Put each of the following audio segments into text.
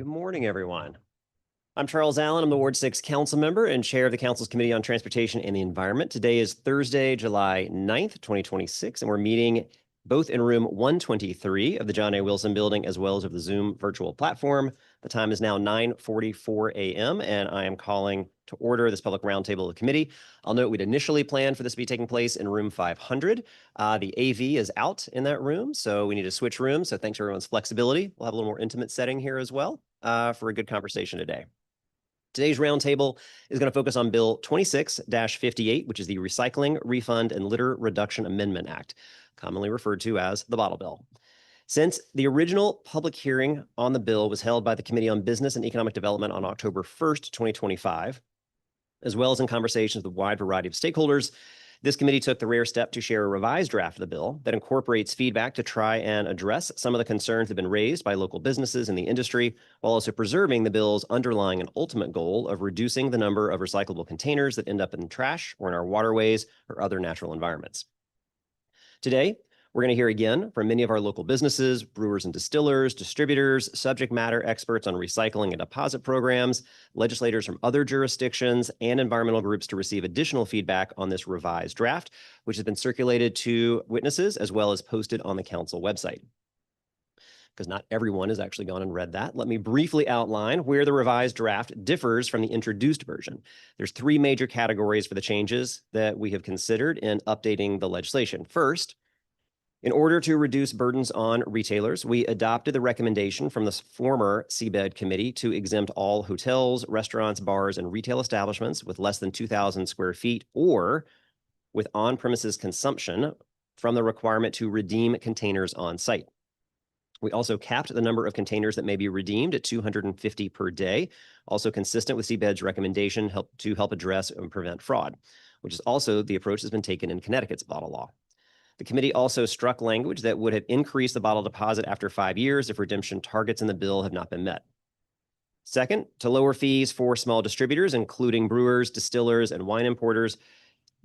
Good morning, everyone. I'm Charles Allen. I'm the Ward 6 council member and chair of the council's Committee on Transportation and the Environment. Today is Thursday, July 9th, 2026, and we're meeting both in room 123 of the John A. Wilson building as well as of the Zoom virtual platform. The time is now 9:44 a.m. and I am calling to order this public roundtable of the committee. I'll note we'd initially planned for this to be taking place in room 500. The AV is out in that room, so we need to switch rooms. So thanks for everyone's flexibility. We'll have a little more intimate setting here as well for a good conversation today. Today's roundtable is going to focus on Bill 26-58, which is the Recycling, Refund, and Litter Reduction Amendment Act, commonly referred to as the Bottle Bill. Since the original public hearing on the bill was held by the Committee on Business and Economic Development on October 1st, 2025, as well as in conversations with a wide variety of stakeholders, this committee took the rare step to share a revised draft of the bill that incorporates feedback to try and address some of the concerns that have been raised by local businesses in the industry, while also preserving the bill's underlying and ultimate goal of reducing the number of recyclable containers that end up in trash or in our waterways or other natural environments. Today, we're going to hear again from many of our local businesses, brewers and distillers, distributors, subject matter experts on recycling and deposit programs, legislators from other jurisdictions, and environmental groups to receive additional feedback on this revised draft, which has been circulated to witnesses as well as posted on the council website. Because not everyone has actually gone and read that, let me briefly outline where the revised draft differs from the introduced version. There's three major categories for the changes that we have considered in updating the legislation. First, in order to reduce burdens on retailers, we adopted the recommendation from the former CBED committee to exempt all hotels, restaurants, bars, and retail establishments with less than 2,000 square feet or with on-premises consumption from the requirement to redeem containers on site. We also capped the number of containers that may be redeemed at 250 per day, also consistent with CBED's recommendation to help address and prevent fraud, which is also the approach that's been taken in Connecticut's bottle law. The committee also struck language that would have increased the bottle deposit after 5 years if redemption targets in the bill have not been met. Second, to lower fees for small distributors, including brewers, distillers, and wine importers,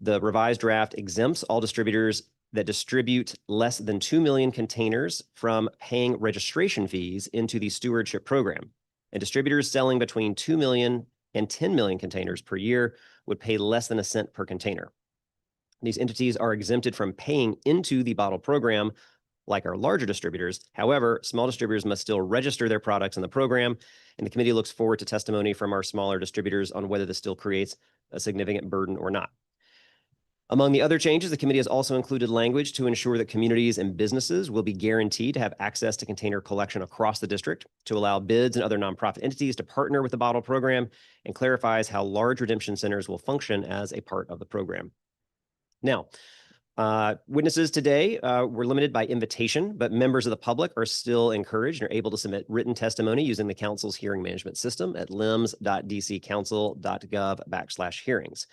the revised draft exempts all distributors that distribute less than 2 million containers from paying registration fees into the stewardship program. And distributors selling between 2 million and 10 million containers per year would pay less than a cent per container. These entities are exempted from paying into the bottle program like our larger distributors. However, small distributors must still register their products in the program, and the committee looks forward to testimony from our smaller distributors on whether this still creates a significant burden or not. Among the other changes, the committee has also included language to ensure that communities and businesses will be guaranteed to have access to container collection across the district, to allow bids and other nonprofit entities to partner with the bottle program, and clarifies how large redemption centers will function as a part of the program. Now, witnesses today were limited by invitation, but members of the public are still encouraged and are able to submit written testimony using the council's hearing management system at lims.dccouncil.gov/hearings.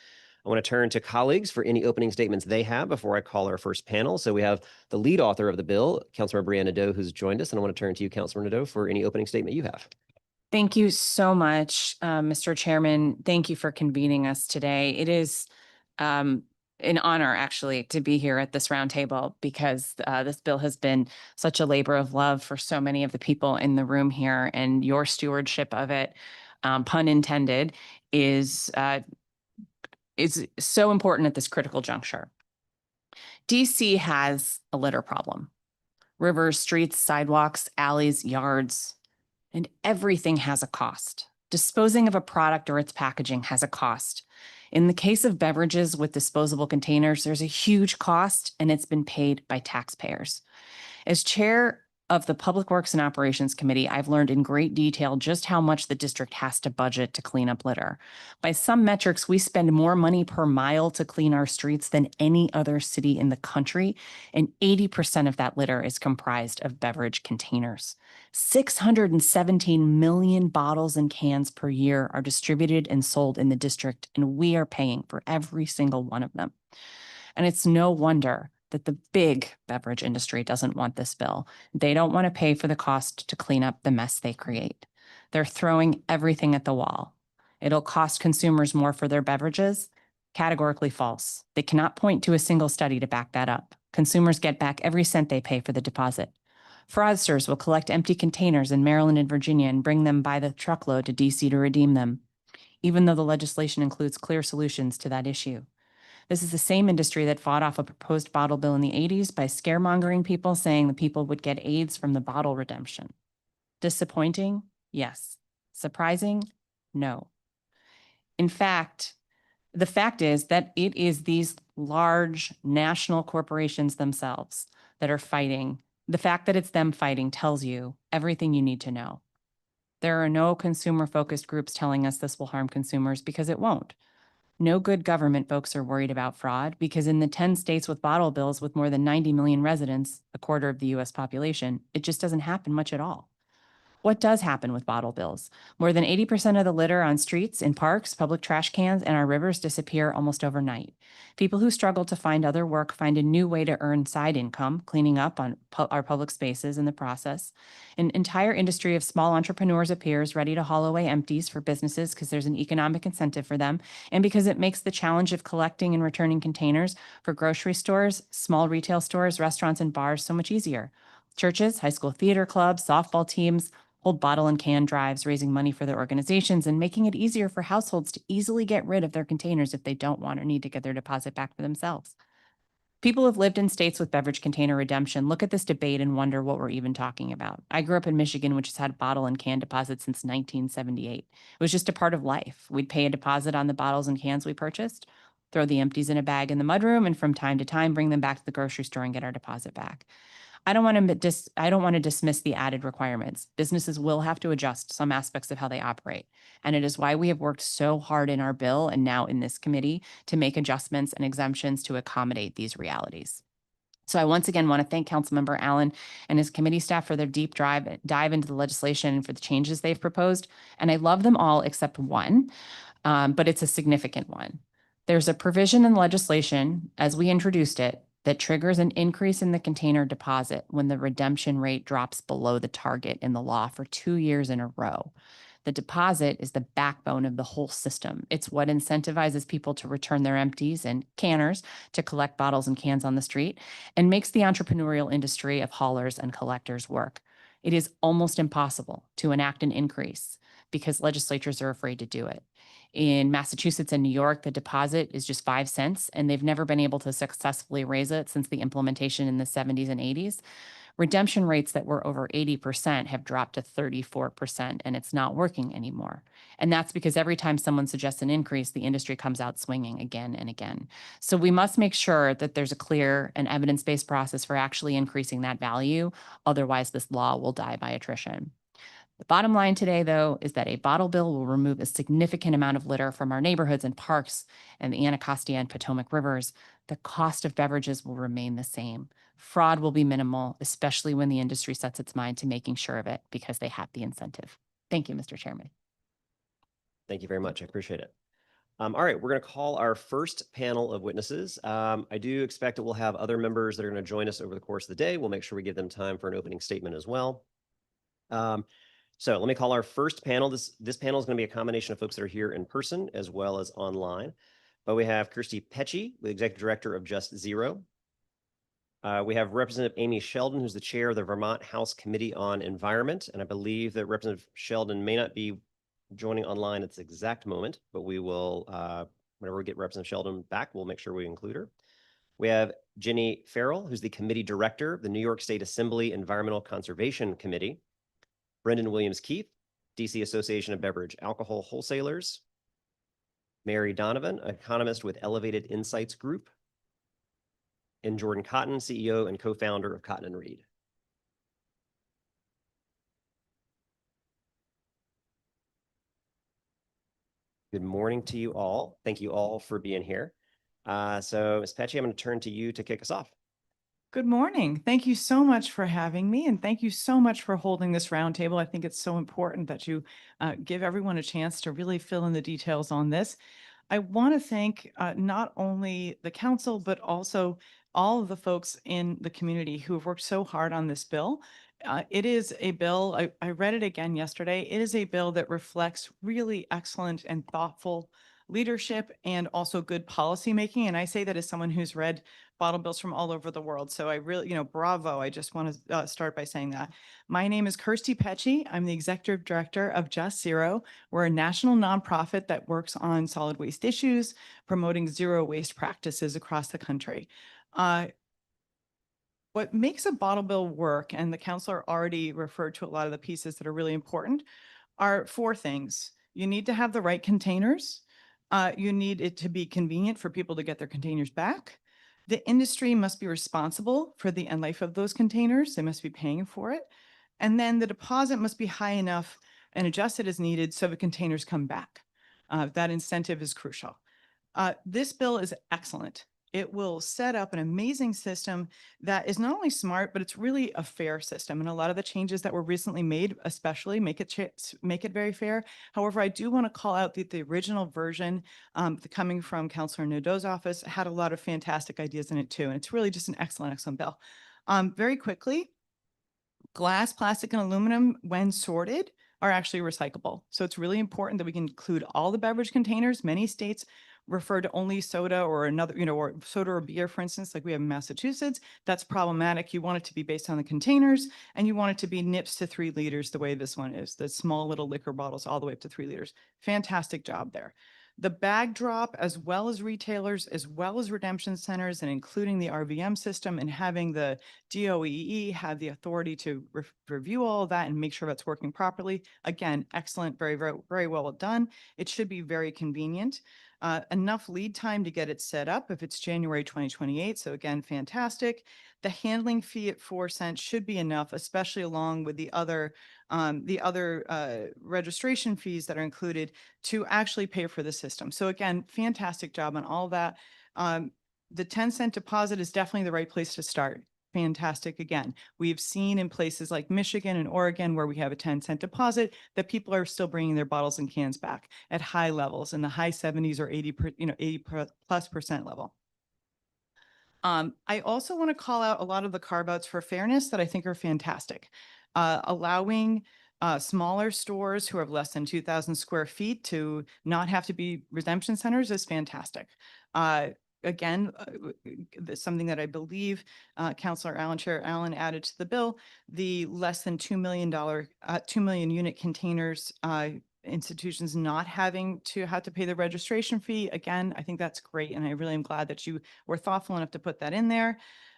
I want to turn to colleagues for any opening statements they have before I call our first panel. So we have the lead author of the bill, Councilmember Brianna Nadeau, who's joined us, and I want to turn to you, Councilmember Nadeau, for any opening statement you have. Thank you so much, Mr. Chairman. Thank you for convening us today. It is an honor, actually, to be here at this roundtable because this bill has been such a labor of love for so many of the people in the room here, and your stewardship of it, pun intended, is so important at this critical juncture. DC has a litter problem. Rivers, streets, sidewalks, alleys, yards, and everything has a cost. Disposing of a product or its packaging has a cost. In the case of beverages with disposable containers, there's a huge cost, and it's been paid by taxpayers. As chair of the Public Works and Operations Committee, I've learned in great detail just how much the district has to budget to clean up litter. By some metrics, we spend more money per mile to clean our streets than any other city in the country, and 80% of that litter is comprised of beverage containers. 617 million bottles and cans per year are distributed and sold in the district, and we are paying for every single one of them. And it's no wonder that the big beverage industry doesn't want this bill. They don't want to pay for the cost to clean up the mess they create. They're throwing everything at the wall. It'll cost consumers more for their beverages. Categorically false. They cannot point to a single study to back that up. Consumers get back every cent they pay for the deposit. Fraudsters will collect empty containers in Maryland and Virginia and bring them by the truckload to DC to redeem them, even though the legislation includes clear solutions to that issue. This is the same industry that fought off a proposed bottle bill in the 80s by scaremongering people, saying the people would get AIDS from the bottle redemption. Disappointing? Yes. Surprising? No. In fact, the fact is that it is these large national corporations themselves that are fighting. The fact that it's them fighting tells you everything you need to know. There are no consumer-focused groups telling us this will harm consumers, because it won't. No good government folks are worried about fraud, because in the 10 states with bottle bills with more than 90 million residents, a quarter of the US population, it just doesn't happen much at all. What does happen with bottle bills? More than 80% of the litter on streets, in parks, public trash cans, and our rivers disappear almost overnight. People who struggle to find other work find a new way to earn side income, cleaning up on our public spaces in the process. An entire industry of small entrepreneurs appears, ready to haul away empties for businesses because there's an economic incentive for them, and because it makes the challenge of collecting and returning containers for grocery stores, small retail stores, restaurants, and bars so much easier. Churches, high school theater clubs, softball teams hold bottle and can drives, raising money for their organizations and making it easier for households to easily get rid of their containers if they don't want or need to get their deposit back for themselves. People who have lived in states with beverage container redemption look at this debate and wonder what we're even talking about. I grew up in Michigan, which has had bottle and can deposits since 1978. It was just a part of life. We'd pay a deposit on the bottles and cans we purchased, throw the empties in a bag in the mudroom, and from time to time bring them back to the grocery store and get our deposit back. I don't want to dismiss the added requirements. Businesses will have to adjust some aspects of how they operate. And it is why we have worked so hard in our bill and now in this committee to make adjustments and exemptions to accommodate these realities. So I once again want to thank Councilmember Allen and his committee staff for their deep dive into the legislation and for the changes they've proposed. And I love them all except one, but it's a significant one. There's a provision in legislation, as we introduced it, that triggers an increase in the container deposit when the redemption rate drops below the target in the law for 2 years in a row. The deposit is the backbone of the whole system. It's what incentivizes people to return their empties and canners to collect bottles and cans on the street, and makes the entrepreneurial industry of haulers and collectors work. It is almost impossible to enact an increase because legislatures are afraid to do it. In Massachusetts and New York, the deposit is just 5 cents, and they've never been able to successfully raise it since the implementation in the 70s and 80s. Redemption rates that were over 80% have dropped to 34%, and it's not working anymore. And that's because every time someone suggests an increase, the industry comes out swinging again and again. So we must make sure that there's a clear and evidence-based process for actually increasing that value. Otherwise, this law will die by attrition. The bottom line today, though, is that a bottle bill will remove a significant amount of litter from our neighborhoods and parks and the Anacostia and Potomac rivers. The cost of beverages will remain the same. Fraud will be minimal, especially when the industry sets its mind to making sure of it because they have the incentive. Thank you, Mr. Chairman. Thank you very much. I appreciate it. All right, we're going to call our first panel of witnesses. I do expect that we'll have other members that are going to join us over the course of the day. We'll make sure we give them time for an opening statement as well. So let me call our first panel. This panel is going to be a combination of folks that are here in person as well as online. But we have Kirsty Pecci, the Executive Director of Just Zero. We have Representative Amy Sheldon, who's the chair of the Vermont House Committee on Environment. And I believe that Representative Sheldon may not be joining online at this exact moment, but we will, whenever we get Representative Sheldon back, we'll make sure we include her. We have Jenny Farrell, who's the Committee Director of the New York State Assembly Environmental Conservation Committee. Brendan Williams-Keith, DC Association of Beverage Alcohol Wholesalers. Mary Donovan, economist with Elevated Insights Group. And Jordan Cotton, CEO and co-founder of Cotton & Reed. Good morning to you all. Thank you all for being here. So Ms. Pecci, I'm going to turn to you to kick us off. Good morning. Thank you so much for having me, and thank you so much for holding this roundtable. I think it's so important that you give everyone a chance to really fill in the details on this. I want to thank not only the council, but also all of the folks in the community who have worked so hard on this bill. It is a bill, I read it again yesterday. It is a bill that reflects really excellent and thoughtful leadership and also good policy making. And I say that as someone who's read bottle bills from all over the world. So I really, bravo. I just want to start by saying that. My name is Kirsty Pecci. I'm the executive director of Just Zero. We're a national nonprofit that works on solid waste issues, promoting zero waste practices across the country. What makes a bottle bill work, and the counselor already referred to a lot of the pieces that are really important, are four things. You need to have the right containers. You need it to be convenient for people to get their containers back. The industry must be responsible for the end life of those containers. They must be paying for it. And then the deposit must be high enough and adjusted as needed so the containers come back. That incentive is crucial. This bill is excellent. It will set up an amazing system that is not only smart, but it's really a fair system. And a lot of the changes that were recently made, especially make it very fair. However, I do want to call out that the original version, coming from Councilor Nadeau's office, had a lot of fantastic ideas in it too. And it's really just an excellent, excellent bill. Very quickly, glass, plastic, and aluminum, when sorted, are actually recyclable. So it's really important that we can include all the beverage containers. Many states refer to only soda or another, or soda or beer, for instance, like we have in Massachusetts. That's problematic. You want it to be based on the containers, and you want it to be nips to 3 liters the way this one is, the small little liquor bottles all the way up to 3 liters. Fantastic job there. The bag drop, as well as retailers, as well as redemption centers, and including the RVM system, and having the DOEE have the authority to review all of that and make sure that's working properly. Again, excellent, very, very, very well done. It should be very convenient. Enough lead time to get it set up if it's January 2028. So again, fantastic. The handling fee at 4 cents should be enough, especially along with the other registration fees that are included to actually pay for the system. So again, fantastic job on all that. The 10-cent deposit is definitely the right place to start. Fantastic. Again, we've seen in places like Michigan and Oregon where we have a 10-cent deposit that people are still bringing their bottles and cans back at high levels in the high 70s or 80+% level. I also want to call out a lot of the carve outs for fairness that I think are fantastic. Allowing smaller stores who have less than 2,000 square feet to not have to be redemption centers is fantastic. Again, something that I believe Councilor Allen, Chair Allen added to the bill, the less than $2 million, 2 million unit containers, institutions not having to have to pay the registration fee. Again, I think that's great. And I really am glad that you were thoughtful enough to put that in there.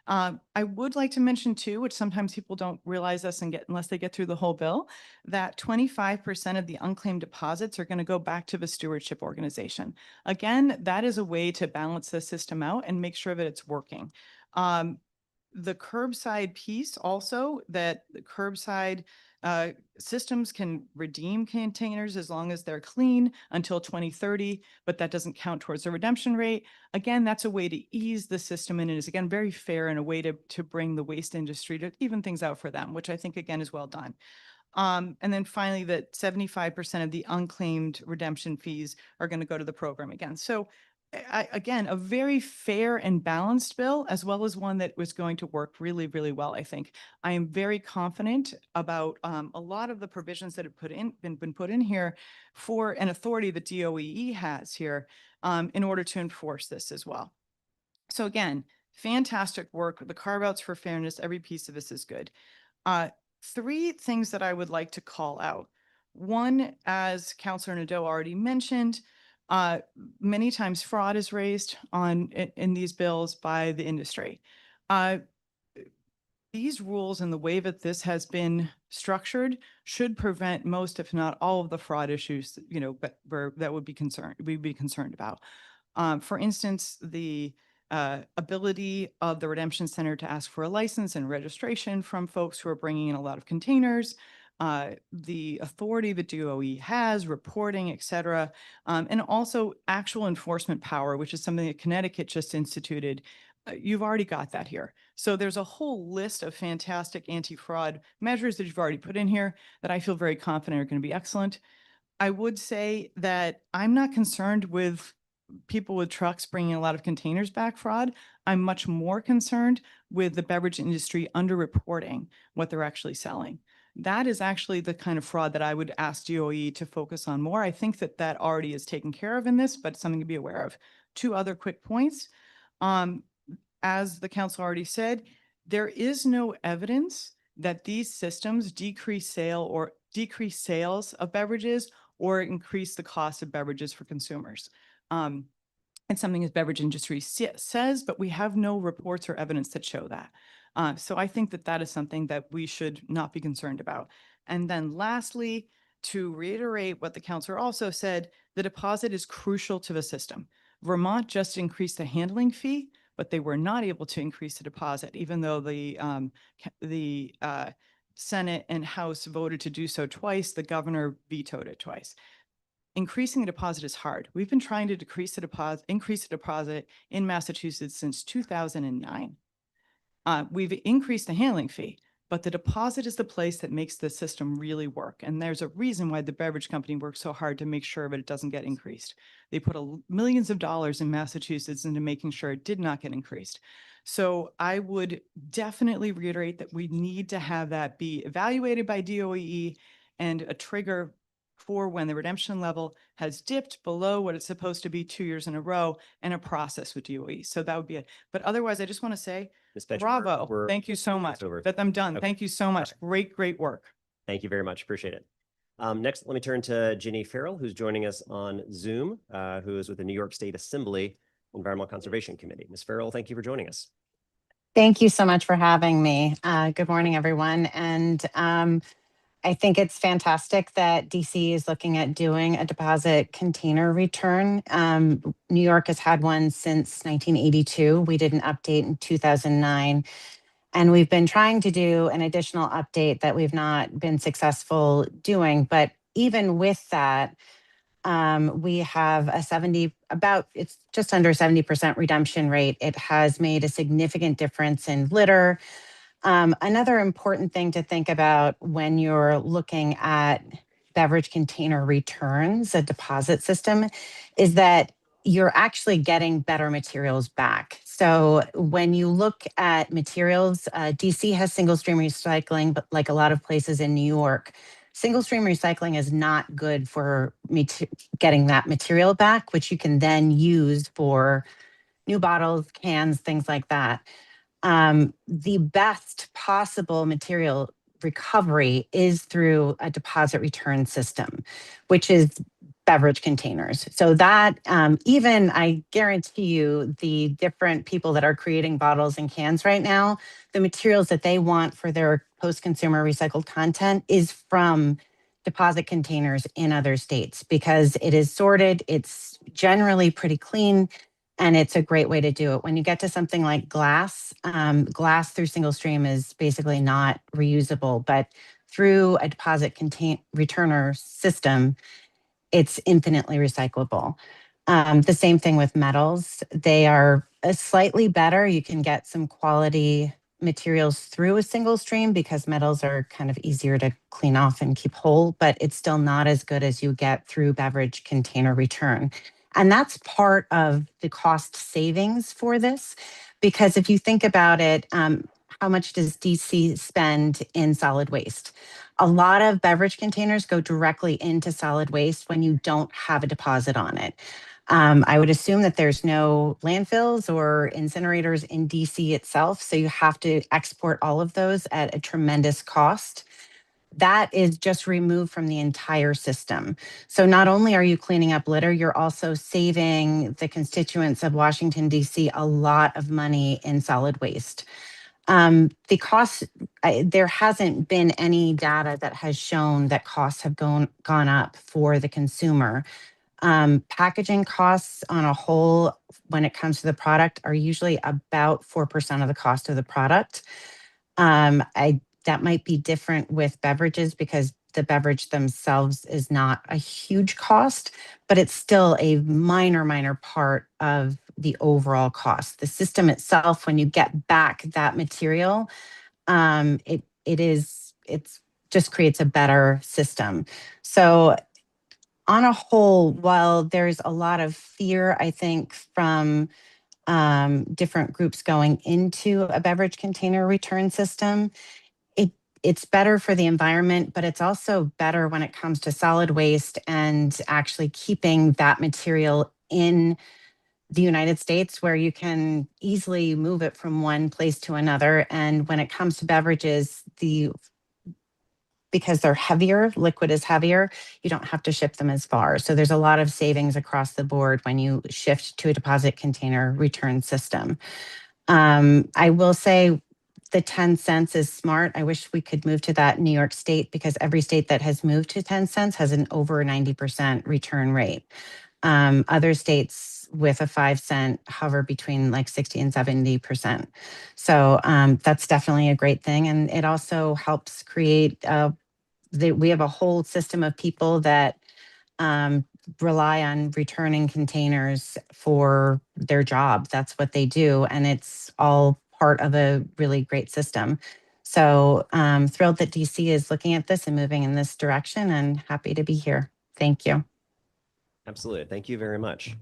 I would like to mention too, which sometimes people don't realize this unless they get through the whole bill, that 25% of the unclaimed deposits are going to go back to the stewardship organization. Again, that is a way to balance the system out and make sure that it's working. The curbside piece also, that the curbside systems can redeem containers as long as they're clean until 2030, but that doesn't count towards the redemption rate. Again, that's a way to ease the system, and it is, again, very fair and a way to bring the waste industry to even things out for them, which I think, again, is well done. And then finally, that 75% of the unclaimed redemption fees are going to go to the program again. So again, a very fair and balanced bill, as well as one that was going to work really, really well, I think. I am very confident about a lot of the provisions that have been put in here for an authority that DOEE has here in order to enforce this as well. So again, fantastic work. The carve outs for fairness, every piece of this is good. 3 things that I would like to call out. One, as Councilor Nadeau already mentioned, many times fraud is raised in these bills by the industry. These rules and the way that this has been structured should prevent most, if not all, of the fraud issues, that we'd be concerned about. For instance, the ability of the Redemption Center to ask for a license and registration from folks who are bringing in a lot of containers, the authority the DOE has, reporting, et cetera, and also actual enforcement power, which is something that Connecticut just instituted. You've already got that here. So there's a whole list of fantastic anti-fraud measures that you've already put in here that I feel very confident are going to be excellent. I would say that I'm not concerned with people with trucks bringing a lot of containers back fraud. I'm much more concerned with the beverage industry underreporting what they're actually selling. That is actually the kind of fraud that I would ask DOE to focus on more. I think that already is taken care of in this, but something to be aware of. 2 other quick points. as the council already said, there is no evidence that these systems decrease sales of beverages or increase the cost of beverages for consumers. And something as beverage industry says, but we have no reports or evidence that show that. So I think that that is something that we should not be concerned about. And then lastly, to reiterate what the counselor also said, the deposit is crucial to the system. Vermont just increased the handling fee, but they were not able to increase the deposit, even though the Senate and House voted to do so twice. The governor vetoed it twice. Increasing the deposit is hard. We've been trying to increase the deposit in Massachusetts since 2009. We've increased the handling fee, but the deposit is the place that makes the system really work. And there's a reason why the beverage company works so hard to make sure that it doesn't get increased. They put millions of dollars in Massachusetts into making sure it did not get increased. So I would definitely reiterate that we need to have that be evaluated by DOE and a trigger for when the redemption level has dipped below what it's supposed to be 2 years in a row, and a process with DOE. So that would be it. But otherwise, I just want to say, Ms. Betcher, bravo. Thank you so much. That I'm done. Okay. Thank you so much. Right. Great work. Thank you very much. Appreciate it. Next, let me turn to Ginny Farrell, who's joining us on Zoom, who is with the New York State Assembly Environmental Conservation Committee. Ms. Farrell, thank you for joining us. Thank you so much for having me. Good morning, everyone. And I think it's fantastic that DC is looking at doing a deposit container return. New York has had one since 1982. We did an update in 2009. And we've been trying to do an additional update that we've not been successful doing. But even with that, we have it's just under 70% redemption rate. It has made a significant difference in litter. Another important thing to think about when you're looking at beverage container returns, a deposit system, is that you're actually getting better materials back. So when you look at materials, DC has single stream recycling, but like a lot of places in New York, single stream recycling is not good for getting that material back, which you can then use for new bottles, cans, things like that. The best possible material recovery is through a deposit return system, which is beverage containers. So that even I guarantee you the different people that are creating bottles and cans right now, the materials that they want for their post-consumer recycled content is from deposit containers in other states because it is sorted, it's generally pretty clean, and it's a great way to do it. When you get to something like glass, glass through single stream is basically not reusable, but through a deposit returner system, it's infinitely recyclable. The same thing with metals. They are slightly better. You can get some quality materials through a single stream because metals are kind of easier to clean off and keep whole, but it's still not as good as you get through beverage container return. And that's part of the cost savings for this, because if you think about it, how much does DC spend in solid waste? A lot of beverage containers go directly into solid waste when you don't have a deposit on it. I would assume that there's no landfills or incinerators in DC itself, so you have to export all of those at a tremendous cost. That is just removed from the entire system. So not only are you cleaning up litter, you're also saving the constituents of Washington, DC a lot of money in solid waste. The cost, there hasn't been any data that has shown that costs have gone up for the consumer. Packaging costs on a whole, when it comes to the product, are usually about 4% of the cost of the product. That might be different with beverages because the beverage themselves is not a huge cost, but it's still a minor part of the overall cost. The system itself, when you get back that material, it's just creates a better system. So on a whole, while there's a lot of fear, I think, from different groups going into a beverage container return system, it's better for the environment, but it's also better when it comes to solid waste and actually keeping that material in the United States where you can easily move it from one place to another. And when it comes to beverages, because they're heavier, liquid is heavier, you don't have to ship them as far. So there's a lot of savings across the board when you shift to a deposit container return system. I will say the 10 cents is smart. I wish we could move to that in New York State, because every state that has moved to 10 cents has an over 90% return rate. Other states with a 5 cent hover between like 60 and 70%. So that's definitely a great thing. And it also helps create, we have a whole system of people that rely on returning containers for their job. That's what they do. And it's all part of a really great system. So thrilled that DC is looking at this and moving in this direction, and happy to be here. Thank you. Absolutely. Thank you very much.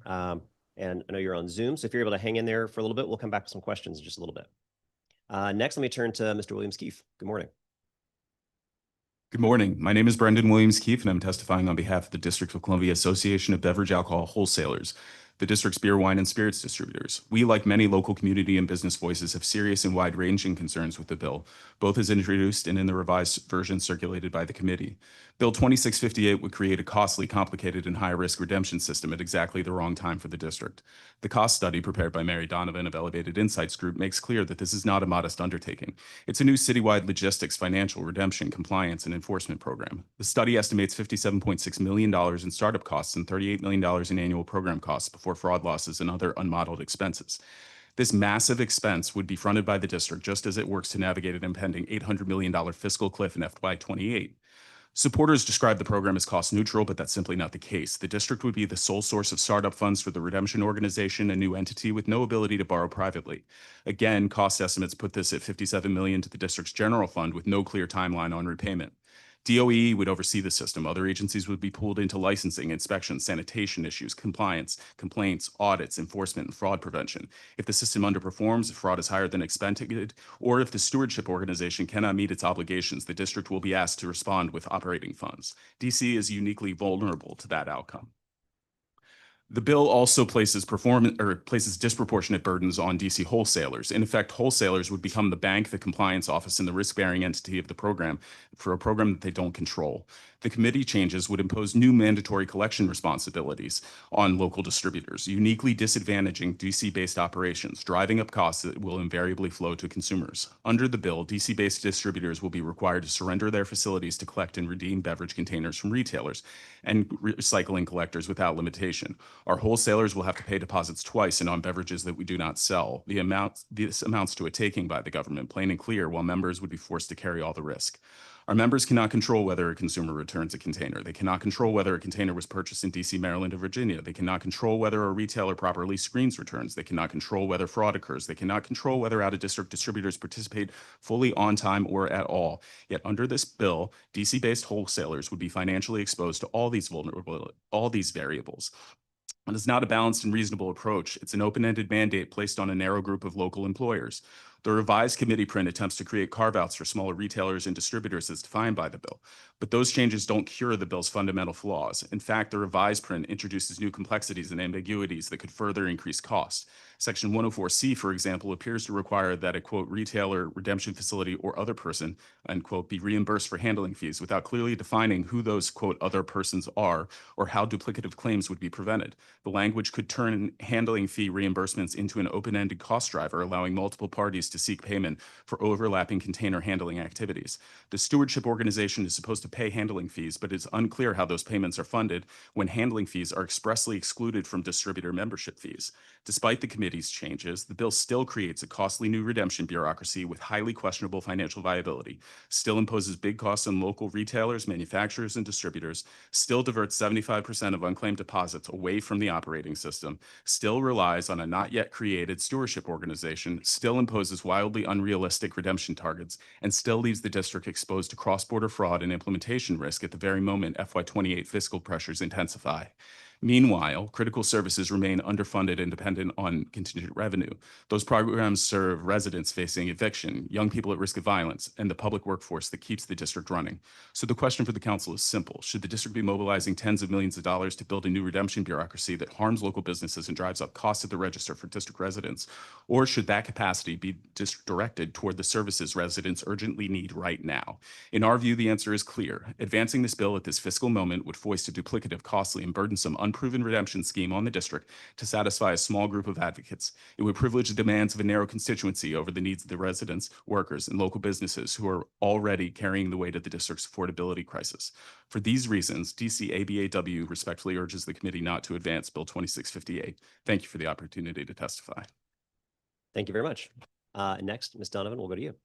And I know you're on Zoom, so if you're able to hang in there for a little bit, we'll come back with some questions in just a little bit. Next, let me turn to Mr. Williams-Keefe. Good morning. Good morning. My name is Brendan Williams-Keefe, and I'm testifying on behalf of the District of Columbia Association of Beverage Alcohol Wholesalers, the district's beer, wine, and spirits distributors. We, like many local community and business voices, have serious and wide-ranging concerns with the bill, both as introduced and in the revised version circulated by the committee. Bill 2658 would create a costly, complicated, and high-risk redemption system at exactly the wrong time for the district. The cost study prepared by Mary Donovan of Elevated Insights Group makes clear that this is not a modest undertaking. It's a new citywide logistics, financial, redemption, compliance, and enforcement program. The study estimates $57.6 million in startup costs and $38 million in annual program costs before fraud losses and other unmodeled expenses. This massive expense would be fronted by the district just as it works to navigate an impending $800 million fiscal cliff in FY28. Supporters describe the program as cost neutral, but that's simply not the case. The district would be the sole source of startup funds for the redemption organization, a new entity with no ability to borrow privately. Again, cost estimates put this at $57 million to the district's general fund with no clear timeline on repayment. DOE would oversee the system. Other agencies would be pulled into licensing, inspection, sanitation issues, compliance, complaints, audits, enforcement, and fraud prevention. If the system underperforms, if fraud is higher than expected, or if the stewardship organization cannot meet its obligations, the district will be asked to respond with operating funds. DC is uniquely vulnerable to that outcome. The bill also places disproportionate burdens on DC wholesalers. In effect, wholesalers would become the bank, the compliance office, and the risk-bearing entity of the program for a program that they don't control. The committee changes would impose new mandatory collection responsibilities on local distributors, uniquely disadvantaging DC-based operations, driving up costs that will invariably flow to consumers. Under the bill, DC-based distributors will be required to surrender their facilities to collect and redeem beverage containers from retailers and recycling collectors without limitation. Our wholesalers will have to pay deposits twice and on beverages that we do not sell. This amounts to a taking by the government, plain and clear, while members would be forced to carry all the risk. Our members cannot control whether a consumer returns a container. They cannot control whether a container was purchased in DC, Maryland, or Virginia. They cannot control whether a retailer properly screens returns. They cannot control whether fraud occurs. They cannot control whether out-of-district distributors participate fully on time or at all. Yet under this bill, DC-based wholesalers would be financially exposed to all these variables. And it's not a balanced and reasonable approach. It's an open-ended mandate placed on a narrow group of local employers. The revised committee print attempts to create carve-outs for smaller retailers and distributors as defined by the bill. But those changes don't cure the bill's fundamental flaws. In fact, the revised print introduces new complexities and ambiguities that could further increase costs. Section 104C, for example, appears to require that a, quote, retailer, redemption facility, or other person, unquote, be reimbursed for handling fees without clearly defining who those, quote, other persons are or how duplicative claims would be prevented. The language could turn handling fee reimbursements into an open-ended cost driver, allowing multiple parties to seek payment for overlapping container handling activities. The stewardship organization is supposed to pay handling fees, but it's unclear how those payments are funded when handling fees are expressly excluded from distributor membership fees. Despite the committee's changes, the bill still creates a costly new redemption bureaucracy with highly questionable financial viability, still imposes big costs on local retailers, manufacturers, and distributors, still diverts 75% of unclaimed deposits away from the operating system, still relies on a not yet created stewardship organization, still imposes wildly unrealistic redemption targets, and still leaves the district exposed to cross-border fraud and implementation risk at the very moment FY28 fiscal pressures intensify. Meanwhile, critical services remain underfunded and dependent on contingent revenue. Those programs serve residents facing eviction, young people at risk of violence, and the public workforce that keeps the district running. So the question for the council is simple. Should the district be mobilizing tens of millions of dollars to build a new redemption bureaucracy that harms local businesses and drives up costs at the register for district residents? Or should that capacity be directed toward the services residents urgently need right now? In our view, the answer is clear. Advancing this bill at this fiscal moment would foist a duplicative, costly, and burdensome unproven redemption scheme on the district to satisfy a small group of advocates. It would privilege the demands of a narrow constituency over the needs of the residents, workers, and local businesses who are already carrying the weight of the district's affordability crisis. For these reasons, DC-ABAW respectfully urges the committee not to advance Bill 2658. Thank you for the opportunity to testify. Thank you very much. Next, Ms. Donovan, we'll go to you.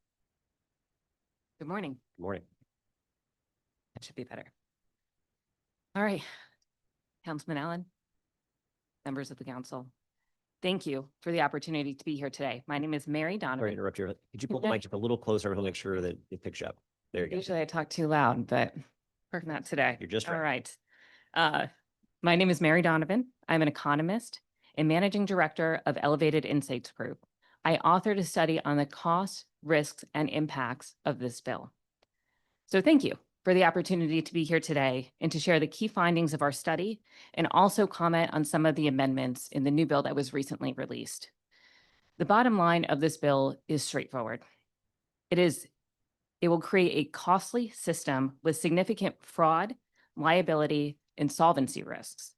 Good morning. Good morning. That should be better. All right. Councilman Allen, members of the council, thank you for the opportunity to be here today. My name is Mary Sorry to Donovan. interrupt you. Could you pull the mic just a little closer? We'll make sure that it picks you up. There you go. Usually I talk too loud, but not today. You're just All right. right. My name is Mary Donovan. I'm an economist and managing director of Elevated Insights Group. I authored a study on the costs, risks, and impacts of this bill. So thank you for the opportunity to be here today and to share the key findings of our study and also comment on some of the amendments in the new bill that was recently released. The bottom line of this bill is straightforward. It will create a costly system with significant fraud, liability, and solvency risks.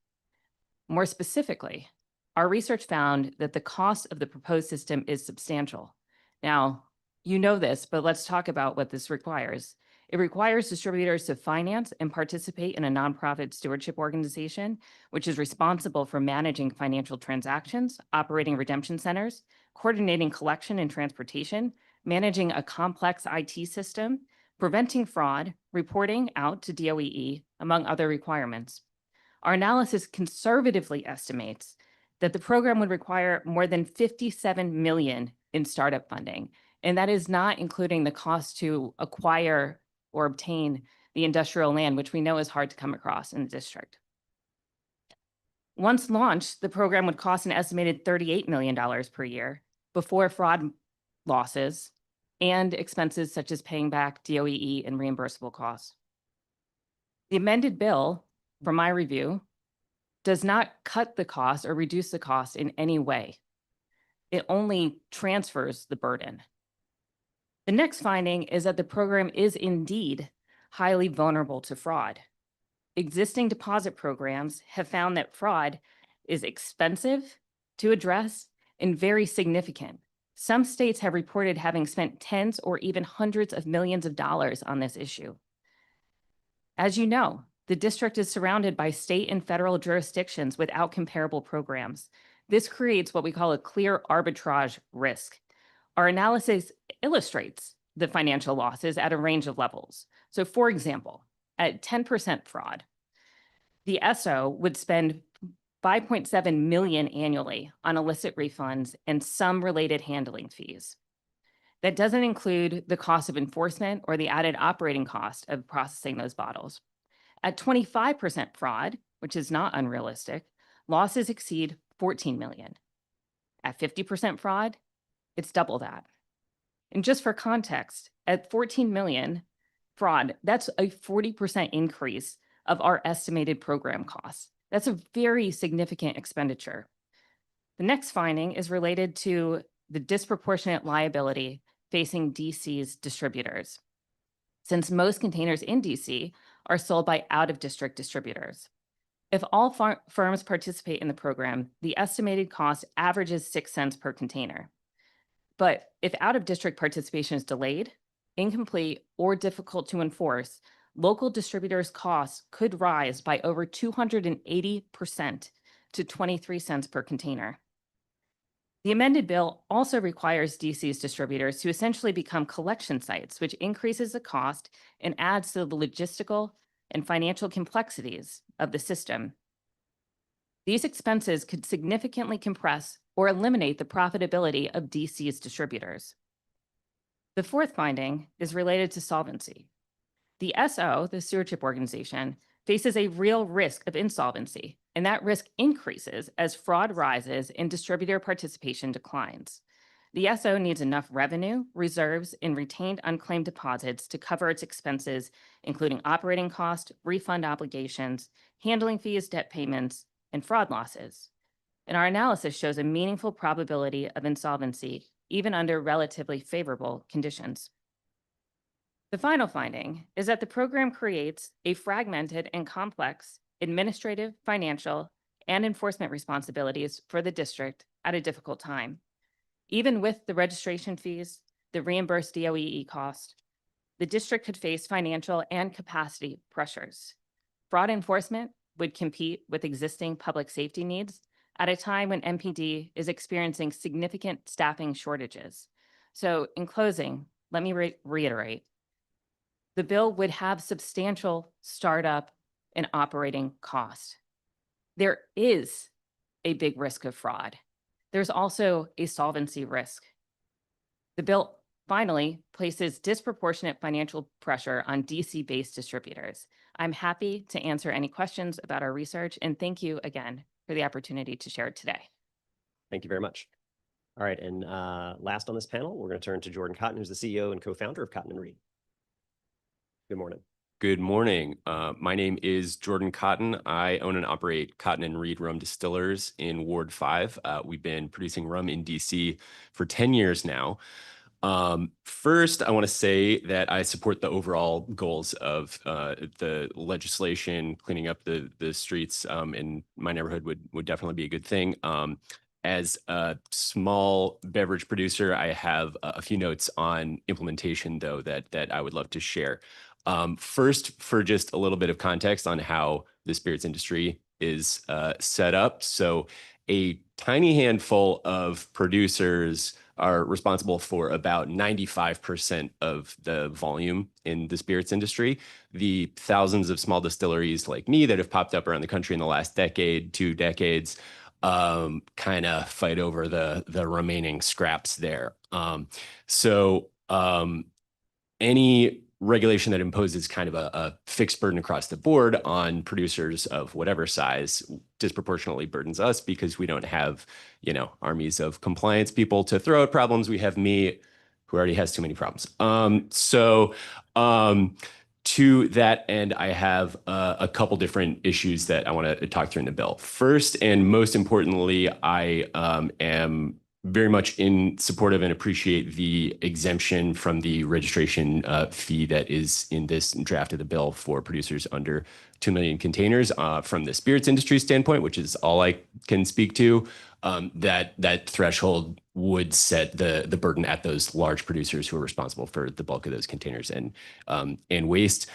More specifically, our research found that the cost of the proposed system is substantial. Now, you know this, but let's talk about what this requires. It requires distributors to finance and participate in a nonprofit stewardship organization, which is responsible for managing financial transactions, operating redemption centers, coordinating collection and transportation, managing a complex IT system, preventing fraud, reporting out to DOEE, among other requirements. Our analysis conservatively estimates that the program would require more than $57 million in startup funding, and that is not including the cost to acquire or obtain the industrial land, which we know is hard to come across in the district. Once launched, the program would cost an estimated $38 million per year before fraud losses and expenses such as paying back DOEE and reimbursable costs. The amended bill, from my review, does not cut the cost or reduce the cost in any way. It only transfers the burden. The next finding is that the program is indeed highly vulnerable to fraud. Existing deposit programs have found that fraud is expensive to address and very significant. Some states have reported having spent tens or even hundreds of millions of dollars on this issue. As you know, the district is surrounded by state and federal jurisdictions without comparable programs. This creates what we call a clear arbitrage risk. Our analysis illustrates the financial losses at a range of levels. So for example, at 10% fraud, the SO would spend $5.7 million annually on illicit refunds and some related handling fees. That doesn't include the cost of enforcement or the added operating cost of processing those bottles. At 25% fraud, which is not unrealistic, losses exceed $14 million. At 50% fraud, it's double that. And just for context, at 14 million fraud, that's a 40% increase of our estimated program costs. That's a very significant expenditure. The next finding is related to the disproportionate liability facing DC's distributors, since most containers in DC are sold by out-of-district distributors. If all firms participate in the program, the estimated cost averages 6 cents per container. But if out-of-district participation is delayed, incomplete, or difficult to enforce, local distributors' costs could rise by over 280% to 23 cents per container. The amended bill also requires DC's distributors to essentially become collection sites, which increases the cost and adds to the logistical and financial complexities of the system. These expenses could significantly compress or eliminate the profitability of DC's distributors. The fourth finding is related to solvency. The SO, the stewardship organization, faces a real risk of insolvency, and that risk increases as fraud rises and distributor participation declines. The SO needs enough revenue, reserves, and retained unclaimed deposits to cover its expenses, including operating costs, refund obligations, handling fees, debt payments, and fraud losses. And our analysis shows a meaningful probability of insolvency, even under relatively favorable conditions. The final finding is that the program creates a fragmented and complex administrative, financial, and enforcement responsibilities for the district at a difficult time. Even with the registration fees, the reimbursed DOEE cost, the district could face financial and capacity pressures. Fraud enforcement would compete with existing public safety needs at a time when MPD is experiencing significant staffing shortages. So in closing, let me reiterate, the bill would have substantial startup and operating costs. There is a big risk of fraud. There's also a solvency risk. The bill finally places disproportionate financial pressure on DC-based distributors. I'm happy to answer any questions about our research, and thank you again for the opportunity to share it today. Thank you very much. All right, and last on this panel, we're going to turn to Jordan Cotton, who's the CEO and co-founder of Cotton & Reed. Good morning. Good morning. My name is Jordan Cotton. I own and operate Cotton & Reed Rum Distillers in Ward 5. We've been producing rum in DC for 10 years now. First, I want to say that I support the overall goals of the legislation. Cleaning up the streets in my neighborhood would definitely be a good thing. As a small beverage producer, I have a few notes on implementation, though, that I would love to share. First, for just a little bit of context on how the spirits industry is set up. So a tiny handful of producers are responsible for about 95% of the volume in the spirits industry. The thousands of small distilleries like me that have popped up around the country in the last decade, 2 decades, kind of fight over the remaining scraps there. Any regulation that imposes kind of a fixed burden across the board on producers of whatever size disproportionately burdens us because we don't have, armies of compliance people to throw at problems. We have me, who already has too many problems. To that end, I have a couple different issues that I want to talk through in the bill. First, and most importantly, I am very much in support of and appreciate the exemption from the registration fee that is in this draft of the bill for producers under 2 million containers. From the spirits industry standpoint, which is all I can speak to, that threshold would set the burden at those large producers who are responsible for the bulk of those containers and waste.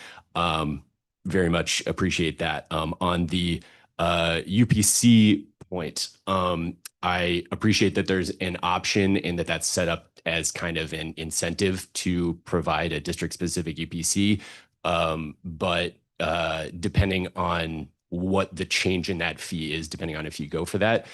Very much appreciate that. On the UPC point, I appreciate that there's an option and that's set up as kind of an incentive to provide a district-specific UPC. But depending on what the change in that fee is, depending on if you go for that,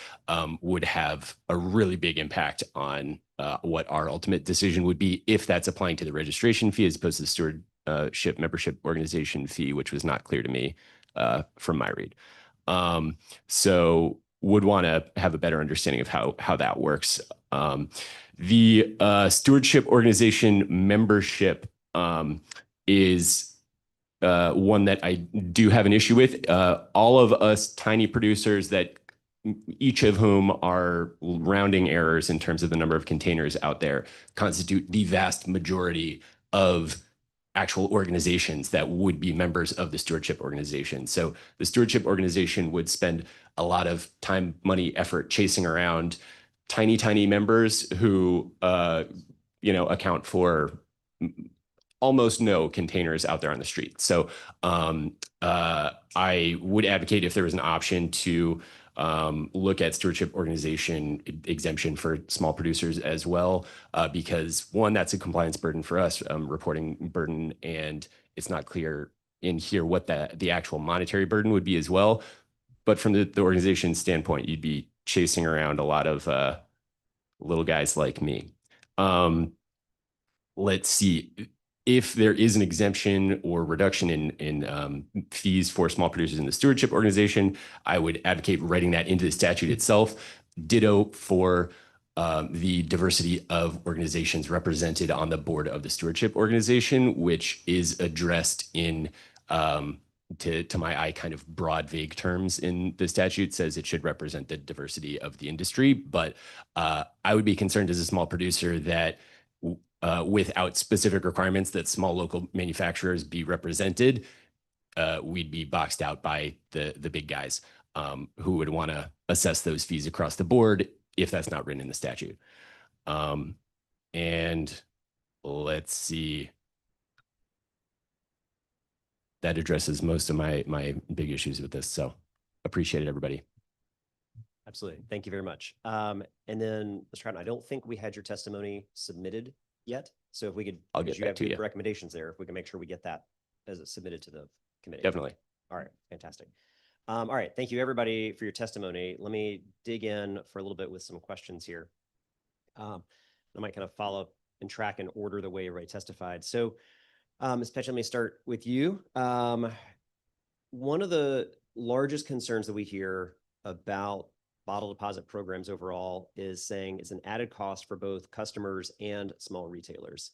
would have a really big impact on what our ultimate decision would be if that's applying to the registration fee as opposed to the stewardship membership organization fee, which was not clear to me from my read. So would want to have a better understanding of how that works. The stewardship organization membership is one that I do have an issue with. All of us tiny producers that each of whom are rounding errors in terms of the number of containers out there constitute the vast majority of actual organizations that would be members of the stewardship organization. So the stewardship organization would spend a lot of time, money, effort chasing around tiny members who, account for almost no containers out there on the street. So I would advocate if there was an option to look at stewardship organization exemption for small producers as well, because one, that's a compliance burden for us, reporting burden, and it's not clear in here what the actual monetary burden would be as well. But from the organization standpoint, you'd be chasing around a lot of little guys like me. Let's see. if there is an exemption or reduction in fees for small producers in the stewardship organization, I would advocate writing that into the statute itself. Ditto for the diversity of organizations represented on the board of the stewardship organization, which is addressed in, to my eye, kind of broad, vague terms in the statute. Says it should represent the diversity of the industry. But I would be concerned as a small producer that without specific requirements that small local manufacturers be represented, we'd be boxed out by the big guys who would want to assess those fees across the board if that's not written in the statute. And let's see. That addresses most of my big issues with this. So appreciate it, everybody. Absolutely. Thank you very much. And then, Mr. Houghton, I don't think we had your testimony submitted yet. So if we could, I'll because get you that have to good you. recommendations there, if we can make sure we get that as it's submitted to the committee. Definitely. All right. Fantastic. All right. Thank you, everybody, for your testimony. Let me dig in for a little bit with some questions here. I might kind of follow and track and order the way everybody testified. So, Ms. Petch, let me start with you. One of the largest concerns that we hear about bottle deposit programs overall is saying it's an added cost for both customers and small retailers.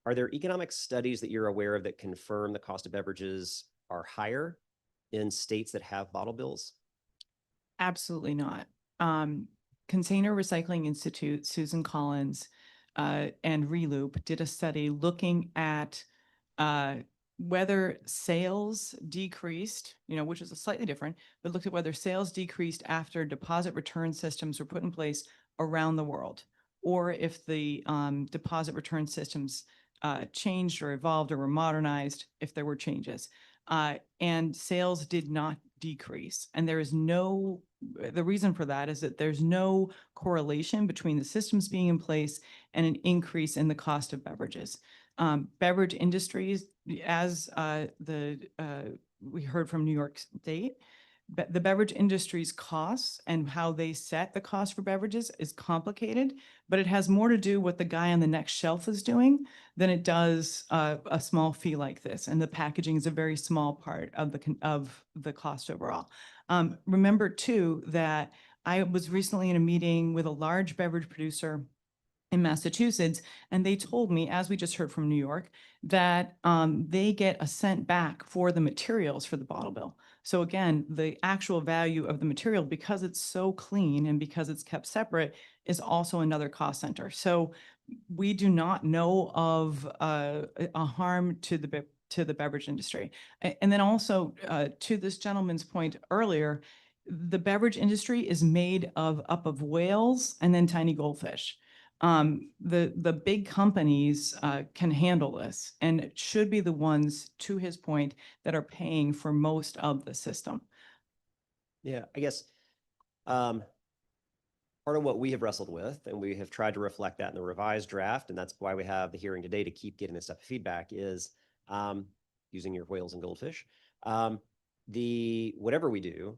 Are there economic studies that you're aware of that confirm the cost of beverages are higher in states that have bottle bills? Absolutely not. Container Recycling Institute, Susan Collins, and Reloop did a study looking at whether sales decreased, which is a slightly different, but looked at whether sales decreased after deposit return systems were put in place around the world, or if the deposit return systems changed or evolved or were modernized, if there were changes. And sales did not decrease. And there is the reason for that is that there's no correlation between the systems being in place and an increase in the cost of beverages. Beverage industries, as we heard from New York State, the beverage industry's costs and how they set the cost for beverages is complicated, but it has more to do with the guy on the next shelf is doing than it does a small fee like this. And the packaging is a very small part of the cost overall. Remember too that I was recently in a meeting with a large beverage producer in Massachusetts, and they told me, as we just heard from New York, that they get a cent back for the materials for the bottle bill. So again, the actual value of the material, because it's so clean and because it's kept separate, is also another cost center. So we do not know of a harm to the beverage industry. And then also to this gentleman's point earlier, the beverage industry is made up of whales and then tiny goldfish. The big companies can handle this and should be the ones, to his point, that are paying for most of the system. Yeah, I guess part of what we have wrestled with, and we have tried to reflect that in the revised draft, and that's why we have the hearing today to keep getting this type of feedback, is using your whales and goldfish. Whatever we do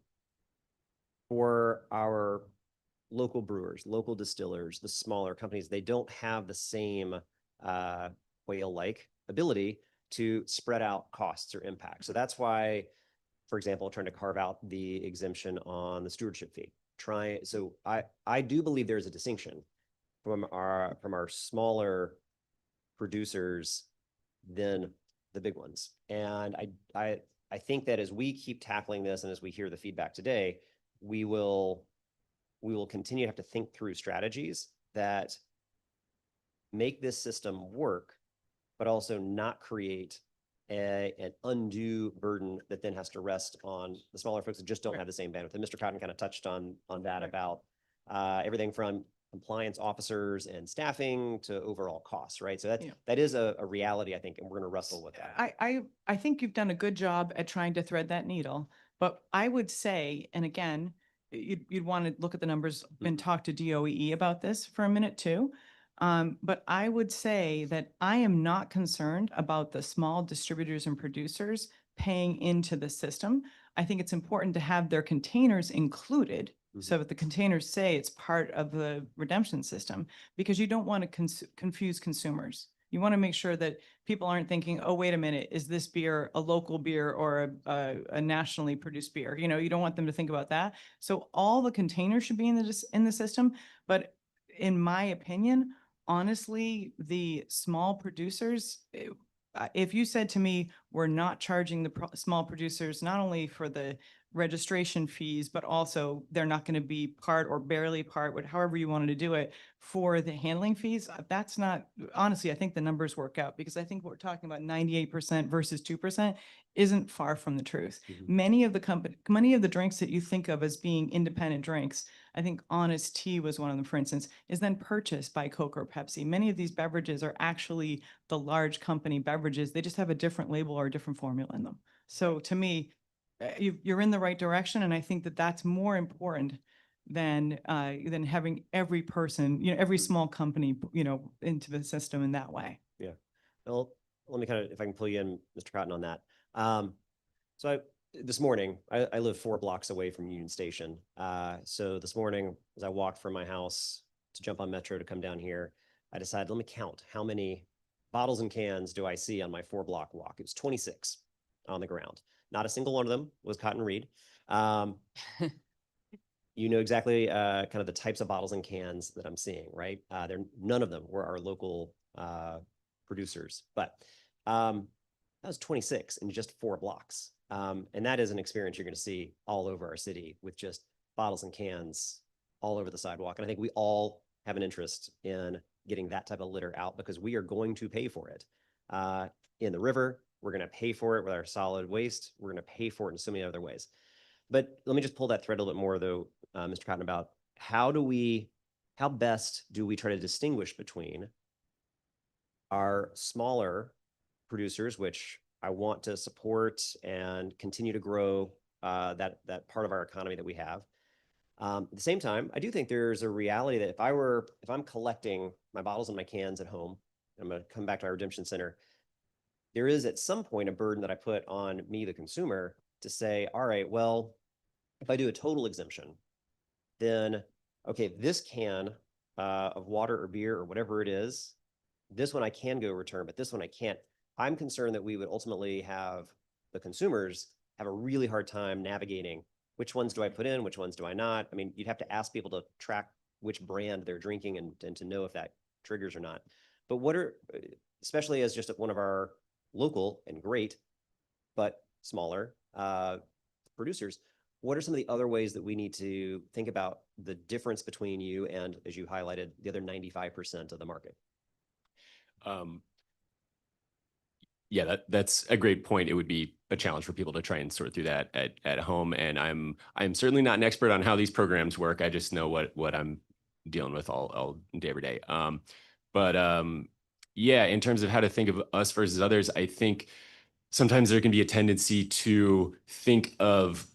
for our local brewers, local distillers, the smaller companies, they don't have the same whale-like ability to spread out costs or impact. So that's why, for example, trying to carve out the exemption on the stewardship fee. So I do believe there's a distinction from our smaller producers than the big ones. And I think that as we keep tackling this and as we hear the feedback today, we will continue to have to think through strategies that make this system work, but also not create an undue burden that then has to rest on the smaller folks that just don't have the same bandwidth. And Mr. Cotton kind of touched on that about everything from compliance officers and staffing to overall costs, right? So that is a reality, I think, and we're going to wrestle with that. I think you've done a good job at trying to thread that needle, but I would say, and again, you'd want to look at the numbers and talk to DOEE about this for a minute too. But I would say that I am not concerned about the small distributors and producers paying into the system. I think it's important to have their containers included. So that the containers say it's part of the redemption system, because you don't want to confuse consumers. You want to make sure that people aren't thinking, oh, wait a minute, is this beer a local beer or a nationally produced beer? You know, you don't want them to think about that. So all the containers should be in the system. But in my opinion, honestly, the small producers, if you said to me, we're not charging the small producers, not only for the registration fees, but also they're not going to be part or barely part, however you wanted to do it, for the handling fees, that's not, honestly, I think the numbers work out, because I think we're talking about 98% versus 2% isn't far from the truth. Many of the drinks that you think of as being independent drinks, I think Honest Tea was one of them, for instance, is then purchased by Coke or Pepsi. Many of these beverages are actually the large company beverages. They just have a different label or a different formula in them. So to me, you're in the right direction, and I think that that's more important than having every person, you know, every small company, you know, into the system in that way. Yeah. Well, let me kind of, if I can pull you in, Mr. Cotton, on that. This morning, I live 4 blocks away from Union Station. So this morning, as I walked from my house to jump on Metro to come down here, I decided, let me count how many bottles and cans do I see on my 4-block walk. It was 26 on the ground. Not a single one of them was Cotton Reed. You know exactly kind of the types of bottles and cans that I'm seeing, right? None of them were our local producers, but that was 26 in just 4 blocks. And that is an experience you're going to see all over our city, with just bottles and cans all over the sidewalk. And I think we all have an interest in getting that type of litter out, because we are going to pay for it in the river. We're going to pay for it with our solid waste. We're going to pay for it in so many other ways. But let me just pull that thread a little bit more, though, Mr. Cotton, about how best do we try to distinguish between our smaller producers, which I want to support and continue to grow that part of our economy that we have. At the same time, I do think there's a reality that if I'm collecting my bottles and my cans at home, I'm going to come back to our redemption center, there is at some point a burden that I put on me, the consumer, to say, all right, well, if I do a total exemption, then, okay, this can of water or beer or whatever it is, this one I can go return, but this one I can't. I'm concerned that we would ultimately have the consumers have a really hard time navigating which ones do I put in, which ones do I not. I mean, you'd have to ask people to track which brand they're drinking and to know if that triggers or not. But what are, especially as just one of our local and great, but smaller producers, what are some of the other ways that we need to think about the difference between you and, as you highlighted, the other 95% of the market? Yeah, that's a great point. It would be a challenge for people to try and sort through that at home. And I'm certainly not an expert on how these programs work. I just know what I'm dealing with all day, every day. Yeah, in terms of how to think of us versus others, I think sometimes there can be a tendency to think of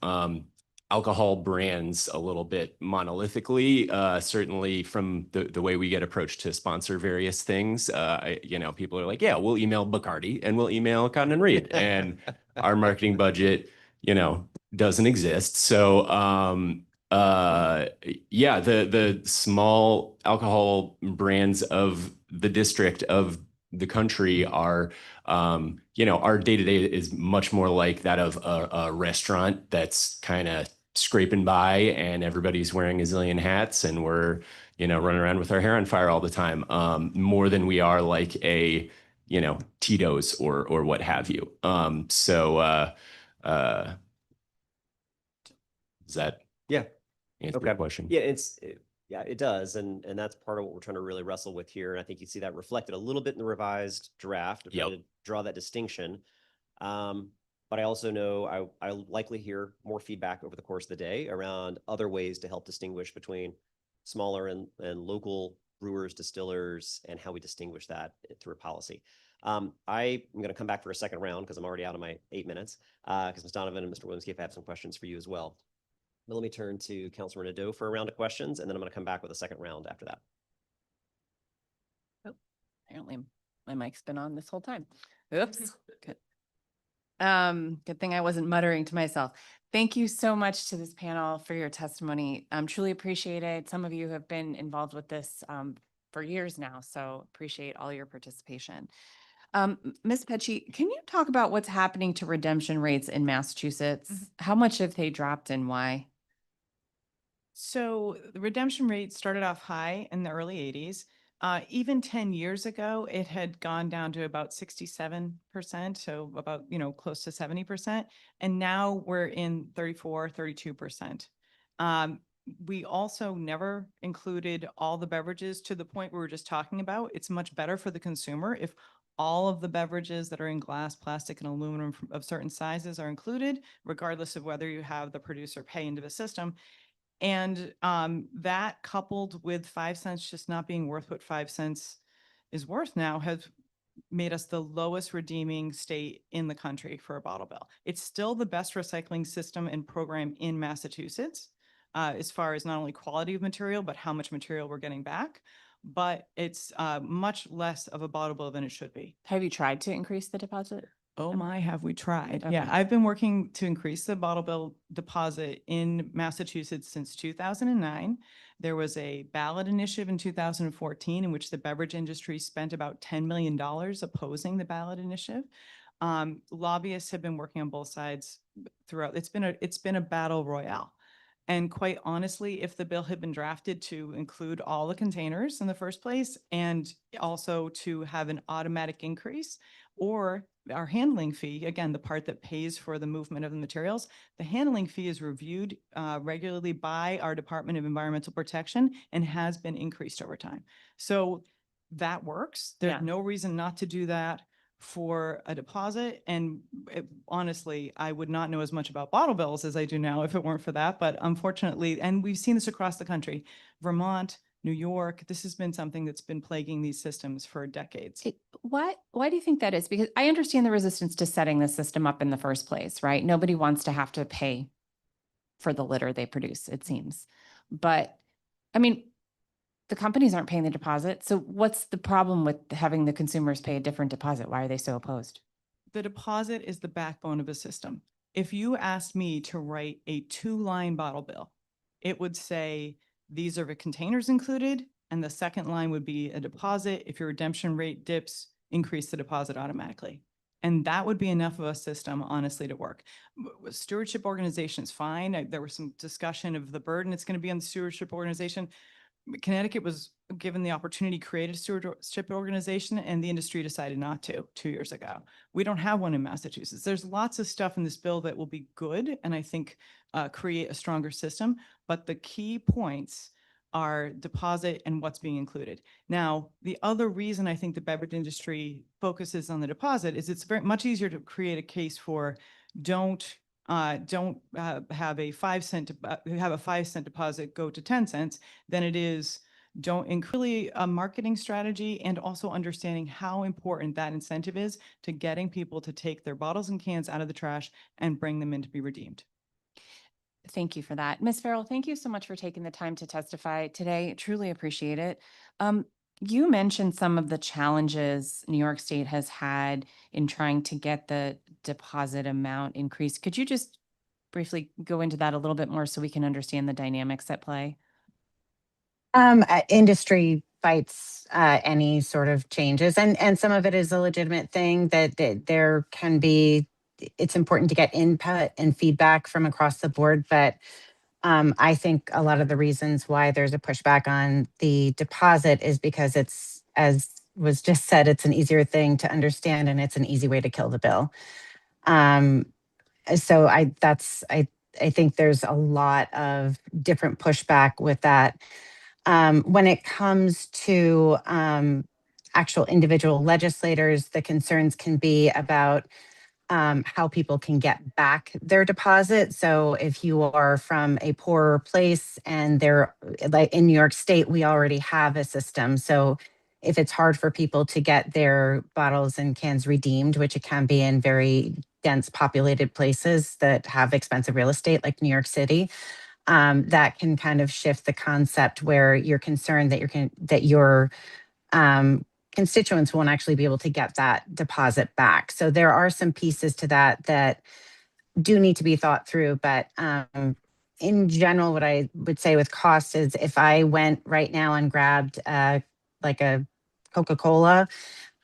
alcohol brands a little bit monolithically, certainly from the way we get approached to sponsor various things. People are like, yeah, we'll email Bacardi and we'll email Cotton and Reed, and our marketing budget, doesn't exist. So yeah, the small alcohol brands of the district, of the country, are our day-to-day is much more like that of a restaurant that's kind of scraping by and everybody's wearing a zillion hats and we're running around with our hair on fire all the time, more than we are like a Tito's or what have you. Does that answer your question? Yeah, it does. And that's part of what we're trying to really wrestle with here. And I think you see that reflected a little bit in the revised draft, to try to draw that distinction. But I also know I'll likely hear more feedback over the course of the day around other ways to help distinguish between smaller and local brewers, distillers, and how we distinguish that through a policy. I'm going to come back for a second round because I'm already out of my 8 minutes, because Ms. Donovan and Mr. Williams-Keefe have some questions for you as well. But let me turn to Councilor Nadeau for a round of questions, and then I'm going to come back with a second round after that. Oh, apparently my mic's been on this whole time. Oops. Good. Good thing I wasn't muttering to myself. Thank you so much to this panel for your testimony. Truly appreciate it. Some of you have been involved with this for years now. So appreciate all your participation. Ms. Pecci, can you talk about what's happening to redemption rates in Massachusetts? How much have they dropped and why? So the redemption rate started off high in the early 80s. Even 10 years ago, it had gone down to about 67%, so about, close to 70%. And now we're in 34, 32%. We also never included all the beverages to the point we were just talking about. It's much better for the consumer if all of the beverages that are in glass, plastic, and aluminum of certain sizes are included, regardless of whether you have the producer pay into the system. And that coupled with 5 cents just not being worth what 5 cents is worth now has made us the lowest redeeming state in the country for a bottle bill. It's still the best recycling system and program in Massachusetts, as far as not only quality of material, but how much material we're getting back. But it's much less of a bottle bill than it should be. Have you tried to increase the deposit? Oh my, have we tried? Okay. Yeah, I've been working to increase the bottle bill deposit in Massachusetts since 2009. There was a ballot initiative in 2014 in which the beverage industry spent about $10 million opposing the ballot initiative. Lobbyists have been working on both sides throughout. It's been a battle royale. And quite honestly, if the bill had been drafted to include all the containers in the first place and also to have an automatic increase, or our handling fee, again, the part that pays for the movement of the materials, the handling fee is reviewed regularly by our Department of Environmental Protection and has been increased over time. So that works. There's Yeah. no reason not to do that for a deposit. And honestly, I would not know as much about bottle bills as I do now if it weren't for that. But unfortunately, and we've seen this across the country, Vermont, New York, this has been something that's been plaguing these systems for decades. Why do you think that is? Because I understand the resistance to setting the system up in the first place, right? Nobody wants to have to pay for the litter they produce, it seems. But I mean, the companies aren't paying the deposit. So what's the problem with having the consumers pay a different deposit? Why are they so opposed? The deposit is the backbone of a system. If you asked me to write a 2-line bottle bill, it would say, these are the containers included, and the second line would be a deposit. If your redemption rate dips, increase the deposit automatically. And that would be enough of a system, honestly, to work. Stewardship organizations, fine. There was some discussion of the burden it's going to be on the stewardship organization. Connecticut was given the opportunity to create a stewardship organization, and the industry decided not to 2 years ago. We don't have one in Massachusetts. There's lots of stuff in this bill that will be good and I think create a stronger system. But the key points are deposit and what's being included. Now, the other reason I think the beverage industry focuses on the deposit is it's very much easier to create a case for don't have a 5 cent deposit go to 10 cents than it is don't include a marketing strategy and also understanding how important that incentive is to getting people to take their bottles and cans out of the trash and bring them in to be redeemed. Thank you for that. Ms. Farrell, thank you so much for taking the time to testify today. Truly appreciate it. You mentioned some of the challenges New York State has had in trying to get the deposit amount increased. Could you just briefly go into that a little bit more so we can understand the dynamics at play? Industry fights any sort of changes, and some of it is a legitimate thing that there can be. It's important to get input and feedback from across the board, but I think a lot of the reasons why there's a pushback on the deposit is because it's, as was just said, it's an easier thing to understand and it's an easy way to kill the bill. So I think there's a lot of different pushback with that. When it comes to actual individual legislators, the concerns can be about how people can get back their deposit. So if you are from a poorer place and they're like in New York State, we already have a system. So if it's hard for people to get their bottles and cans redeemed, which it can be in very dense populated places that have expensive real estate like New York City, that can kind of shift the concept where you're concerned that your constituents won't actually be able to get that deposit back. So there are some pieces to that do need to be thought through. But in general, what I would say with cost is if I went right now and grabbed like a Coca-Cola,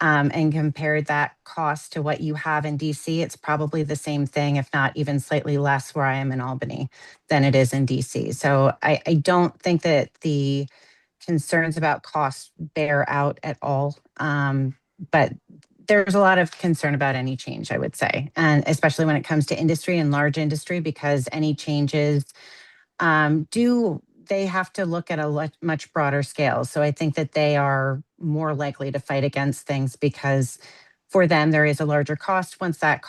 and compared that cost to what you have in DC, it's probably the same thing, if not even slightly less where I am in Albany than it is in DC. So I don't think that the concerns about cost bear out at all. But there's a lot of concern about any change, I would say, and especially when it comes to industry and large industry, because any changes they have to look at a much broader scale. So I think that they are more likely to fight against things because for them, there is a larger cost. Once that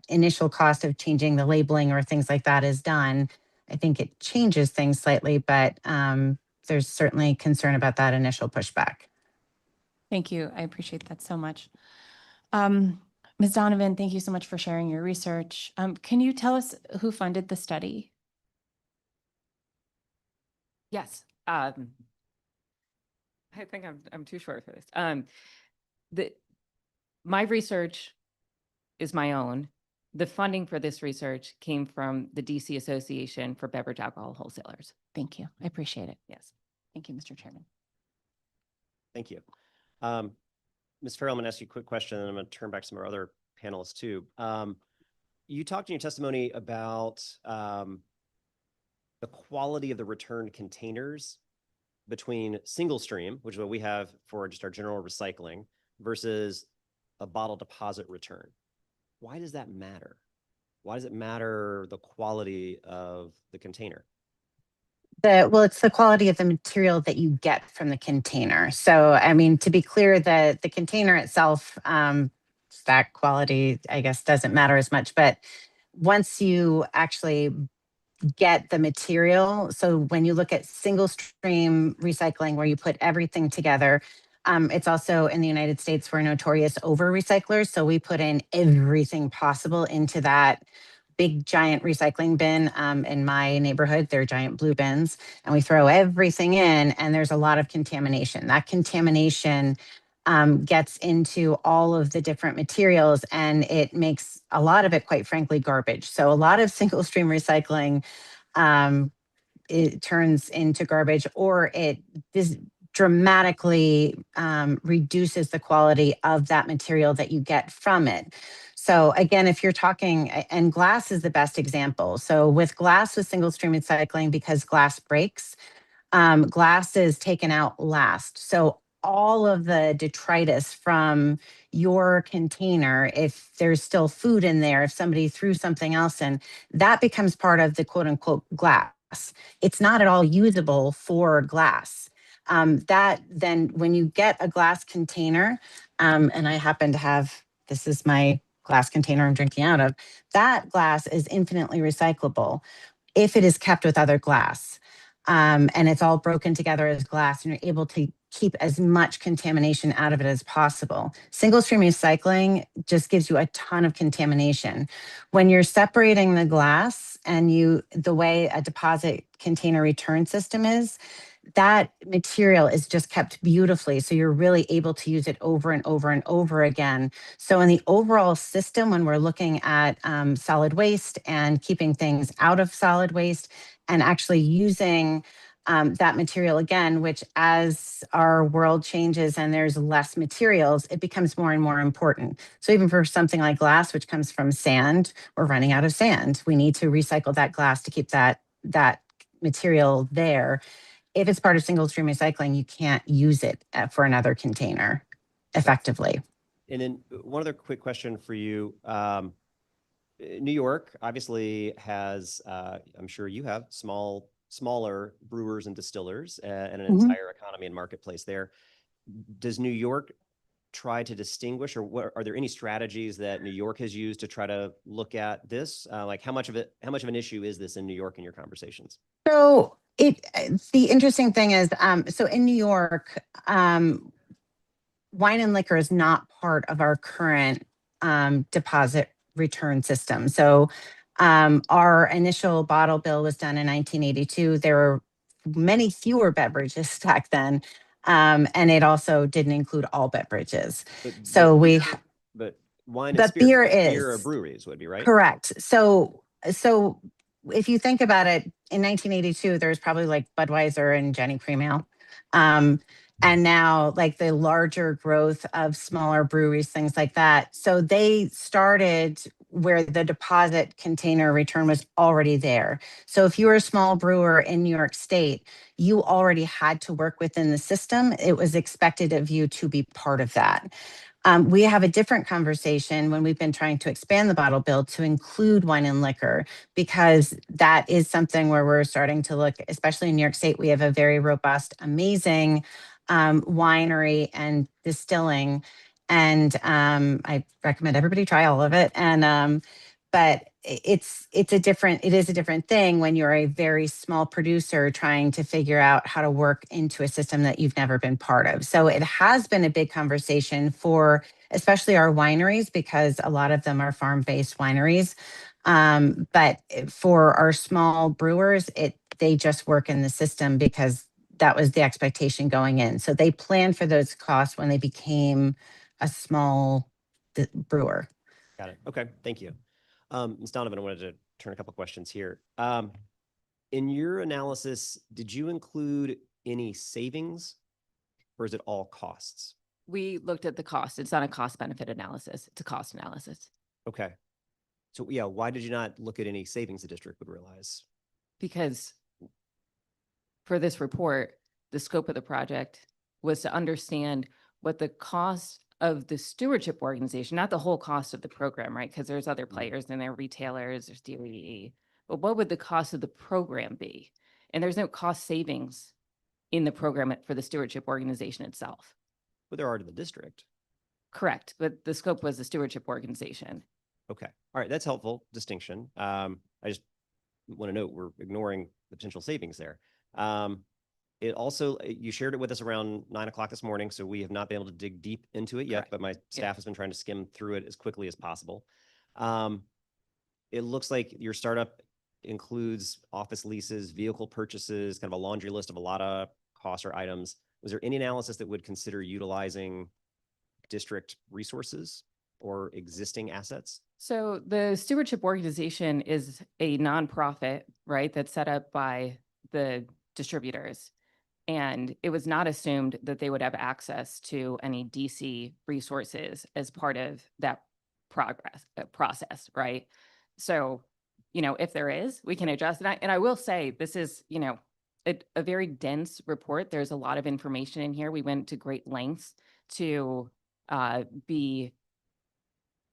initial cost of changing the labeling or things like that is done, I think it changes things slightly, but there's certainly concern about that initial pushback. Thank you. I appreciate that so much. Ms. Donovan, thank you so much for sharing your research. Can you tell us who funded the study? Yes. I think I'm too short for this. My research is my own. The funding for this research came from the DC Association for Beverage Alcohol Wholesalers. Thank you. I appreciate it. Yes. Thank you, Mr. Chairman. Thank you. Ms. Farrell, I'm going to ask you a quick question, and I'm going to turn back to some of our other panelists too. You talked in your testimony about the quality of the returned containers between single stream, which is what we have for just our general recycling, versus a bottle deposit return. Why does that matter? Why does it matter the quality of the container? Well, it's the quality of the material that you get from the container. So, I mean, to be clear, the container itself, that quality, I guess, doesn't matter as much. But once you actually get the material, so when you look at single stream recycling, where you put everything together, it's also in the United States, we're notorious over recyclers. So we put in everything possible into that big giant recycling bin. In my neighborhood, they're giant blue bins, and we throw everything in, and there's a lot of contamination. That contamination gets into all of the different materials, and it makes a lot of it, quite frankly, garbage. So a lot of single stream recycling, it turns into garbage, or it dramatically reduces the quality of that material that you get from it. So again, if you're talking, and glass is the best example. So with glass, with single stream recycling, because glass breaks, glass is taken out last. So all of the detritus from your container, if there's still food in there, if somebody threw something else in, that becomes part of the quote unquote glass. It's not at all usable for glass. That then when you get a glass container, and I happen to have, this is my glass container I'm drinking out of, that glass is infinitely recyclable if it is kept with other glass. And it's all broken together as glass, and you're able to keep as much contamination out of it as possible. Single stream recycling just gives you a ton of contamination. When you're separating the glass, and the way a deposit container return system is, that material is just kept beautifully. So you're really able to use it over and over and over again. So in the overall system, when we're looking at solid waste and keeping things out of solid waste, and actually using that material again, which as our world changes and there's less materials, it becomes more and more important. So even for something like glass, which comes from sand, we're running out of sand. We need to recycle that glass to keep that material there. If it's part of single stream recycling, you can't use it for another container effectively. And then one other quick question for you. New York obviously has, I'm sure you have smaller brewers and distillers and an entire economy and marketplace there. Does New York try to distinguish, or are there any strategies that New York has used to try to look at this? Like how much of an issue is this in New York in your conversations? So the interesting thing is, so in New York, wine and liquor is not part of our current deposit return system. So our initial bottle bill was done in 1982. There were many fewer beverages back then. And it also didn't include all beverages. But wine and beer is breweries would be, right? Correct. So if you think about it, in 1982, there was probably like Budweiser and Jenny Cream Ale. And now, like the larger growth of smaller breweries, things like that. So they started where the deposit container return was already there. So if you were a small brewer in New York State, you already had to work within the system. It was expected of you to be part of that. We have a different conversation when we've been trying to expand the bottle bill to include wine and liquor, because that is something where we're starting to look, especially in New York State, we have a very robust, amazing winery and distilling. And I recommend everybody try all of it. And but it is a different thing when you're a very small producer trying to figure out how to work into a system that you've never been part of. So it has been a big conversation for especially our wineries, because a lot of them are farm-based wineries. But for our small brewers, they just work in the system because that was the expectation going in. So they planned for those costs when they became a small brewer. Got it. Okay, thank you. Ms. Donovan, I wanted to turn a couple questions here. In your analysis, did you include any savings, or is it all costs? We looked at the cost. It's not a cost benefit analysis. It's a cost analysis. Okay. So yeah, why did you not look at any savings the district would realize? Because for this report, the scope of the project was to understand what the cost of the stewardship organization, not the whole cost of the program, right? Because there's other players in there, retailers, there's DOE, but what would the cost of the program be? And there's no cost savings in the program for the stewardship organization itself. Well, there are to the district. Correct, but the scope was the stewardship organization. Okay. All right. That's helpful distinction. I just want to note we're ignoring the potential savings there. It also, you shared it with us around 9 o'clock this morning, so we have not been able to dig deep into it yet, Correct. but my staff has been trying to skim through it as quickly as possible. It looks like your startup includes office leases, vehicle purchases, kind of a laundry list of a lot of costs or items. Was there any analysis that would consider utilizing district resources or existing assets? So the stewardship organization is a nonprofit, right, that's set up by the distributors. And it was not assumed that they would have access to any DC resources as part of that process, right? So, if there is, we can adjust. And I will say, this is, a very dense report. There's a lot of information in here. We went to great lengths to be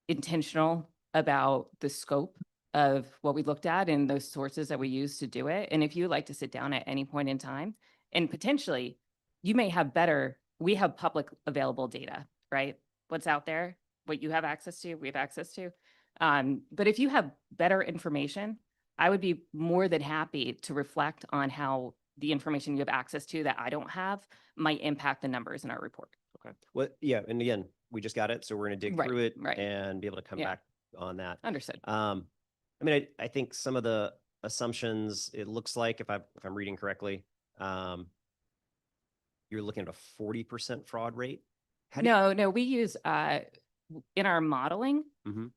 intentional about the scope of what we looked at and those sources that we used to do it. And if you'd like to sit down at any point in time, and potentially you may have we have public available data, right? What's out there, what you have access to, we have access to. But if you have better information, I would be more than happy to reflect on how the information you have access to that I don't have might impact the numbers in our report. Okay. Well, yeah. And again, we just got it, so we're going to dig Right, through it right. and be able to come Yeah. back on that. Understood. I mean, I think some of the assumptions, it looks like, if I'm reading correctly, you're looking at a 40% fraud rate. No, we use in our modeling, Mhm.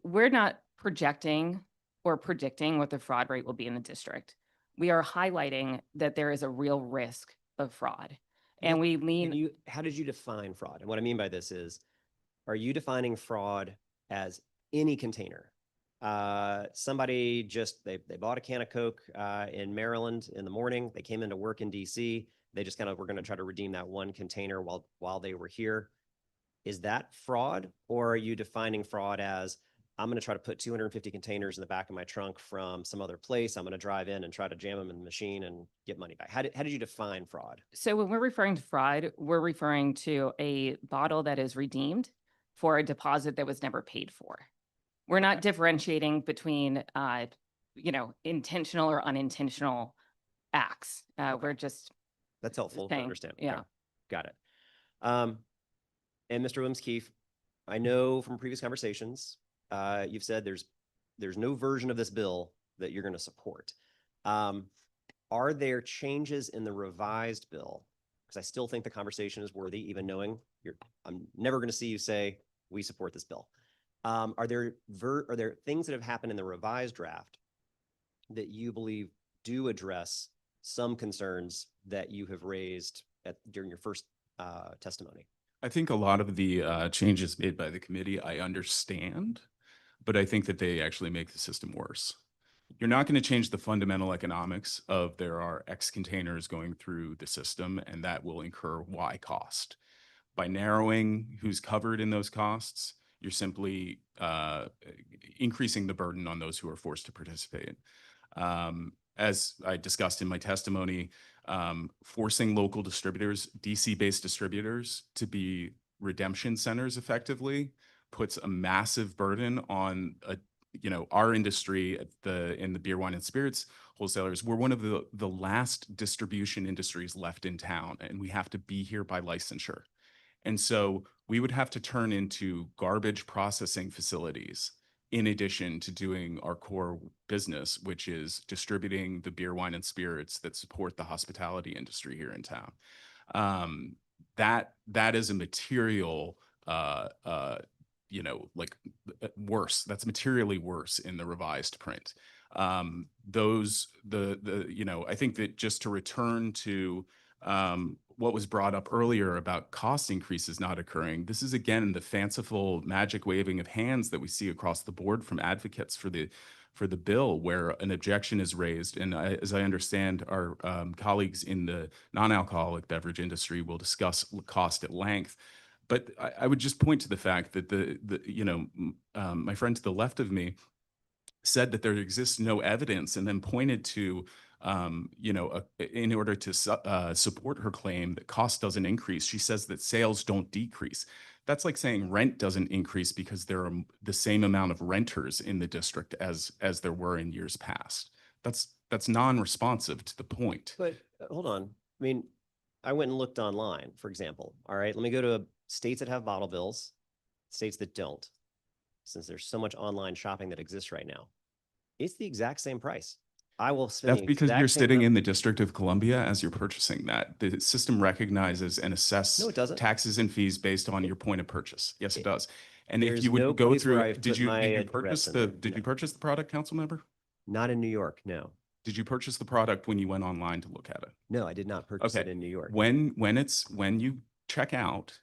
We're not projecting or predicting what the fraud rate will be in the district. We are highlighting that there is a real risk of fraud. And we lean. How did you define fraud? And what I mean by this is, are you defining fraud as any container? Somebody just, they bought a can of Coke in Maryland in the morning. They came into work in DC. They just kind of were going to try to redeem that one container while they were here. Is that fraud? Or are you defining fraud as, I'm going to try to put 250 containers in the back of my trunk from some other place. I'm going to drive in and try to jam them in the machine and get money back. How did you define fraud? So when we're referring to fraud, we're referring to a bottle that is redeemed for a deposit that was never paid for. We're not differentiating between, intentional or unintentional acts. We're just. That's helpful to saying, understand. yeah. Okay. Got it. And Mr. Williams-Keefe, I know from previous conversations, you've said there's no version of this bill that you're going to support. Are there changes in the revised bill? Because I still think the conversation is worthy, even knowing I'm never going to see you say we support this bill. Are there things that have happened in the revised draft that you believe do address some concerns that you have raised during your first testimony. I think a lot of the changes made by the committee, I understand, but I think that they actually make the system worse. You're not going to change the fundamental economics of there are X containers going through the system, and that will incur Y cost. By narrowing who's covered in those costs, you're simply increasing the burden on those who are forced to participate. As I discussed in my testimony, forcing local distributors, DC-based distributors, to be redemption centers effectively puts a massive burden on our industry in the beer, wine, and spirits wholesalers. We're one of the last distribution industries left in town, and we have to be here by licensure. And so we would have to turn into garbage processing facilities in addition to doing our core business, which is distributing the beer, wine, and spirits that support the hospitality industry here in town. That is a material, worse. That's materially worse in the revised print. I think that just to return to what was brought up earlier about cost increases not occurring, this is again the fanciful magic waving of hands that we see across the board from advocates for the bill, where an objection is raised. And as I understand, our colleagues in the non-alcoholic beverage industry will discuss cost at length. But I would just point to the fact that my friend to the left of me said that there exists no evidence, and then pointed to in order to support her claim that cost doesn't increase, she says that sales don't decrease. That's like saying rent doesn't increase because there are the same amount of renters in the district as there were in years past. That's non-responsive to the point. But hold on. I mean, I went and looked online, for example. All right, let me go to states that have bottle bills, states that don't, since there's so much online shopping that exists right now. It's the exact same price. I will spend That's because you're sitting in the District of Columbia as you're purchasing that. The system recognizes and assesses taxes and fees based on your point of purchase. Yes, it does. And if you would go through, did you purchase the product, council member? Not in New York, no. Did you purchase the product when you went online to look at it? No, I did not purchase it in New York. When you check out,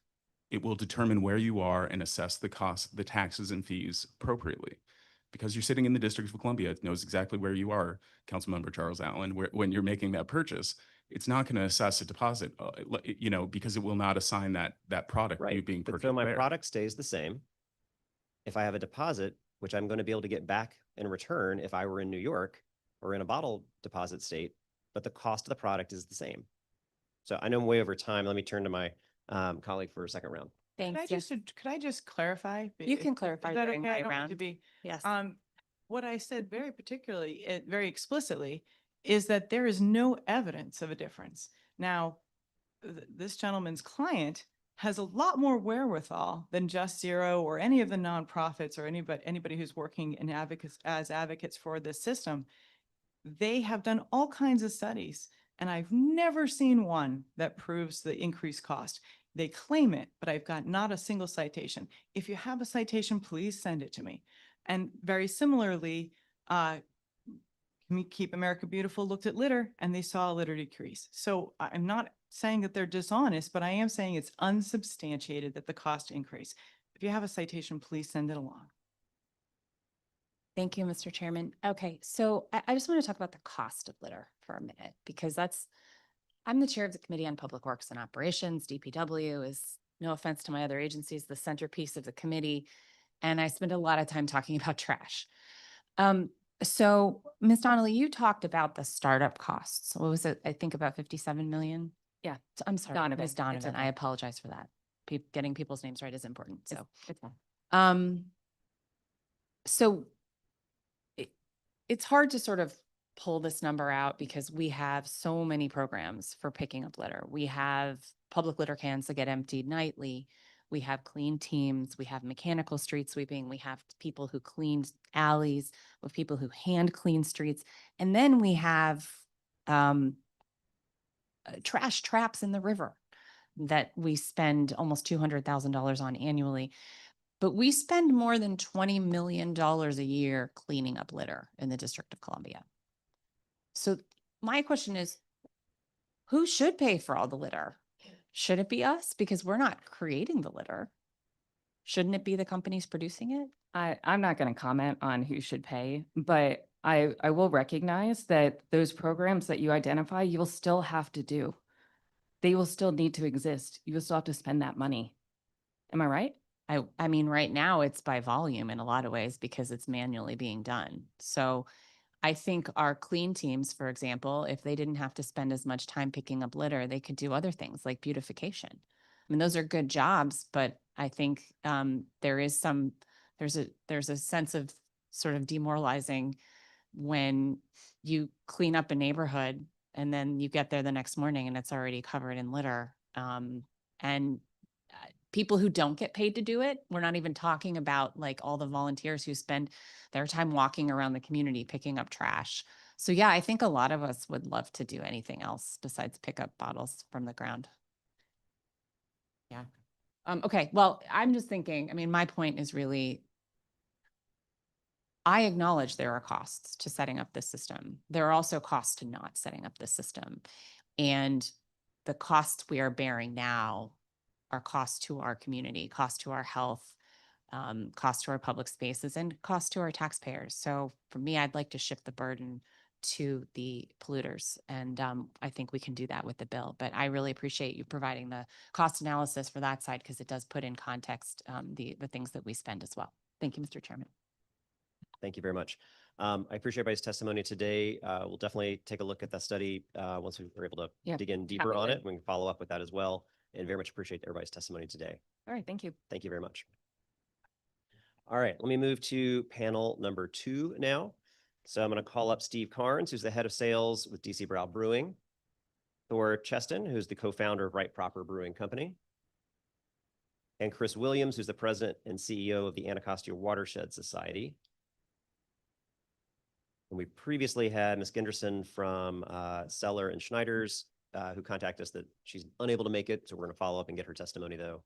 it will determine where you are and assess the cost, the taxes and fees appropriately. Because you're sitting in the District of Columbia, it knows exactly where you are, Councilmember Charles Allen, when you're making that purchase. It's not going to assess a deposit, because it will not assign that product you being purchased. So my product stays the same. If I have a deposit, which I'm going to be able to get back in return if I were in New York or in a bottle deposit state, but the cost of the product is the same. So I know I'm way over time. Let me turn to my colleague for a second round. Thanks. Could I just clarify? You can clarify during my round. Yes. What I said very explicitly is that there is no evidence of a difference. Now, this gentleman's client has a lot more wherewithal than Just Zero or any of the nonprofits or anybody who's working as advocates for this system. They have done all kinds of studies, and I've never seen one that proves the increased cost. They claim it, but I've got not a single citation. If you have a citation, please send it to me. And very similarly, Keep America Beautiful looked at litter and they saw a litter decrease. So I'm not saying that they're dishonest, but I am saying it's unsubstantiated that the cost increase. If you have a citation, please send it along. Thank you, Mr. Chairman. Okay, so I just want to talk about the cost of litter for a minute, because I'm the chair of the Committee on Public Works and Operations. DPW is, no offense to my other agencies, the centerpiece of the committee. And I spend a lot of time talking about trash. So Ms. Donnelly, you talked about the startup costs. What was it? I think about 57 million. Yeah. I'm sorry, Donovan. Ms. Donovan. Okay. I apologize for that. Getting people's names right is important. So, It's fine. So it's hard to sort of pull this number out because we have so many programs for picking up litter. We have public litter cans that get emptied nightly. We have clean teams. We have mechanical street sweeping. We have people who clean alleys, with people who hand clean streets. And then we have trash traps in the river that we spend almost $200,000 on annually. But we spend more than $20 million a year cleaning up litter in the District of Columbia. So my question is, who should pay for all the litter? Should it be us? Because we're not creating the litter. Shouldn't it be the companies producing it? I'm not going to comment on who should pay, but I will recognize that those programs that you identify, you will still have to do. They will still need to exist. You will still have to spend that money. Am I right? I mean, right now it's by volume in a lot of ways because it's manually being done. So I think our clean teams, for example, if they didn't have to spend as much time picking up litter, they could do other things like beautification. I mean, those are good jobs, but I think there's a sense of sort of demoralizing when you clean up a neighborhood and then you get there the next morning and it's already covered in litter. And people who don't get paid to do it, we're not even talking about like all the volunteers who spend their time walking around the community picking up trash. So yeah, I think a lot of us would love to do anything else besides pick up bottles from the ground. Yeah. Okay. Well, I'm just thinking, I mean, my point is really, I acknowledge there are costs to setting up this system. There are also costs to not setting up this system. And the costs we are bearing now are costs to our community, costs to our health, cost to our public spaces, and cost to our taxpayers. So for me, I'd like to shift the burden to the polluters. And I think we can do that with the bill. But I really appreciate you providing the cost analysis for that side because it does put in context the things that we spend as well. Thank you, Mr. Chairman. Thank you very much. I appreciate everybody's testimony today. We'll definitely take a look at that study once we were able to Yeah, dig in deeper happy on to. it. We can follow up with that as well. And very much appreciate everybody's testimony today. All right. Thank you. Thank you very much. All right, let me move to panel number 2 now. So I'm going to call up Steve Carnes, who's the head of sales with DC Brow Brewing, Thor Cheston, who's the co-founder of Right Proper Brewing Company, and Chris Williams, who's the president and CEO of the Anacostia Watershed Society. And we previously had Ms. Ginderson from Seller and Schneider's, who contacted us that she's unable to make it. So we're going to follow up and get her testimony, though,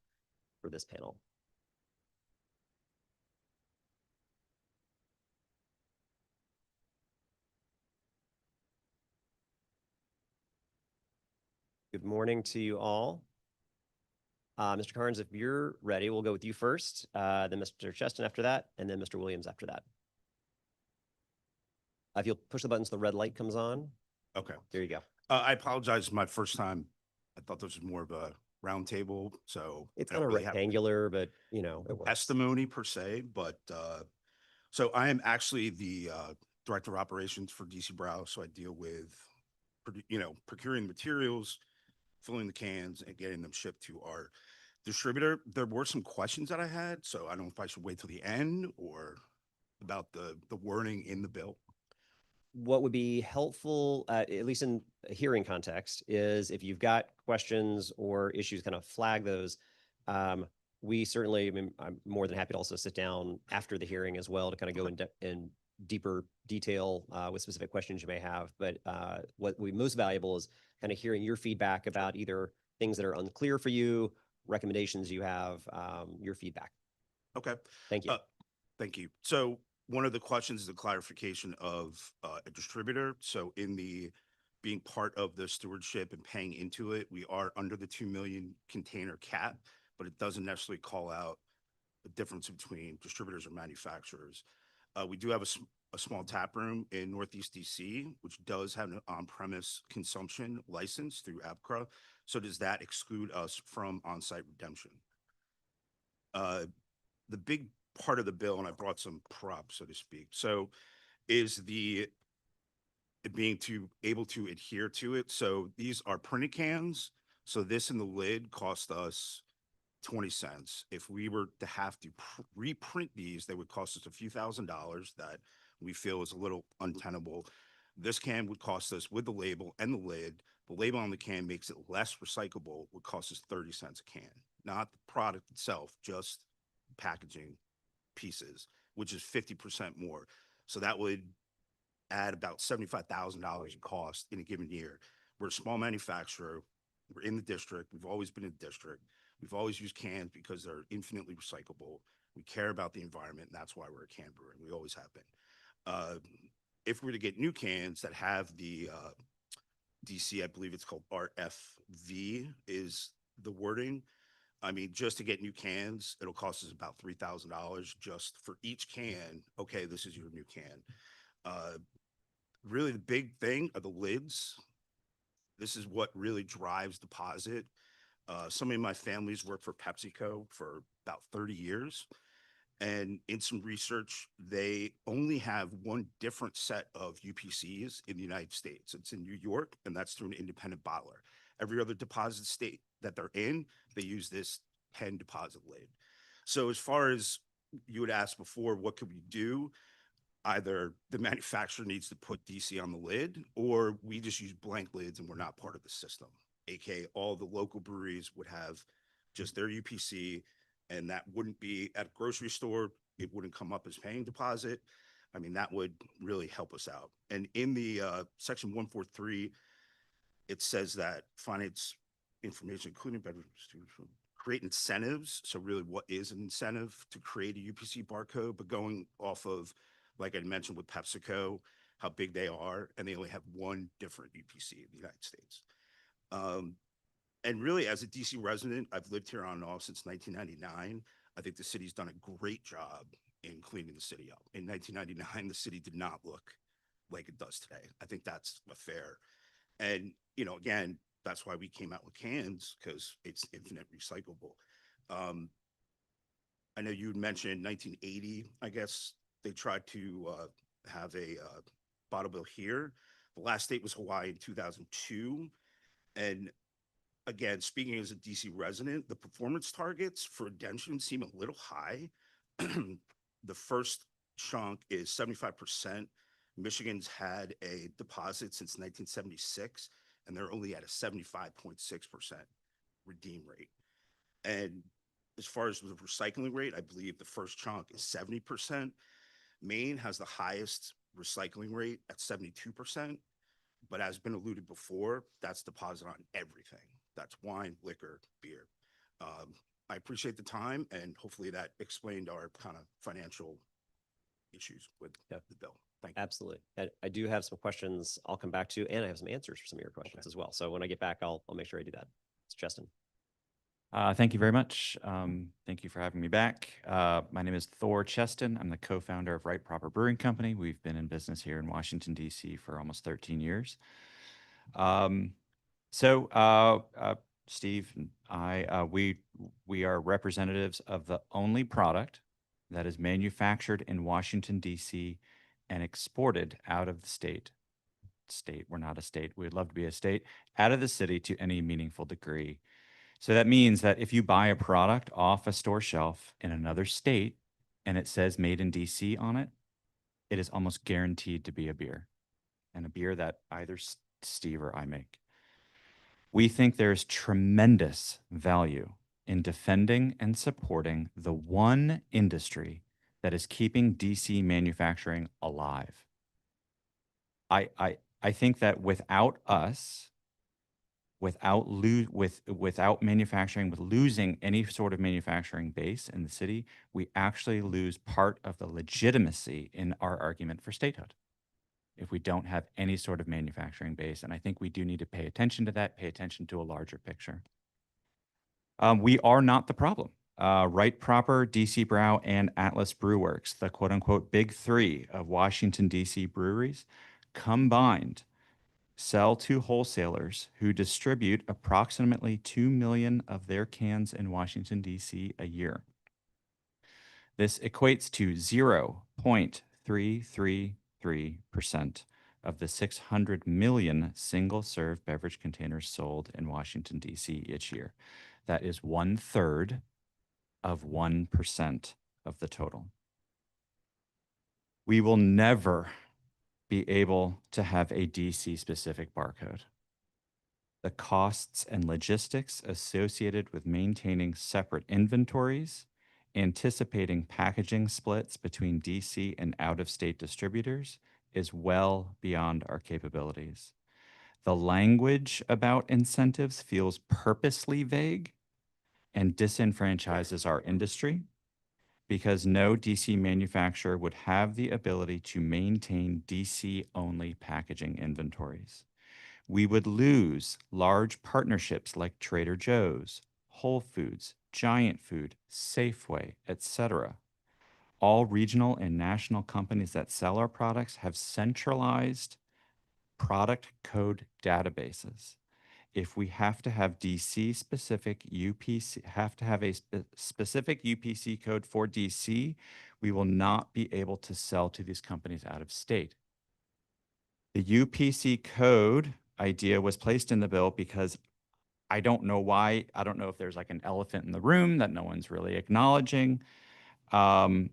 for this panel. Good morning to you all. Mr. Carnes, if you're ready, we'll go with you first, then Mr. Cheston after that, and then Mr. Williams after that. If you'll push the button so the red light comes on. Okay. There you go. I apologize. My first time, I thought this was more of a round table, so It's I don't kind of really have rectangular, but you know, it works. testimony per se. But so I am actually the director of operations for DC Brow. So I deal with, procuring materials, filling the cans, and getting them shipped to our distributor. There were some questions that I had, so I don't know if I should wait till the end or about the wording in the bill. What would be helpful, at least in a hearing context, is if you've got questions or issues, kind of flag those. We certainly, I mean, I'm more than happy to also sit down after the hearing as well to kind of go in deeper detail with specific questions you may have. But what would be most valuable is kind of hearing your feedback about either things that are unclear for you, recommendations you have, your feedback. Okay. Thank you. Thank you. So one of the questions is the clarification of a distributor. So in the being part of the stewardship and paying into it, we are under the 2 million container cap, but it doesn't necessarily call out the difference between distributors or manufacturers. We do have a small tap room in Northeast DC, which does have an on-premise consumption license through APCRA. So does that exclude us from on-site redemption? The big part of the bill, and I brought some props, so to speak, so is it being able to adhere to it. So these are printed cans. So this in the lid cost us 20 cents. If we were to have to reprint these, they would cost us a few $1,000s that we feel is a little untenable. This can would cost us, with the label and the lid, the label on the can makes it less recyclable, would cost us 30 cents a can. Not the product itself, just packaging pieces, which is 50% more. So that would add about $75,000 in cost in a given year. We're a small manufacturer. We're in the district. We've always been in the district. We've always used cans because they're infinitely recyclable. We care about the environment, and that's why we're a can brewer, and we always have been. If we were to get new cans that have the DC, I believe it's called RFV, is the wording. I mean, just to get new cans, it'll cost us about $3,000 just for each can. Okay, this is your new can. Really, the big thing are the lids. This is what really drives deposit. Some of my families work for PepsiCo for about 30 years. And in some research, they only have one different set of UPCs in the United States. It's in New York, and that's through an independent bottler. Every other deposit state that they're in, they use this 10 deposit lid. So as far as you would ask before, what could we do? Either the manufacturer needs to put DC on the lid, or we just use blank lids and we're not part of the system. AKA all the local breweries would have just their UPC, and that wouldn't be at a grocery store. It wouldn't come up as paying deposit. I mean, that would really help us out. And in the section 143, it says that finance information, including beverage distribution, create incentives. So really, what is an incentive to create a UPC barcode? But going off of, like I mentioned with PepsiCo, how big they are, and they only have one different UPC in the United States. And really, as a DC resident, I've lived here on and off since 1999. I think the city's done a great job in cleaning the city up. In 1999, the city did not look like it does today. I think that's a fair. And, you know, again, that's why we came out with cans, because it's infinite recyclable. I know you mentioned 1980, I guess they tried to have a bottle bill here. The last state was Hawaii in 2002. And again, speaking as a DC resident, the performance targets for indention seem a little high. The first chunk is 75%. Michigan's had a deposit since 1976, and they're only at a 75.6% redeem rate. And as far as the recycling rate, I believe the first chunk is 70%. Maine has the highest recycling rate at 72%. But as been alluded before, that's deposit on everything. That's wine, liquor, beer. I appreciate the time, and hopefully that explained our kind of financial issues with the bill. Thank you. Absolutely. I do have some questions I'll come back to, and I have some answers for some of your questions as well. So when I get back, I'll make sure I do that. It's Justin. Thank you very much. Thank you for having me back. My name is Thor Cheston. I'm the co-founder of Right Proper Brewing Company. We've been in business here in Washington, D.C. for almost 13 years. Steve and I, we are representatives of the only product that is manufactured in Washington, D.C. and exported out of the state. We're not a state. We'd love to be a state. Out of the city to any meaningful degree. So that means that if you buy a product off a store shelf in another state and it says made in DC on it, it is almost guaranteed to be a beer, and a beer that either Steve or I make. We think there's tremendous value in defending and supporting the one industry that is keeping DC manufacturing alive. I think that without us, without manufacturing, with losing any sort of manufacturing base in the city, we actually lose part of the legitimacy in our argument for statehood if we don't have any sort of manufacturing base. And I think we do need to pay attention to that, pay attention to a larger picture. We are not the problem. Right Proper, DC Brau, and Atlas Brew Works, the quote unquote big three of Washington, DC breweries, combined sell to wholesalers who distribute approximately 2 million of their cans in Washington, D.C. a year. This equates to 0.333% of the 600 million single-serve beverage containers sold in Washington, D.C. each year. That is 1/3 of 1% of the total. We will never be able to have a DC specific barcode. The costs and logistics associated with maintaining separate inventories, anticipating packaging splits between DC and out-of-state distributors is well beyond our capabilities. The language about incentives feels purposely vague and disenfranchises our industry, because no DC manufacturer would have the ability to maintain DC-only packaging inventories. We would lose large partnerships like Trader Joe's, Whole Foods, Giant Food, Safeway, etc. All regional and national companies that sell our products have centralized product code databases. If we have to have DC specific UPC, have to have a specific UPC code for DC, we will not be able to sell to these companies out of state. The UPC code idea was placed in the bill because I don't know why. I don't know if there's like an elephant in the room that no one's really acknowledging. I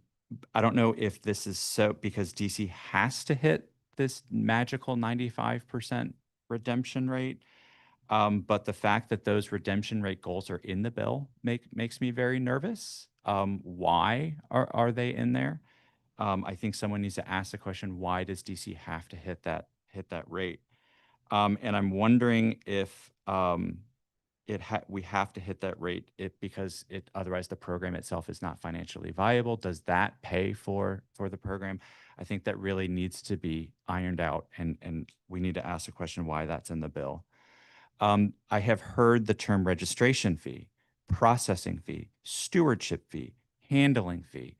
don't know if this is so because DC has to hit this magical 95% redemption rate. But the fact that those redemption rate goals are in the bill makes me very nervous. Why are they in there? I think someone needs to ask the question, why does DC have to hit that rate? And I'm wondering if we have to hit that rate because otherwise the program itself is not financially viable. Does that pay for the program? I think that really needs to be ironed out, and we need to ask the question why that's in the bill. I have heard the term registration fee, processing fee, stewardship fee, handling fee.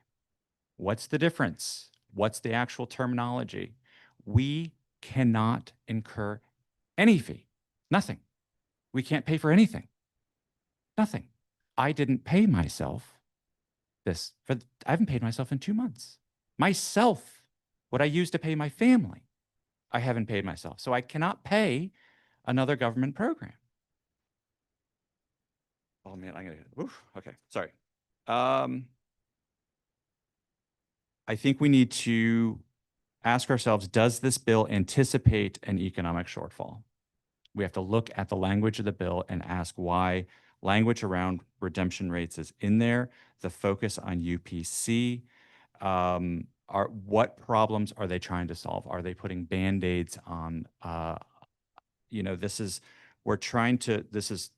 What's the difference? What's the actual terminology? We cannot incur any fee, nothing. We can't pay for anything, nothing. I didn't pay myself I haven't paid myself in 2 months. Myself, what I used to pay my family, I haven't paid myself. So I cannot pay another government program. Oh man, okay, sorry. I think we need to ask ourselves, does this bill anticipate an economic shortfall? We have to look at the language of the bill and ask why language around redemption rates is in there, the focus on UPC, what problems are they trying to solve? Are they putting Band-Aids on,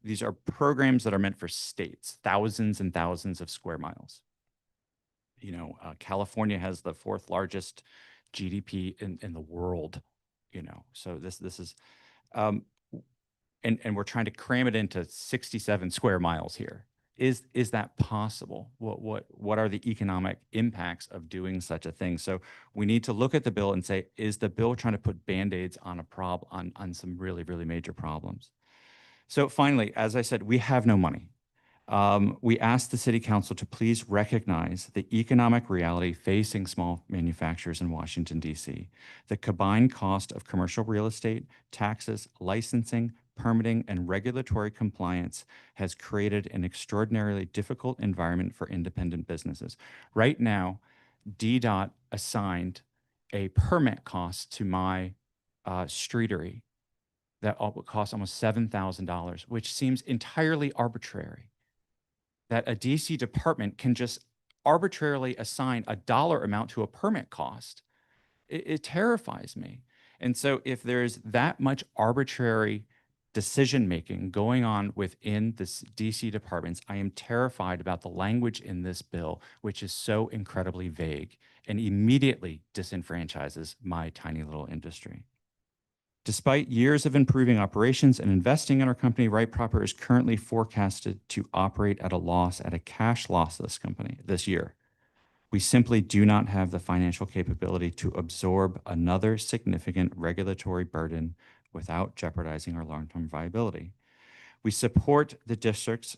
these are programs that are meant for states, thousands and thousands of square miles. California has the 4th largest GDP in the world, so this is, and we're trying to cram it into 67 square miles here. Is that possible? What are the economic impacts of doing such a thing? So we need to look at the bill and say, is the bill trying to put Band-Aids on on some really, really major problems? So finally, as I said, we have no money. We asked the City Council to please recognize the economic reality facing small manufacturers in Washington, D.C. The combined cost of commercial real estate, taxes, licensing, permitting, and regulatory compliance has created an extraordinarily difficult environment for independent businesses. Right now, DDOT assigned a permit cost to my streetery that costs almost $7,000, which seems entirely arbitrary. That a DC department can just arbitrarily assign a dollar amount to a permit cost. It terrifies me. And so if there's that much arbitrary decision-making going on within this DC departments, I am terrified about the language in this bill, which is so incredibly vague and immediately disenfranchises my tiny little industry. Despite years of improving operations and investing in our company, Right Proper is currently forecasted to operate at a cash loss this year. We simply do not have the financial capability to absorb another significant regulatory burden without jeopardizing our long-term viability. We support the district's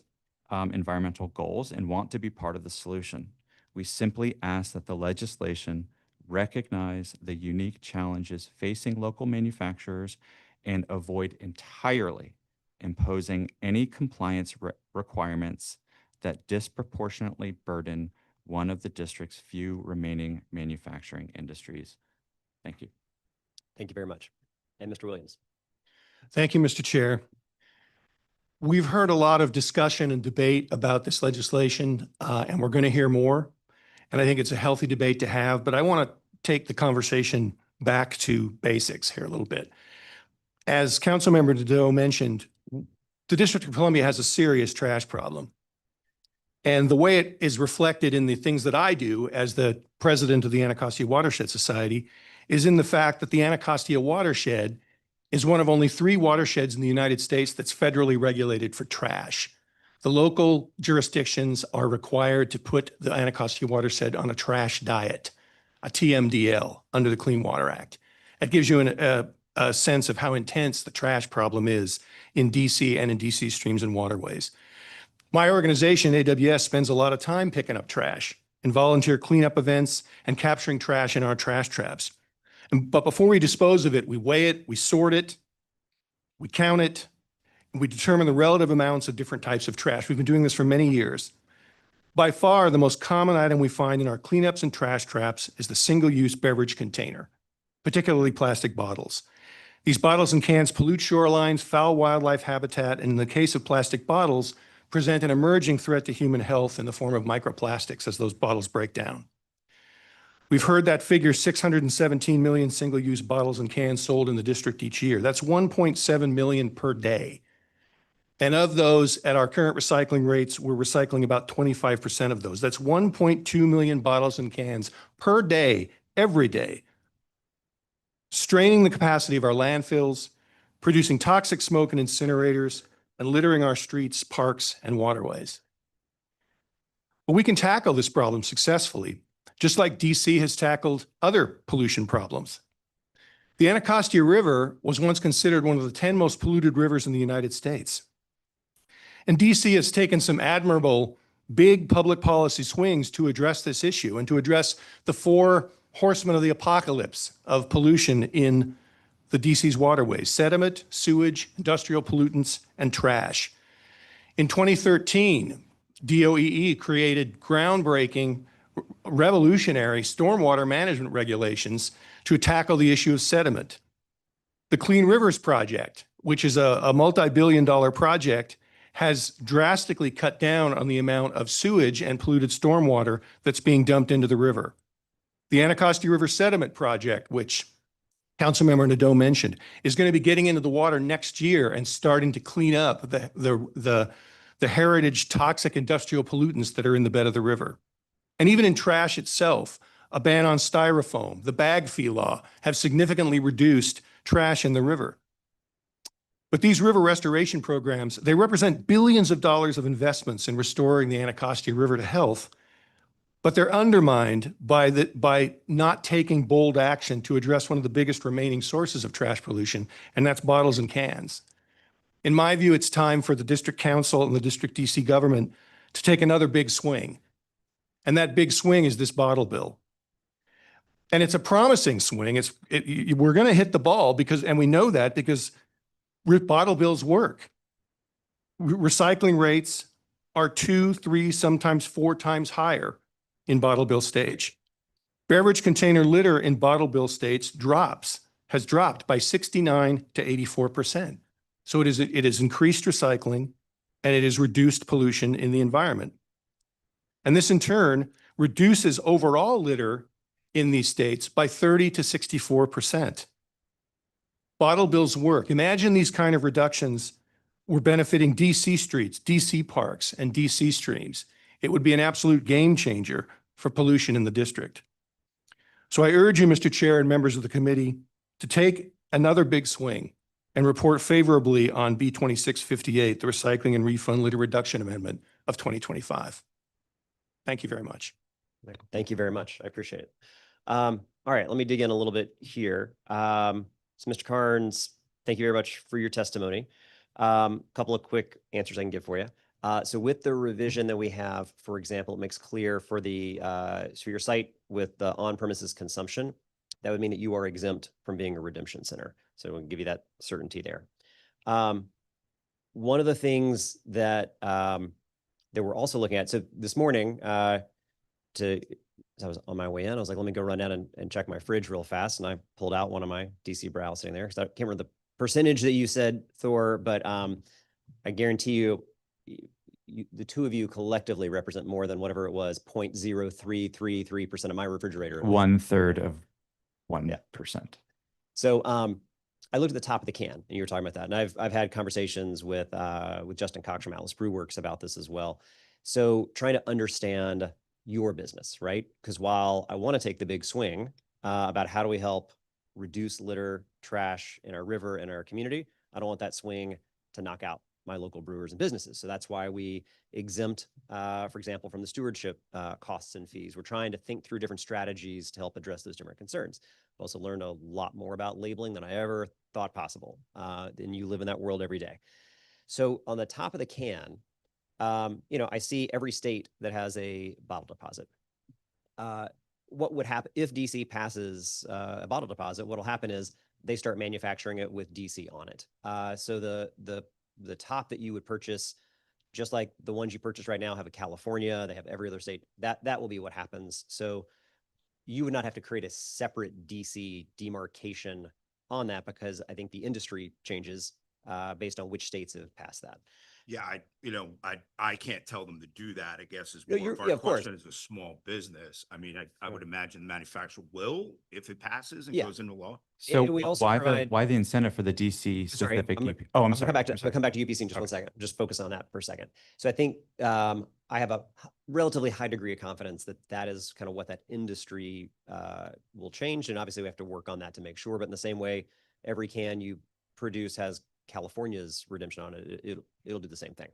environmental goals and want to be part of the solution. We simply ask that the legislation recognize the unique challenges facing local manufacturers and avoid entirely imposing any compliance requirements that disproportionately burden one of the district's few remaining manufacturing industries. Thank you. Thank you very much. And Mr. Williams. Thank you, Mr. Chair. We've heard a lot of discussion and debate about this legislation, and we're going to hear more. And I think it's a healthy debate to have, but I want to take the conversation back to basics here a little bit. As Councilmember Nadeau mentioned, the District of Columbia has a serious trash problem. And the way it is reflected in the things that I do as the president of the Anacostia Watershed Society is in the fact that the Anacostia watershed is one of only 3 watersheds in the United States that's federally regulated for trash. The local jurisdictions are required to put the Anacostia watershed on a trash diet, a TMDL, under the Clean Water Act. That gives you a sense of how intense the trash problem is in DC and in DC streams and waterways. My organization, AWS, spends a lot of time picking up trash in volunteer cleanup events and capturing trash in our trash traps. But before we dispose of it, we weigh it, we sort it, we count it, and we determine the relative amounts of different types of trash. We've been doing this for many years. By far, the most common item we find in our cleanups and trash traps is the single-use beverage container, particularly plastic bottles. These bottles and cans pollute shorelines, foul wildlife habitat, and in the case of plastic bottles, present an emerging threat to human health in the form of microplastics as those bottles break down. We've heard that figure, 617 million single-use bottles and cans sold in the district each year. That's 1.7 million per day. And of those, at our current recycling rates, we're recycling about 25% of those. That's 1.2 million bottles and cans per day, every day, straining the capacity of our landfills, producing toxic smoke in incinerators, and littering our streets, parks, and waterways. But we can tackle this problem successfully, just like DC has tackled other pollution problems. The Anacostia River was once considered one of the 10 most polluted rivers in the United States. And DC has taken some admirable, big public policy swings to address this issue and to address the 4 horsemen of the apocalypse of pollution in the DC's waterways: sediment, sewage, industrial pollutants, and trash. In 2013, DOEE created groundbreaking, revolutionary stormwater management regulations to tackle the issue of sediment. The Clean Rivers Project, which is a multi-billion-dollar project, has drastically cut down on the amount of sewage and polluted stormwater that's being dumped into the river. The Anacostia River Sediment Project, which Councilmember Nadeau mentioned, is going to be getting into the water next year and starting to clean up the heritage toxic industrial pollutants that are in the bed of the river. And even in trash itself, a ban on styrofoam, the bag fee law, have significantly reduced trash in the river. But these river restoration programs, they represent billions of dollars of investments in restoring the Anacostia River to health, but they're undermined by not taking bold action to address one of the biggest remaining sources of trash pollution, and that's bottles and cans. In my view, it's time for the district council and the district DC government to take another big swing. And that big swing is this bottle bill. And it's a promising swing. We're going to hit the ball and we know that because bottle bills work. Recycling rates are 2, 3, sometimes 4 times higher in bottle bill stage. Beverage container litter in bottle bill states has dropped by 69 to 84%. So it has increased recycling and it has reduced pollution in the environment. And this in turn reduces overall litter in these states by 30 to 64%. Bottle bills work. Imagine these kind of reductions were benefiting DC streets, DC parks, and DC streams. It would be an absolute game changer for pollution in the district. So I urge you, Mr. Chair and members of the committee, to take another big swing and report favorably on B 2658, the Recycling and Refund Litter Reduction Amendment of 2025. Thank you very much. Thank you very much. I appreciate it. All right, let me dig in a little bit here. So Mr. Carnes, thank you very much for your testimony. Couple of quick answers I can give for you. So with the revision that we have, for example, it makes clear for your site with the on-premises consumption, that would mean that you are exempt from being a redemption center. So we'll give you that certainty there. One of the things that we're also looking at, so this morning, as I was on my way in, I was like, let me go run down and check my fridge real fast. And I pulled out one of my DC Browse sitting there. Because I can't remember the percentage that you said, Thor, but I guarantee you, the two of you collectively represent more than whatever it was, 0.0333% of my refrigerator. 1/3 of 1%. So I looked at the top of the can, and you were talking about that. And I've had conversations with Justin Cox from Atlas Brew Works about this as well. So trying to understand your business, right? Because while I want to take the big swing about how do we help reduce litter, trash in our river, in our community, I don't want that swing to knock out my local brewers and businesses. So that's why we exempt, for example, from the stewardship costs and fees. We're trying to think through different strategies to help address those different concerns. I've also learned a lot more about labeling than I ever thought possible. And you live in that world every day. So on the top of the can, I see every state that has a bottle deposit. What would happen if DC passes a bottle deposit? What'll happen is they start manufacturing it with DC on it. So the top that you would purchase, just like the ones you purchase right now, have a California. They have every other state. That will be what happens. So you would not have to create a separate DC demarcation on that, because I think the industry changes based on which states have passed that. Yeah, I can't tell them to do that, I guess, is No, more of yeah, our of course. question as a small business. I mean, I would imagine the manufacturer will, if it passes and Yeah. goes into law. So we also why provide- why the incentive for the DC Sorry, specific I'm- UP? Oh, I'm I'll sorry. come back to I'm sorry. UPC in just Okay. one second. Just focus on that for a second. So I think I have a relatively high degree of confidence that that is kind of what that industry will change. And obviously we have to work on that to make sure. But in the same way, every can you produce has California's redemption on it. It'll do the same thing.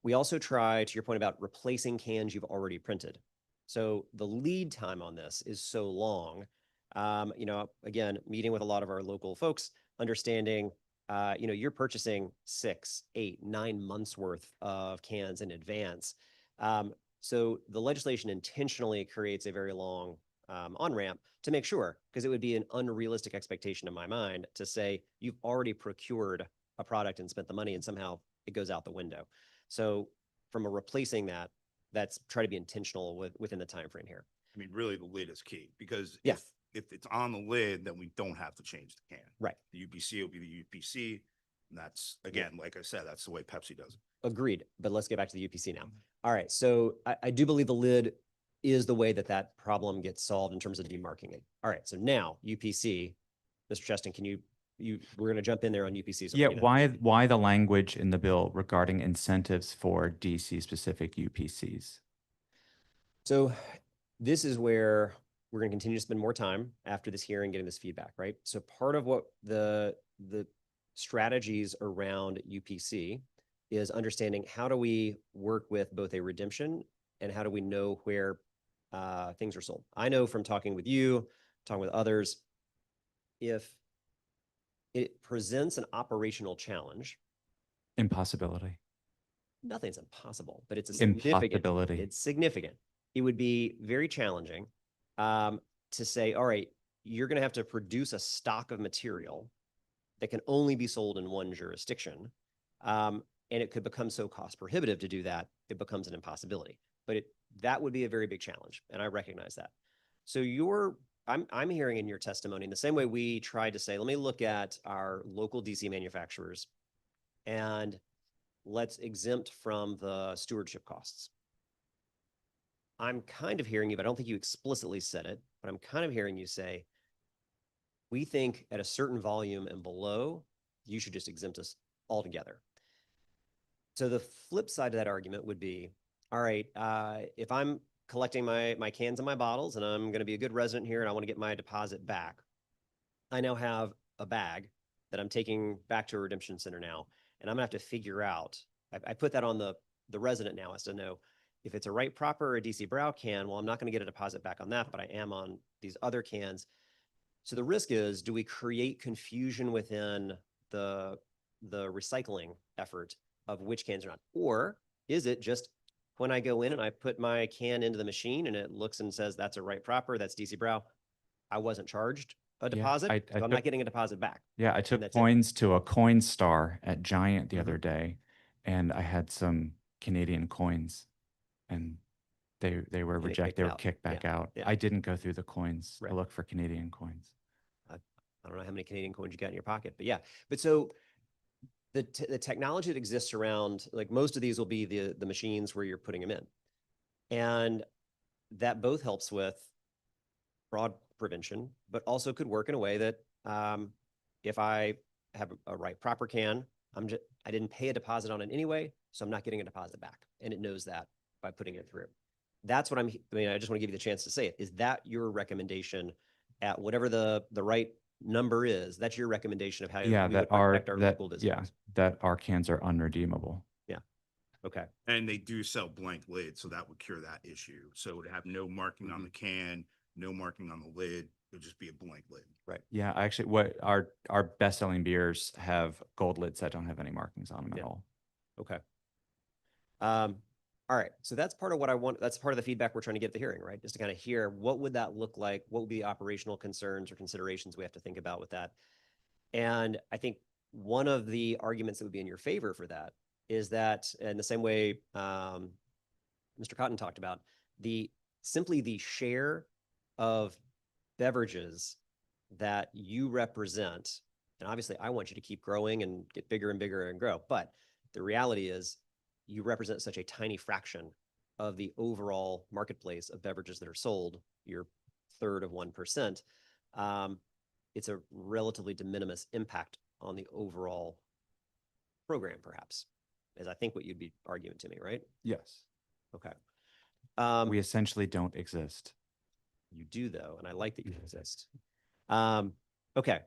We also try, to your point about replacing cans you've already printed. So the lead time on this is so long. Again, meeting with a lot of our local folks, understanding, you're purchasing 6, 8, 9 months worth of cans in advance. So the legislation intentionally creates a very long on-ramp to make sure, because it would be an unrealistic expectation in my mind to say you've already procured a product and spent the money and somehow it goes out the window. So from a replacing that, that's try to be intentional within the time frame here. I mean, really, the lid is key, because Yeah. if it's on the lid, then we don't have to change the can. Right. The UPC will be the UPC. And that's, again, like I said, that's the way Pepsi does it. Agreed. But let's get back to the UPC now. All right. So I do believe the lid is the way that that problem gets solved in terms of demarking it. All right. So now UPC, Mr. Cheston, we're going to jump in there on UPC. So Yeah, why the language in the bill regarding incentives for DC specific UPCs? So this is where we're going to continue to spend more time after this hearing getting this feedback, right? So part of what the strategies around UPC is understanding how do we work with both a redemption and how do we know where things are sold. I know from talking with you, talking with others, if it presents an operational challenge, Impossibility. nothing's impossible, but it's a significant. Impossibility. It's significant. It would be very challenging to say, all right, you're going to have to produce a stock of material that can only be sold in one jurisdiction. And it could become so cost prohibitive to do that, it becomes an impossibility. But that would be a very big challenge, and I recognize that. So I'm hearing in your testimony, in the same way we tried to say, let me look at our local DC manufacturers and let's exempt from the stewardship costs. I'm kind of hearing you, but I don't think you explicitly said it, but I'm kind of hearing you say, we think at a certain volume and below, you should just exempt us altogether. So the flip side of that argument would be, all right, if I'm collecting my cans and my bottles and I'm going to be a good resident here and I want to get my deposit back, I now have a bag that I'm taking back to a redemption center now, and I'm gonna have to figure out, I put that on the resident now as to know if it's a right proper or a DC Brow can. Well, I'm not going to get a deposit back on that, but I am on these other cans. So the risk is, do we create confusion within the recycling effort of which cans are not? Or is it just when I go in and I put my can into the machine and it looks and says that's a right proper, that's DC Brow, I wasn't charged a deposit, so I'm not getting a deposit back. Yeah, I took that's coins to a coin star at Giant the other day, and I had some Canadian coins, and they were rejected. They were kicked back out. Yeah. I didn't go through the coins. Right. I looked for Canadian coins. I don't know how many Canadian coins you got in your pocket, but yeah. But so the technology that exists around, like most of these will be the machines where you're putting them in. And that both helps with fraud prevention, but also could work in a way that if I have a right proper can, I didn't pay a deposit on it anyway, so I'm not getting a deposit back. And it knows that by putting it through. That's what I just want to give you the chance to say it. Is that your recommendation at whatever the right number is. That's your recommendation of how Yeah, we that would are, protect our that, local yeah, businesses. that our cans are unredeemable. Okay. And they do sell blank lids, so that would cure that issue. So it would have no marking on the can, no marking on the lid. It would just be a blank lid. Yeah, actually, what our best-selling beers have gold lids that don't have any markings on them at Yeah. all. Okay. All right. So that's part of what I want. That's part of the feedback we're trying to get at the hearing, right? Just to kind of hear what would that look like? What would be operational concerns or considerations we have to think about with that? And I think one of the arguments that would be in your favor for that is that in the same way Mr. Cotton talked about, simply the share of beverages that you represent. And obviously I want you to keep growing and get bigger and bigger and grow. But the reality is you represent such a tiny fraction of the overall marketplace of beverages that are sold. You're third of 1%. It's a relatively de minimis impact on the overall program, perhaps, is I think what you'd be arguing to me, right? Yes. Okay. We essentially don't exist. You do though, and I like that you exist. Okay.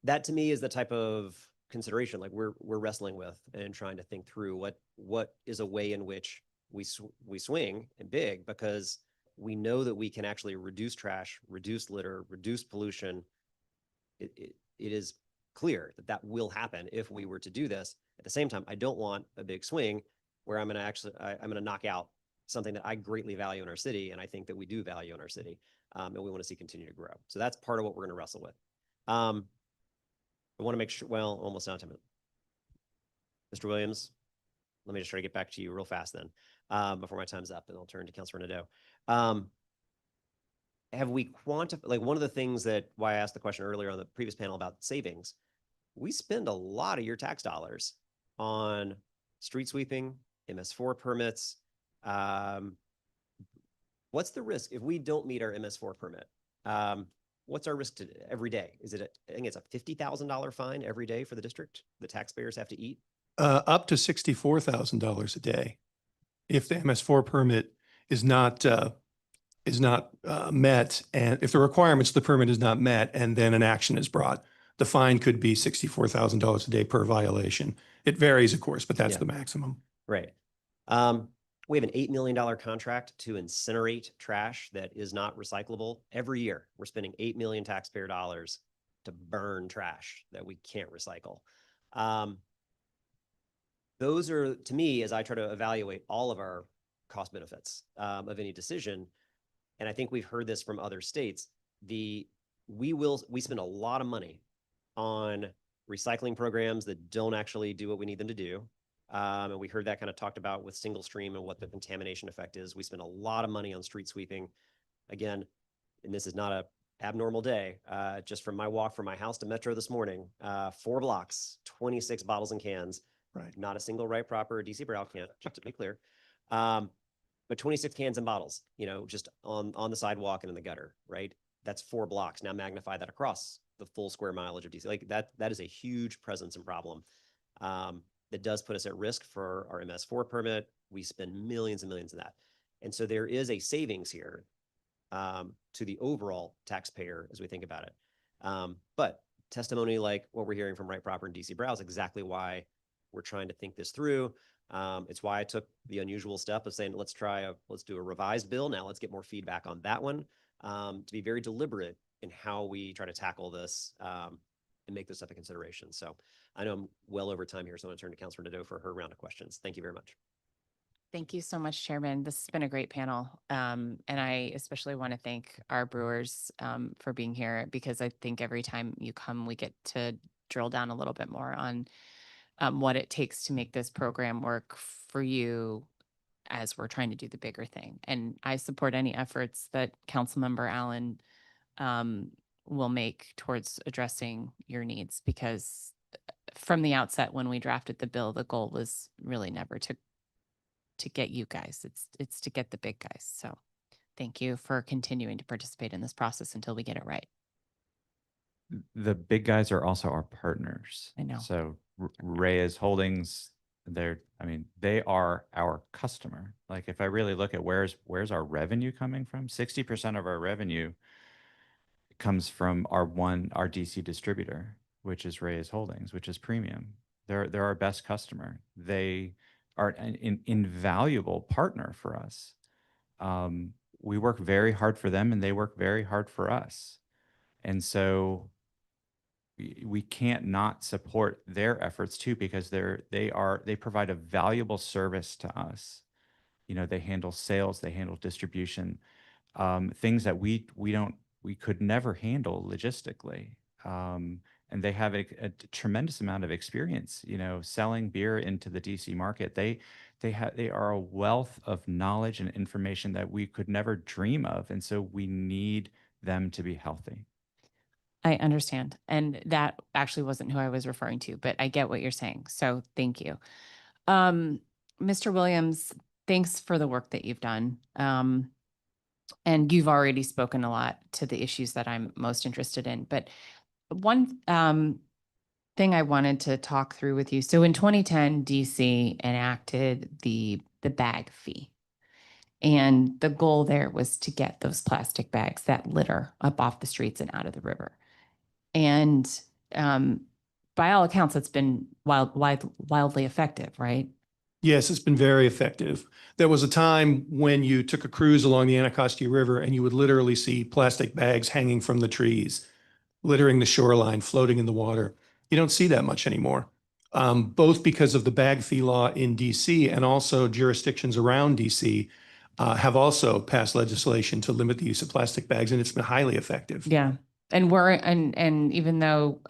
That to me is the type of consideration like we're wrestling with and trying to think through what is a way in which we swing and big, because we know that we can actually reduce trash, reduce litter, reduce pollution. It is clear that that will happen if we were to do this. At the same time, I don't want a big swing where I'm going to knock out something that I greatly value in our city, and I think that we do value in our city, and we want to see continue to grow. So that's part of what we're going to wrestle with. I want to make sure, well, almost out of time. Mr. Williams, let me just try to get back to you real fast then, before my time's up, and I'll turn to Councilor Nadeau. Have we quantified, like one of the things that why I asked the question earlier on the previous panel about savings, we spend a lot of your tax dollars on street sweeping, MS4 permits. What's the risk if we don't meet our MS4 permit? What's our risk to every day? Is it I think it's a $50,000 fine every day for the district the taxpayers have to eat? Up to $64,000 a day. If the MS4 permit is not met, and if the requirements of the permit is not met, and then an action is brought, the fine could be $64,000 a day per violation. It varies, of course, but that's the maximum. Right. We have an $8 million contract to incinerate trash that is not recyclable. Every year, we're spending 8 million taxpayer dollars to burn trash that we can't recycle. Those are, to me, as I try to evaluate all of our cost benefits of any decision, and I think we've heard this from other states, we spend a lot of money on recycling programs that don't actually do what we need them to do. And we heard that kind of talked about with single stream and what the contamination effect is. We spend a lot of money on street sweeping. Again, and this is not a abnormal day, just from my walk from my house to Metro this morning, 4 blocks, 26 bottles and cans. Right. Not a single right proper DC Brow can, just to be clear. But 26 cans and bottles, just on the sidewalk and in the gutter, right? That's 4 blocks. Now magnify that across the full square mileage of DC. Like that is a huge presence and problem. That does put us at risk for our MS4 permit. We spend millions and millions of that. And so there is a savings here to the overall taxpayer as we think about it. But testimony like what we're hearing from Right Proper and DC Brow is exactly why we're trying to think this through. It's why I took the unusual step of saying, let's do a revised bill. Now let's get more feedback on that one, to be very deliberate in how we try to tackle this and make this stuff a consideration. So I know I'm well over time here, so I'm going to turn to Councilor Nadeau for her round of questions. Thank you very much. Thank you so much, Chairman. This has been a great panel. And I especially want to thank our brewers for being here, because I think every time you come, we get to drill down a little bit more on what it takes to make this program work for you as we're trying to do the bigger thing. And I support any efforts that Councilmember Allen will make towards addressing your needs, because from the outset, when we drafted the bill, the goal was really never to get you guys. It's to get the big guys. So thank you for continuing to participate in this process until we get it right. The big guys are also our partners. I know. So Reyes Holdings, they are our customer. Like, if I really look at where's our revenue coming from, 60% of our revenue comes from our DC distributor, which is Reyes Holdings, which is premium. They're our best customer. They are an invaluable partner for us. We work very hard for them and they work very hard for us. And so we can't not support their efforts too, because they provide a valuable service to us. You know, they handle sales, they handle distribution, things that we could never handle logistically. And they have a tremendous amount of experience, you know, selling beer into the DC market. They are a wealth of knowledge and information that we could never dream of. And so we need them to be healthy. I understand. And that actually wasn't who I was referring to, but I get what you're saying. So thank you. Mr. Williams, thanks for the work that you've done. And you've already spoken a lot to the issues that I'm most interested in. But one thing I wanted to talk through with you. So in 2010, DC enacted the bag fee. And the goal there was to get those plastic bags that litter up off the streets and out of the river. And by all accounts, it's been wildly effective, right? Yes, it's been very effective. There was a time when you took a cruise along the Anacostia River and you would literally see plastic bags hanging from the trees, littering the shoreline, floating in the water. You don't see that much anymore, both because of the bag fee law in DC and also jurisdictions around DC have also passed legislation to limit the use of plastic bags, and it's been highly effective. Yeah. And even though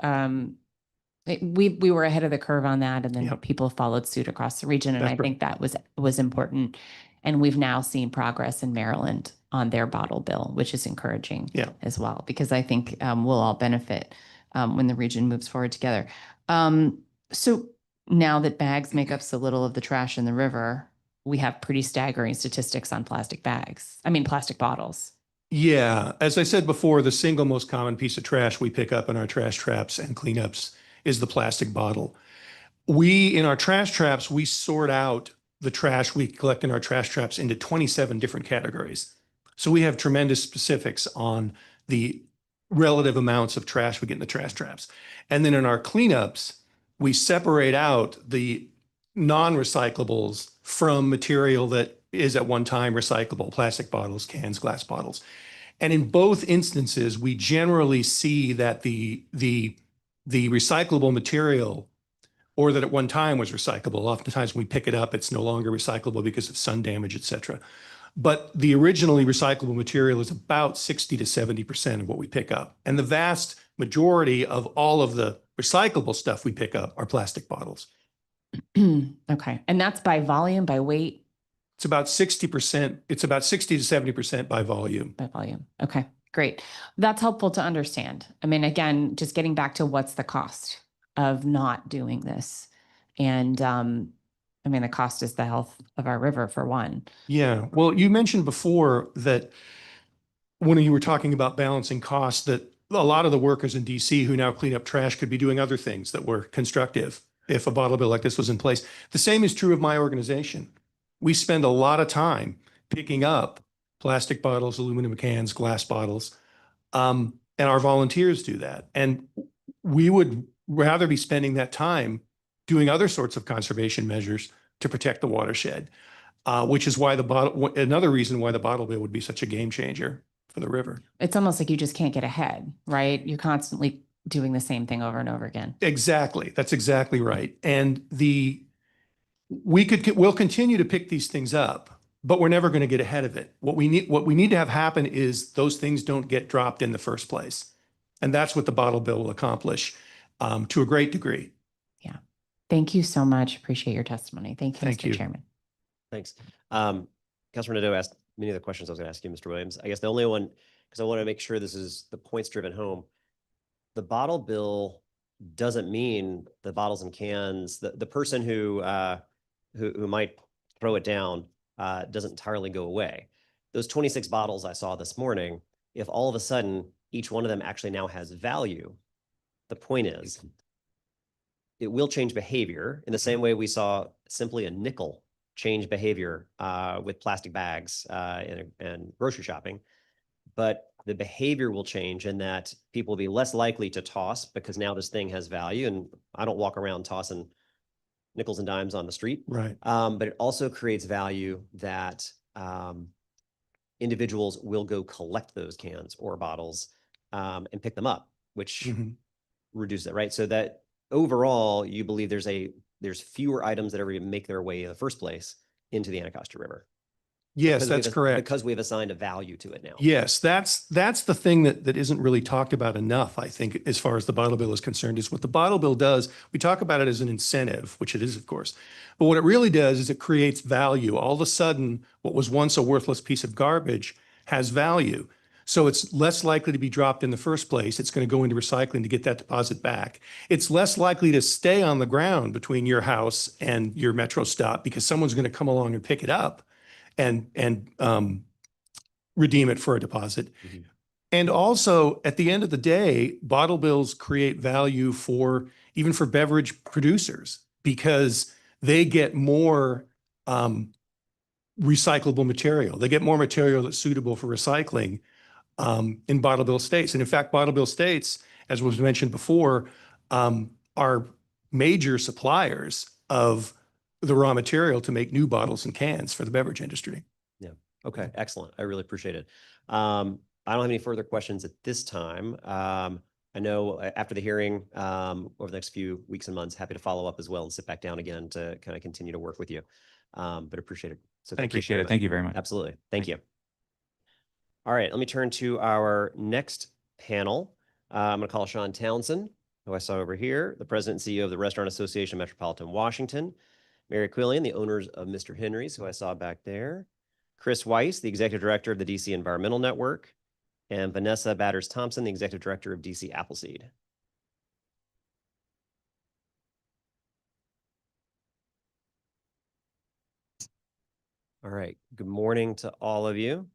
we were ahead of the curve on that, and then Yep. people followed suit across the region, and That's I think that was important. And we've now seen progress in Maryland on their bottle bill, which is encouraging as well, because I think we'll all benefit when the region moves forward together. So now that bags make up so little of the trash in the river, we have pretty staggering statistics on plastic bottles. Yeah, as I said before, the single most common piece of trash we pick up in our trash traps and cleanups is the plastic bottle. In our trash traps, we sort out the trash we collect in our trash traps into 27 different categories. So we have tremendous specifics on the relative amounts of trash we get in the trash traps. And then in our cleanups, we separate out the non-recyclables from material that is at one time recyclable: plastic bottles, cans, glass bottles. And in both instances, we generally see that the recyclable material, or that at one time was recyclable, oftentimes when we pick it up, it's no longer recyclable because of sun damage, et cetera. But the originally recyclable material is about 60 to 70% of what we pick up. And the vast majority of all of the recyclable stuff we pick up are plastic bottles. Okay. And that's by volume, by weight? It's about 60%. It's about 60 to 70% by volume. By volume. Okay, great. That's helpful to understand. I mean, again, just getting back to what's the cost of not doing this. And I mean, the cost is the health of our river, for one. Yeah. Well, you mentioned before that when you were talking about balancing costs, that a lot of the workers in DC who now clean up trash could be doing other things that were constructive if a bottle bill like this was in place. The same is true of my organization. We spend a lot of time picking up plastic bottles, aluminum cans, glass bottles, and our volunteers do that. And we would rather be spending that time doing other sorts of conservation measures to protect the watershed, which is why another reason why the bottle bill would be such a game changer for the river. It's almost like you just can't get ahead, right? You're constantly doing the same thing over and over again. Exactly. That's exactly right. And we'll continue to pick these things up, but we're never going to get ahead of it. What we need to have happen is those things don't get dropped in the first place. And that's what the bottle bill will accomplish to a great degree. Yeah. Thank you so much. Appreciate your testimony. Thank you, Thank Mr. you. Chairman. Thanks. Councilor Nadeau asked many of the questions I was going to ask you, Mr. Williams. I guess the only one, because I want to make sure the point's driven home. The bottle bill doesn't mean the bottles and cans, the person who might throw it down doesn't entirely go away. Those 26 bottles I saw this morning, if all of a sudden each one of them actually now has value, the point is it will change behavior in the same way we saw simply a nickel change behavior with plastic bags and grocery shopping. But the behavior will change and that people will be less likely to toss because now this thing has value. And I don't walk around tossing nickels and dimes on the street. Right. But it also creates value that individuals will go collect those cans or bottles and pick them up, which Mhm. reduces it, right? So that overall, you believe there's fewer items that ever even make their way in the first place into the Anacostia River. Yes, Because that's correct. Because we've assigned a value to it now. Yes, that's the thing that isn't really talked about enough, I think, as far as the bottle bill is concerned, is what the bottle bill does. We talk about it as an incentive, which it is, of course. But what it really does is it creates value. All of a sudden, what was once a worthless piece of garbage has value. So it's less likely to be dropped in the first place. It's going to go into recycling to get that deposit back. It's less likely to stay on the ground between your house and your metro stop because someone's going to come along and pick it up and redeem it for a deposit. Mhm. And also, at the end of the day, bottle bills create value for even for beverage producers because they get more recyclable material. They get more material that's suitable for recycling in bottle bill states. And in fact, bottle bill states, as was mentioned before, are major suppliers of the raw material to make new bottles and cans for the beverage industry. Yeah. Okay. Excellent. I really appreciate it. I don't have any further questions at this time. I know after the hearing, over the next few weeks and months, happy to follow up as well and sit back down again to kind of continue to work with you. But appreciate it. So Thank you. very Appreciate it. much. Thank you very much. Absolutely. Thank you. All right. Let me turn to our next panel. I'm going to call Sean Townsend, who I saw over here, the president and CEO of the Restaurant Association of Metropolitan Washington. Mary Quillian, the owners of Mr. Henry's, who I saw back there. Chris Weiss, the executive director of the DC Environmental Network, and Vanessa Batters Thompson, the executive director of DC Appleseed. All right. Good morning to all of you.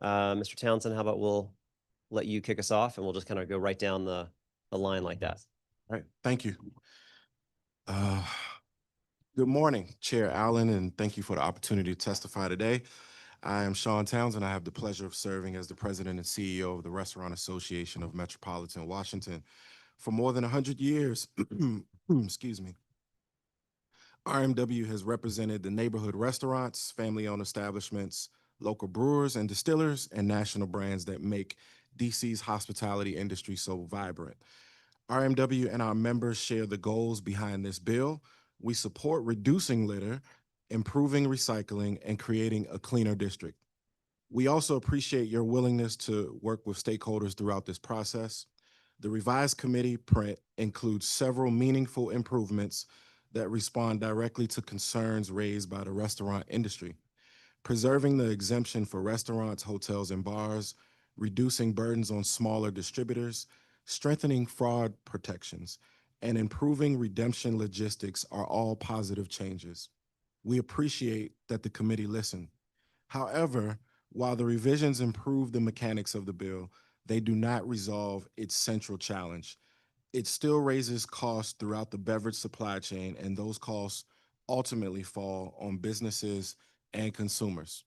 Mr. Townsend, how about we'll let you kick us off and we'll just kind of go right down the line like that. All right, thank you. Good morning, Chair Allen, and thank you for the opportunity to testify today. I am Sean Townsend. I have the pleasure of serving as the president and CEO of the Restaurant Association of Metropolitan Washington. For more than 100 years, excuse me, RMW has represented the neighborhood restaurants, family-owned establishments, local brewers and distillers, and national brands that make DC's hospitality industry so vibrant. RMW and our members share the goals behind this bill. We support reducing litter, improving recycling, and creating a cleaner district. We also appreciate your willingness to work with stakeholders throughout this process. The revised committee print includes several meaningful improvements that respond directly to concerns raised by the restaurant industry. Preserving the exemption for restaurants, hotels, and bars, reducing burdens on smaller distributors, strengthening fraud protections, and improving redemption logistics are all positive changes. We appreciate that the committee listened. However, while the revisions improve the mechanics of the bill, they do not resolve its central challenge. It still raises costs throughout the beverage supply chain, and those costs ultimately fall on businesses and consumers.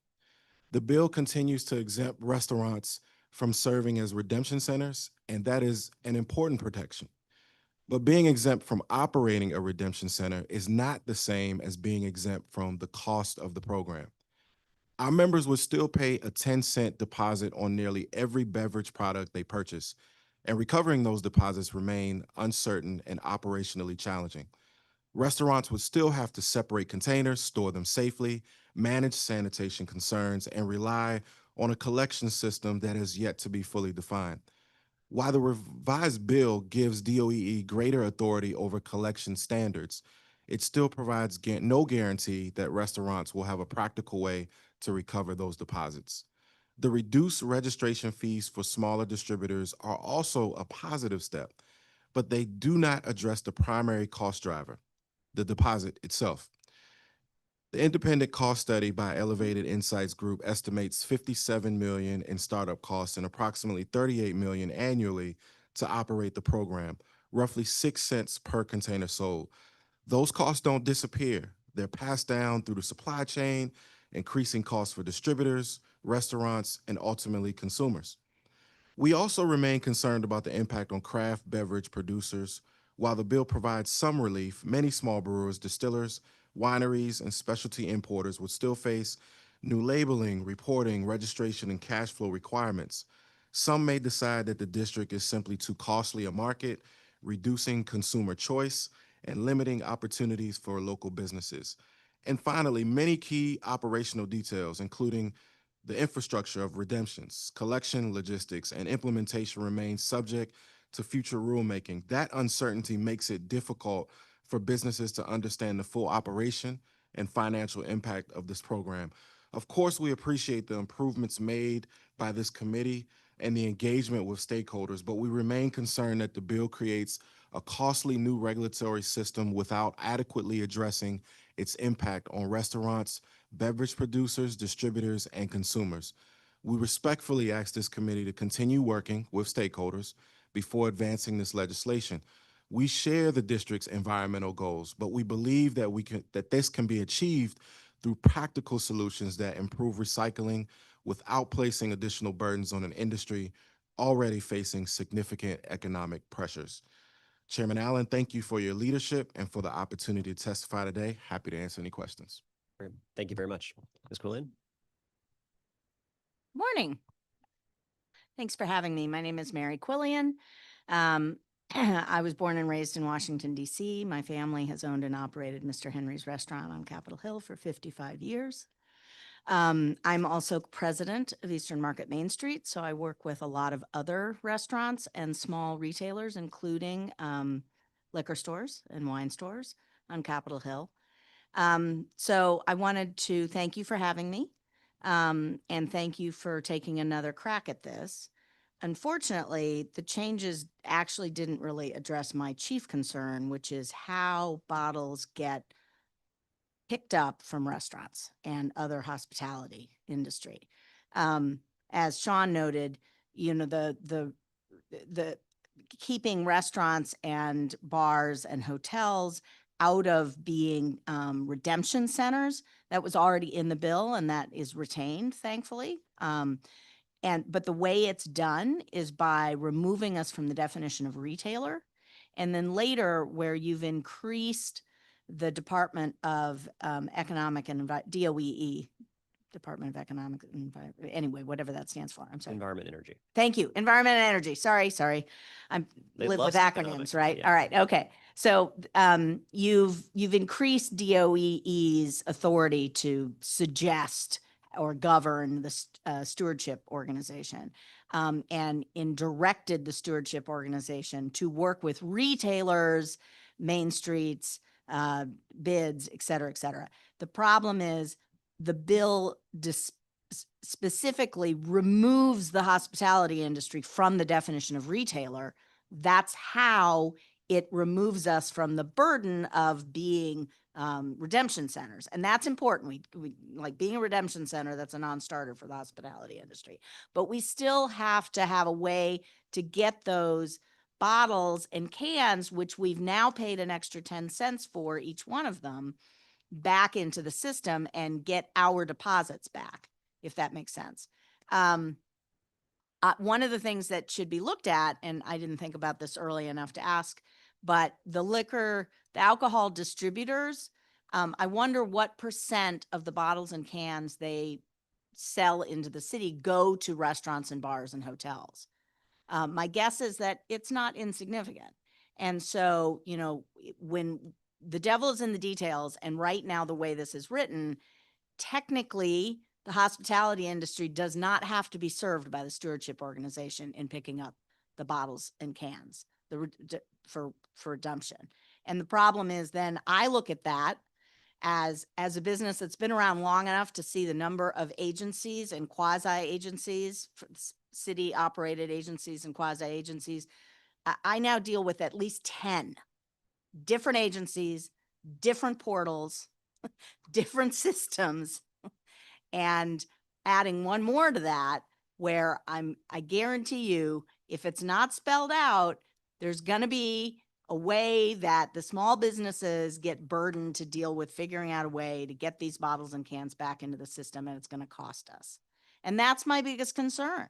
The bill continues to exempt restaurants from serving as redemption centers, and that is an important protection. But being exempt from operating a redemption center is not the same as being exempt from the cost of the program. Our members would still pay a 10-cent deposit on nearly every beverage product they purchase, and recovering those deposits remain uncertain and operationally challenging. Restaurants would still have to separate containers, store them safely, manage sanitation concerns, and rely on a collection system that has yet to be fully defined. While the revised bill gives DOEE greater authority over collection standards, it still provides no guarantee that restaurants will have a practical way to recover those deposits. The reduced registration fees for smaller distributors are also a positive step, but they do not address the primary cost driver, the deposit itself. The independent cost study by Elevated Insights Group estimates $57 million in startup costs and approximately $38 million annually to operate the program, roughly 6 cents per container sold. Those costs don't disappear. They're passed down through the supply chain, increasing costs for distributors, restaurants, and ultimately consumers. We also remain concerned about the impact on craft beverage producers. While the bill provides some relief, many small brewers, distillers, wineries, and specialty importers would still face new labeling, reporting, registration, and cash flow requirements. Some may decide that the district is simply too costly a market, reducing consumer choice and limiting opportunities for local businesses. And finally, many key operational details, including the infrastructure of redemptions, collection logistics, and implementation remain subject to future rulemaking. That uncertainty makes it difficult for businesses to understand the full operation and financial impact of this program. Of course, we appreciate the improvements made by this committee and the engagement with stakeholders, but we remain concerned that the bill creates a costly new regulatory system without adequately addressing its impact on restaurants, beverage producers, distributors, and consumers. We respectfully ask this committee to continue working with stakeholders before advancing this legislation. We share the district's environmental goals, but we believe that this can be achieved through practical solutions that improve recycling without placing additional burdens on an industry already facing significant economic pressures. Chairman Allen, thank you for your leadership and for the opportunity to testify today. Happy to answer any questions. Great. Thank you very much. Ms. Quillian? Morning. Thanks for having me. My name is Mary Quillian. I was born and raised in Washington, D.C. My family has owned and operated Mr. Henry's Restaurant on Capitol Hill for 55 years. I'm also president of Eastern Market Main Street, so I work with a lot of other restaurants and small retailers, including liquor stores and wine stores on Capitol Hill. So I wanted to thank you for having me, and thank you for taking another crack at this. Unfortunately, the changes actually didn't really address my chief concern, which is how bottles get picked up from restaurants and other hospitality industry. As Sean noted, you know, the keeping restaurants and bars and hotels out of being redemption centers, that was already in the bill and that is retained, thankfully. But the way it's done is by removing us from the definition of retailer. And then later, where you've increased the Department of Economic and DOEE, Department of Economic and Environment, anyway, whatever that stands for. I'm sorry. Environment, energy. Thank you. Environment and energy. Sorry. I They live love with economics, acronyms, right? yeah. All right. Okay. So you've increased DOEE's authority to suggest or govern the stewardship organization, and directed the stewardship organization to work with retailers, main streets, bids, et cetera, et cetera. The problem is the bill specifically removes the hospitality industry from the definition of retailer. That's how it removes us from the burden of being redemption centers. And that's important. We like being a redemption center, that's a non-starter for the hospitality industry. But we still have to have a way to get those bottles and cans, which we've now paid an extra 10 cents for each one of them, back into the system and get our deposits back, if that makes sense. One of the things that should be looked at, and I didn't think about this early enough to ask, but the alcohol distributors, I wonder what % of the bottles and cans they sell into the city go to restaurants and bars and hotels. My guess is that it's not insignificant. And so, you know, when the devil is in the details, and right now the way this is written, technically the hospitality industry does not have to be served by the stewardship organization in picking up the bottles and cans for redemption. And the problem is then I look at that as a business that's been around long enough to see the number of agencies and quasi-agencies, city-operated agencies and quasi-agencies. I now deal with at least 10 different agencies, different portals, different systems, and adding one more to that, where I guarantee you, if it's not spelled out, there's going to be a way that the small businesses get burdened to deal with figuring out a way to get these bottles and cans back into the system, and it's going to cost us. And that's my biggest concern,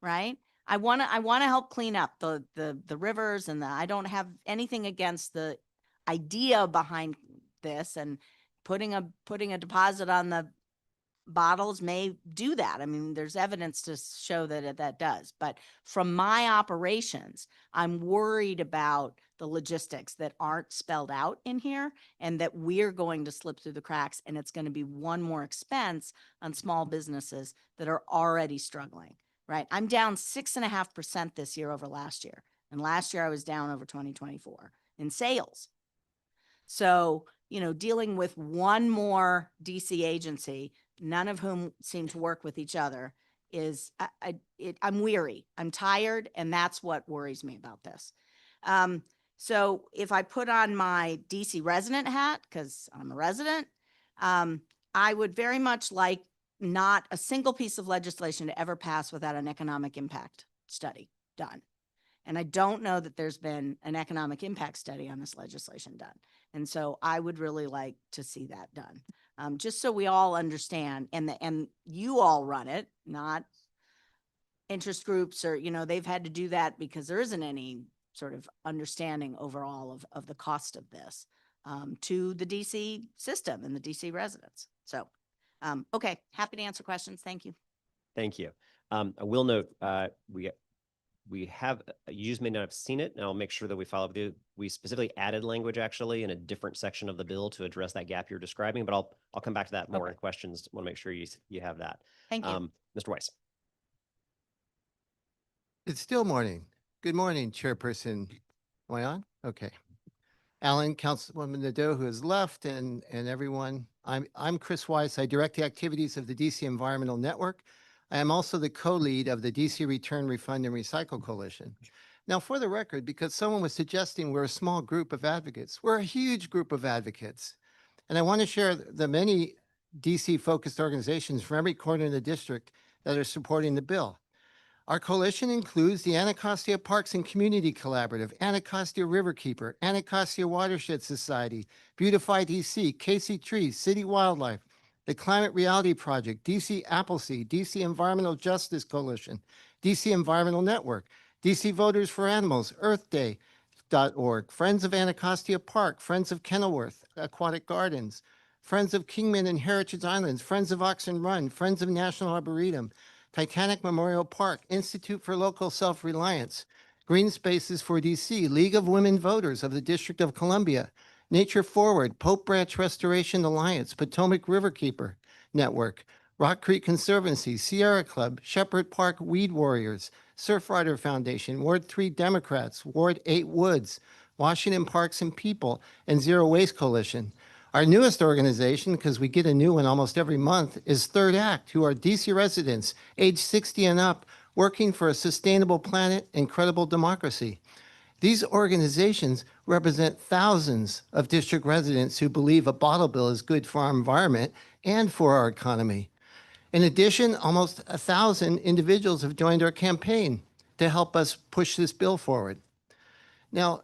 right? I want to help clean up the rivers and I don't have anything against the idea behind this, and putting a deposit on the bottles may do that. I mean, there's evidence to show that that does. But from my operations, I'm worried about the logistics that aren't spelled out in here and that we're going to slip through the cracks, and it's going to be one more expense on small businesses that are already struggling, right? I'm down 6.5% this year over last year. And last year I was down over 2024 in sales. So, dealing with one more DC agency, none of whom seem to work with each other, is I'm weary. I'm tired, and that's what worries me about this. So if I put on my DC resident hat, because I'm a resident, I would very much like not a single piece of legislation to ever pass without an economic impact study done. And I don't know that there's been an economic impact study on this legislation done. And so I would really like to see that done, just so we all understand, and you all run it, not interest groups, or, they've had to do that because there isn't any sort of understanding overall of the cost of this to the DC system and the DC residents. So, okay, happy to answer questions. Thank you. Thank you. I will note, we have, you just may not have seen it, and I'll make sure that we follow up with you. We specifically added language actually in a different section of the bill to address that gap you're describing, but I'll come back to that more in questions. Want to make sure you have that. Thank you. Mr. Weiss. It's still morning. Good morning, Chairperson. Am I on? Okay. Alan, Councilwoman Nadeau, who has left, and everyone. I'm Chris Weiss. I direct the activities of the DC Environmental Network. I am also the co-lead of the DC Return, Refund, and Recycle Coalition. Now, for the record, because someone was suggesting we're a small group of advocates, we're a huge group of advocates. And I want to share the many DC-focused organizations from every corner of the district that are supporting the bill. Our coalition includes the Anacostia Parks and Community Collaborative, Anacostia Riverkeeper, Anacostia Watershed Society, Beautify DC, Casey Trees, City Wildlife, the Climate Reality Project, DC Appleseed, DC Environmental Justice Coalition, DC Environmental Network, DC Voters for Animals, EarthDay.org, Friends of Anacostia Park, Friends of Kenilworth Aquatic Gardens, Friends of Kingman and Heritage Islands, Friends of Oxen Run, Friends of National Arboretum, Titanic Memorial Park, Institute for Local Self-Reliance, Green Spaces for DC, League of Women Voters of the District of Columbia, Nature Forward, Pope Branch Restoration Alliance, Potomac Riverkeeper Network, Rock Creek Conservancy, Sierra Club, Shepherd Park Weed Warriors, Surfrider Foundation, Ward 3 Democrats, Ward 8 Woods, Washington Parks and People, and Zero Waste Coalition. Our newest organization, because we get a new one almost every month, is Third Act, who are DC residents, age 60 and up, working for a sustainable planet and credible democracy. These organizations represent thousands of district residents who believe a bottle bill is good for our environment and for our economy. In addition, almost 1,000 individuals have joined our campaign to help us push this bill forward. Now,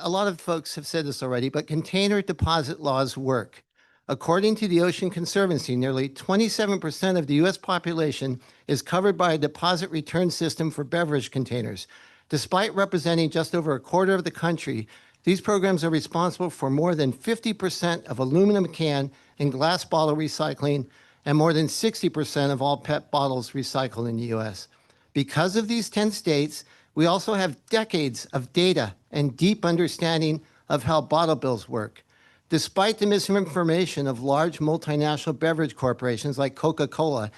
a lot of folks have said this already, but container deposit laws work. According to the Ocean Conservancy, nearly 27% of the U.S. population is covered by a deposit return system for beverage containers. Despite representing just over a quarter of the country, these programs are responsible for more than 50% of aluminum can and glass bottle recycling and more than 60% of all PET bottles recycled in the U.S. Because of these 10 states, we also have decades of data and deep understanding of how bottle bills work. Despite the misinformation of large multinational beverage corporations like Coca-Cola,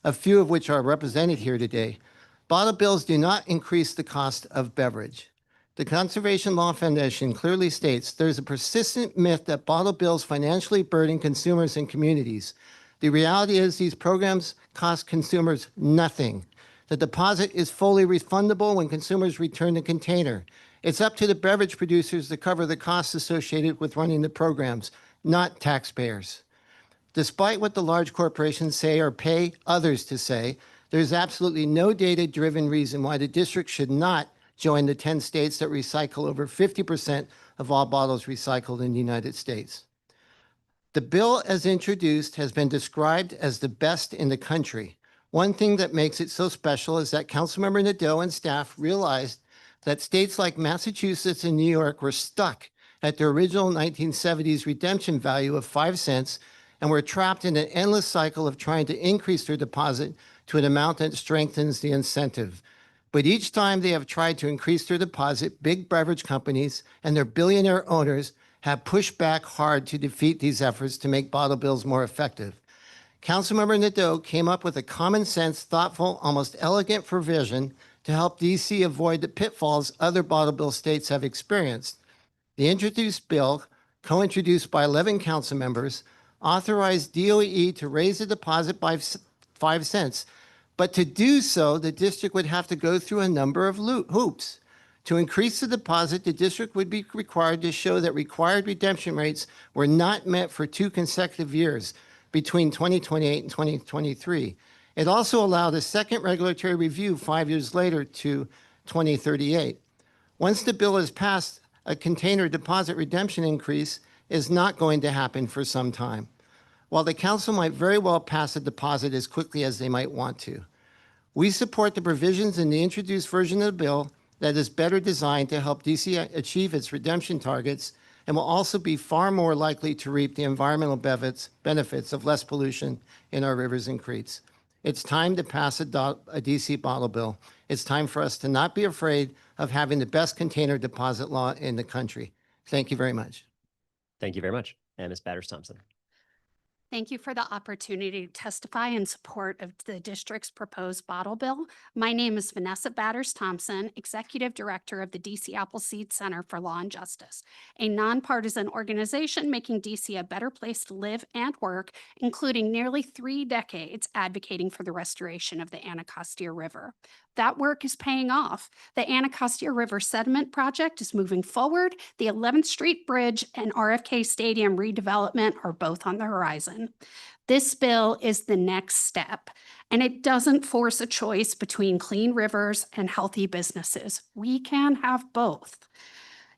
a few of which are represented here today, bottle bills do not increase the cost of beverage. The Conservation Law Foundation clearly states there's a persistent myth that bottle bills financially burden consumers and communities. The reality is these programs cost consumers nothing. The deposit is fully refundable when consumers return the container. It's up to the beverage producers to cover the costs associated with running the programs, not taxpayers. Despite what the large corporations say or pay others to say, there's absolutely no data-driven reason why the district should not join the 10 states that recycle over 50% of all bottles recycled in the United States. The bill as introduced has been described as the best in the country. One thing that makes it so special is that Councilmember Nadeau and staff realized that states like Massachusetts and New York were stuck at their original 1970s redemption value of 5 cents and were trapped in an endless cycle of trying to increase their deposit to an amount that strengthens the incentive. But each time they have tried to increase their deposit, big beverage companies and their billionaire owners have pushed back hard to defeat these efforts to make bottle bills more effective. Councilmember Nadeau came up with a common sense, thoughtful, almost elegant provision to help DC avoid the pitfalls other bottle bill states have experienced. The introduced bill, co-introduced by 11 council members, authorized DOE to raise the deposit by 5 cents. But to do so, the district would have to go through a number of hoops. To increase the deposit, the district would be required to show that required redemption rates were not met for 2 consecutive years between 2028 and 2023. It also allowed a second regulatory review 5 years later to 2038. Once the bill is passed, a container deposit redemption increase is not going to happen for some time. While the council might very well pass a deposit as quickly as they might want to. We support the provisions in the introduced version of the bill that is better designed to help DC achieve its redemption targets and will also be far more likely to reap the environmental benefits of less pollution in our rivers and creeks. It's time to pass a DC bottle bill. It's time for us to not be afraid of having the best container deposit law in the country. Thank you very much. Thank you very much. And Ms. Batters-Thompson. Thank you for the opportunity to testify in support of the district's proposed bottle bill. My name is Vanessa Batters-Thompson, Executive Director of the DC Appleseed Center for Law and Justice, a nonpartisan organization making DC a better place to live and work, including nearly 3 decades advocating for the restoration of the Anacostia River. That work is paying off. The Anacostia River Sediment Project is moving forward. The 11th Street Bridge and RFK Stadium redevelopment are both on the horizon. This bill is the next step, and it doesn't force a choice between clean rivers and healthy businesses. We can have both.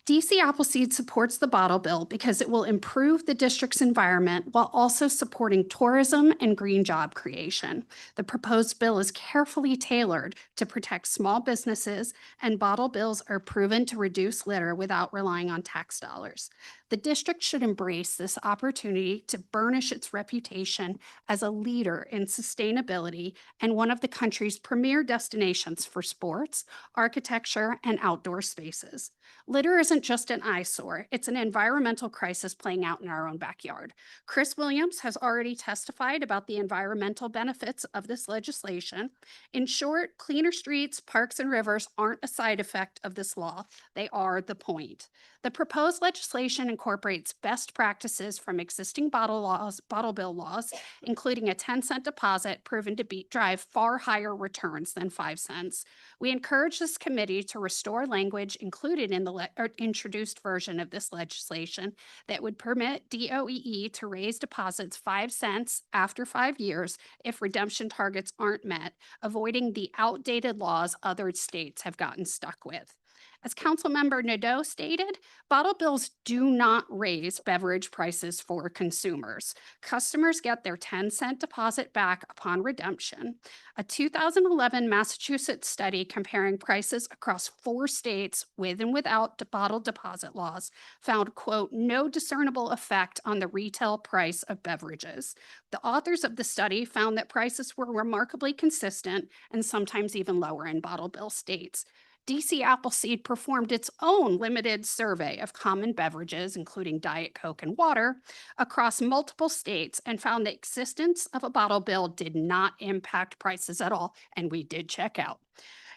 DC Appleseed supports the bottle bill because it will improve the district's environment while also supporting tourism and green job creation. The proposed bill is carefully tailored to protect small businesses, and bottle bills are proven to reduce litter without relying on tax dollars. The district should embrace this opportunity to burnish its reputation as a leader in sustainability and one of the country's premier destinations for sports, architecture, and outdoor spaces. Litter isn't just an eyesore, it's an environmental crisis playing out in our own backyard. Chris Williams has already testified about the environmental benefits of this legislation. In short, cleaner streets, parks, and rivers aren't a side effect of this law. They are the point. The proposed legislation incorporates best practices from existing bottle bill laws, including a 10-cent deposit proven to drive far higher returns than 5 cents. We encourage this committee to restore language included in the introduced version of this legislation that would permit DOE to raise deposits 5 cents after 5 years if redemption targets aren't met, avoiding the outdated laws other states have gotten stuck with. As Councilmember Nadeau stated, bottle bills do not raise beverage prices for consumers. Customers get their 10-cent deposit back upon redemption. A 2011 Massachusetts study comparing prices across 4 states with and without bottle deposit laws found, quote, no discernible effect on the retail price of beverages. The authors of the study found that prices were remarkably consistent and sometimes even lower in bottle bill states. DC Appleseed performed its own limited survey of common beverages, including Diet Coke and water, across multiple states and found the existence of a bottle bill did not impact prices at all, and we did check out.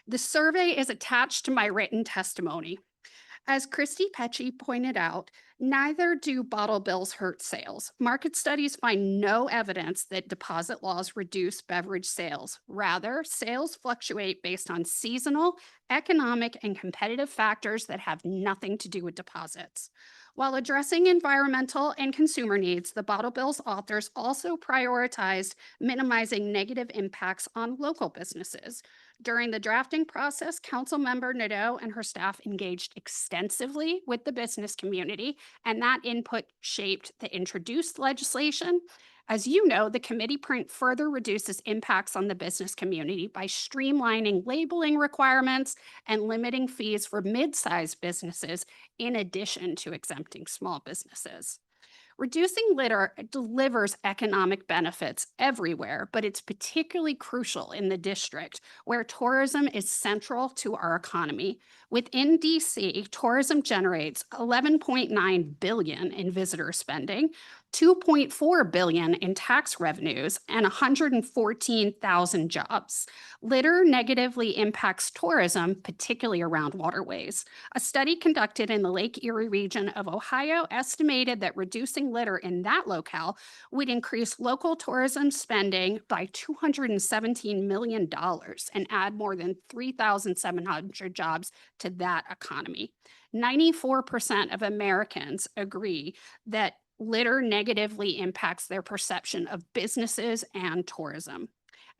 The survey is attached to my written testimony. As Christy Pecci pointed out, neither do bottle bills hurt sales. Market studies find no evidence that deposit laws reduce beverage sales. Rather, sales fluctuate based on seasonal, economic, and competitive factors that have nothing to do with deposits. While addressing environmental and consumer needs, the bottle bill's authors also prioritized minimizing negative impacts on local businesses. During the drafting process, Councilmember Nadeau and her staff engaged extensively with the business community, and that input shaped the introduced legislation. As you know, the committee print further reduces impacts on the business community by streamlining labeling requirements and limiting fees for mid-sized businesses, in addition to exempting small businesses. Reducing litter delivers economic benefits everywhere, but it's particularly crucial in the district where tourism is central to our economy. Within DC, tourism generates $11.9 billion in visitor spending, $2.4 billion in tax revenues, and 114,000 jobs. Litter negatively impacts tourism, particularly around waterways. A study conducted in the Lake Erie region of Ohio estimated that reducing litter in that locale would increase local tourism spending by $217 million and add more than 3,700 jobs to that economy. 94% of Americans agree that litter negatively impacts their perception of businesses and tourism.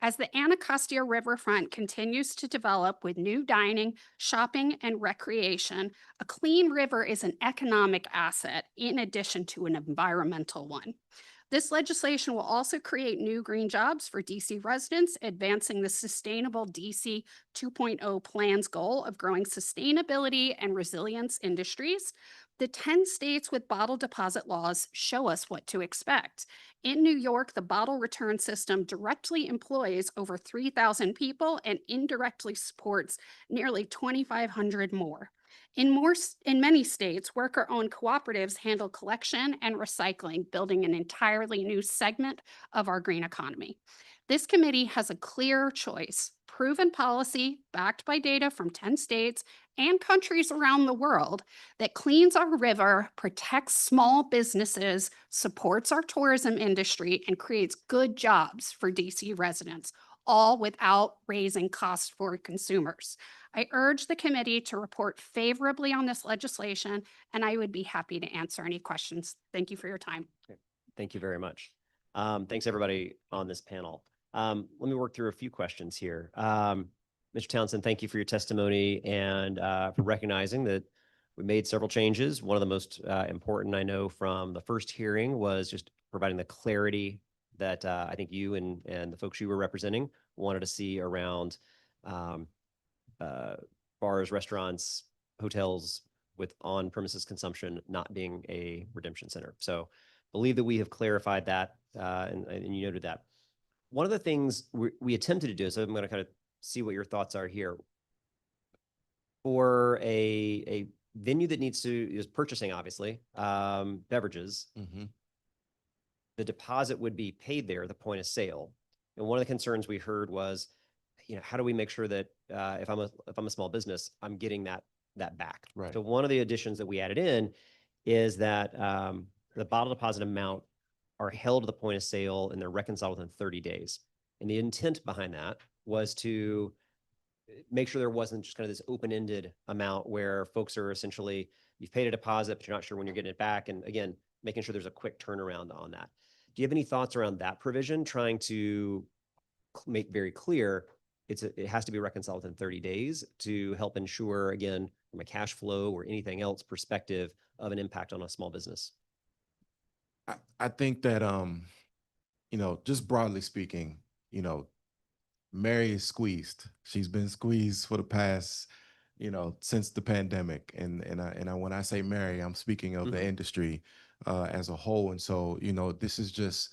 As the Anacostia Riverfront continues to develop with new dining, shopping, and recreation, a clean river is an economic asset in addition to an environmental one. This legislation will also create new green jobs for DC residents, advancing the Sustainable DC 2.0 plan's goal of growing sustainability and resilience industries. The 10 states with bottle deposit laws show us what to expect. In New York, the bottle return system directly employs over 3,000 people and indirectly supports nearly 2,500 more. In many states, worker-owned cooperatives handle collection and recycling, building an entirely new segment of our green economy. This committee has a clear choice: proven policy backed by data from 10 states and countries around the world that cleans our river, protects small businesses, supports our tourism industry, and creates good jobs for DC residents, all without raising costs for consumers. I urge the committee to report favorably on this legislation, and I would be happy to answer any questions. Thank you for your time. Thank you very much. Thanks, everybody on this panel. Let me work through a few questions here. Mr. Townsend, thank you for your testimony and for recognizing that we made several changes. One of the most important, I know, from the first hearing was just providing the clarity that I think you and the folks you were representing wanted to see around bars, restaurants, hotels with on-premises consumption not being a redemption center. So believe that we have clarified that and you noted that. One of the things we attempted to do, so I'm going to kind of see what your thoughts are here. For a venue that is purchasing, obviously, beverages, the deposit would be paid there at the point of sale. And one of the concerns we heard was, how do we make sure that if I'm a small business, I'm getting that back? Right. So one of the additions that we added in is that the bottle deposit amount are held at the point of sale and they're reconciled within 30 days. And the intent behind that was to make sure there wasn't just kind of this open-ended amount where folks are essentially, you've paid a deposit, but you're not sure when you're getting it back. And again, making sure there's a quick turnaround on that. Do you have any thoughts around that provision, trying to make very clear it has to be reconciled within 30 days to help ensure, again, from a cash flow or anything else perspective of an impact on a small business? I think that, just broadly speaking, Mary is squeezed. She's been squeezed for the past, since the pandemic. And when I say Mary, I'm speaking of the industry as a whole. And so, this is just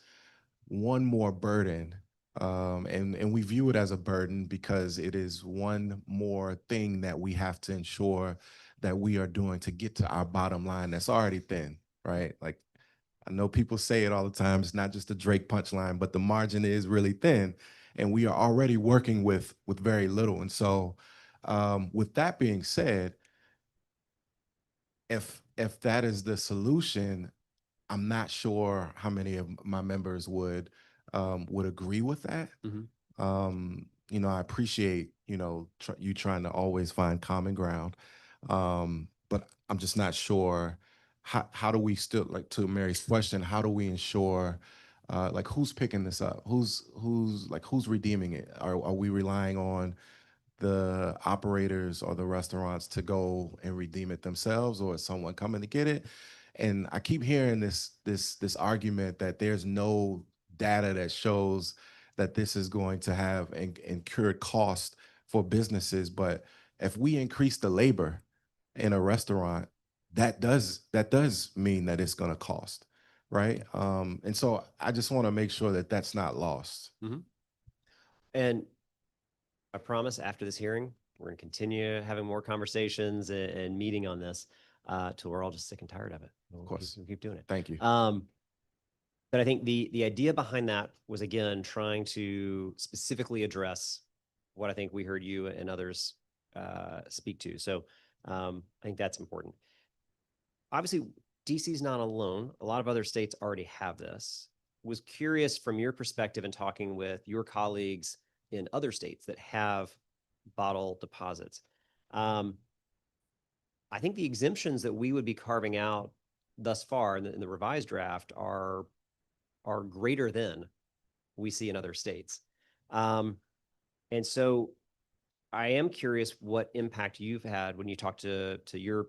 one more burden. And we view it as a burden because it is one more thing that we have to ensure that we are doing to get to our bottom line that's already thin, right? Like, I know people say it all the time. It's not just a Drake punchline, but the margin is really thin, and we are already working with very little. And so, with that being said, if that is the solution, I'm not sure how many of my members would agree with that. I appreciate you trying to always find common ground, but I'm just not sure. How do we still, like, to Mary's question, how do we ensure, who's picking this up? Who's redeeming it? Are we relying on the operators or the restaurants to go and redeem it themselves, or is someone coming to get it? And I keep hearing this argument that there's no data that shows that this is going to have incurred cost for businesses. But if we increase the labor in a restaurant, that does mean that it's going to cost, right? And so I just want to make sure that that's not lost. And I promise after this hearing, we're going to continue having more conversations and meeting on this till we're all just sick and tired of it. We'll course. we'll keep doing it. Thank you. But I think the idea behind that was, again, trying to specifically address what I think we heard you and others speak to. So I think that's important. Obviously, DC is not alone. A lot of other states already have this. Was curious from your perspective in talking with your colleagues in other states that have bottle deposits. I think the exemptions that we would be carving out thus far in the revised draft are greater than we see in other states. And so I am curious what impact you've had when you talk to your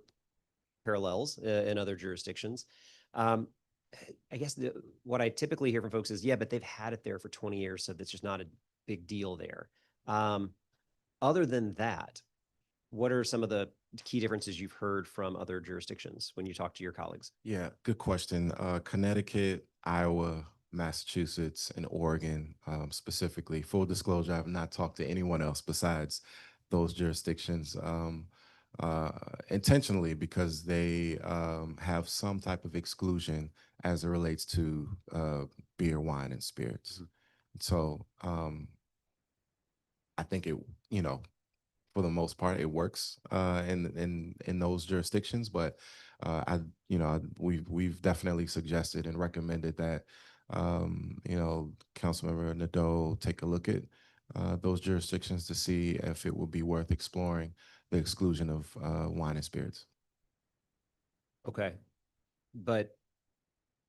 parallels in other jurisdictions. I guess what I typically hear from folks is, yeah, but they've had it there for 20 years, so that's just not a big deal there. Other than that, what are some of the key differences you've heard from other jurisdictions when you talk to your colleagues? Yeah, good question. Connecticut, Iowa, Massachusetts, and Oregon specifically. Full disclosure, I have not talked to anyone else besides those jurisdictions intentionally, because they have some type of exclusion as it relates to beer, wine, and spirits. So I think it, for the most part, it works in those jurisdictions. But we've definitely suggested and recommended that Councilmember Nadeau take a look at those jurisdictions to see if it would be worth exploring the exclusion of wine and spirits. Okay, but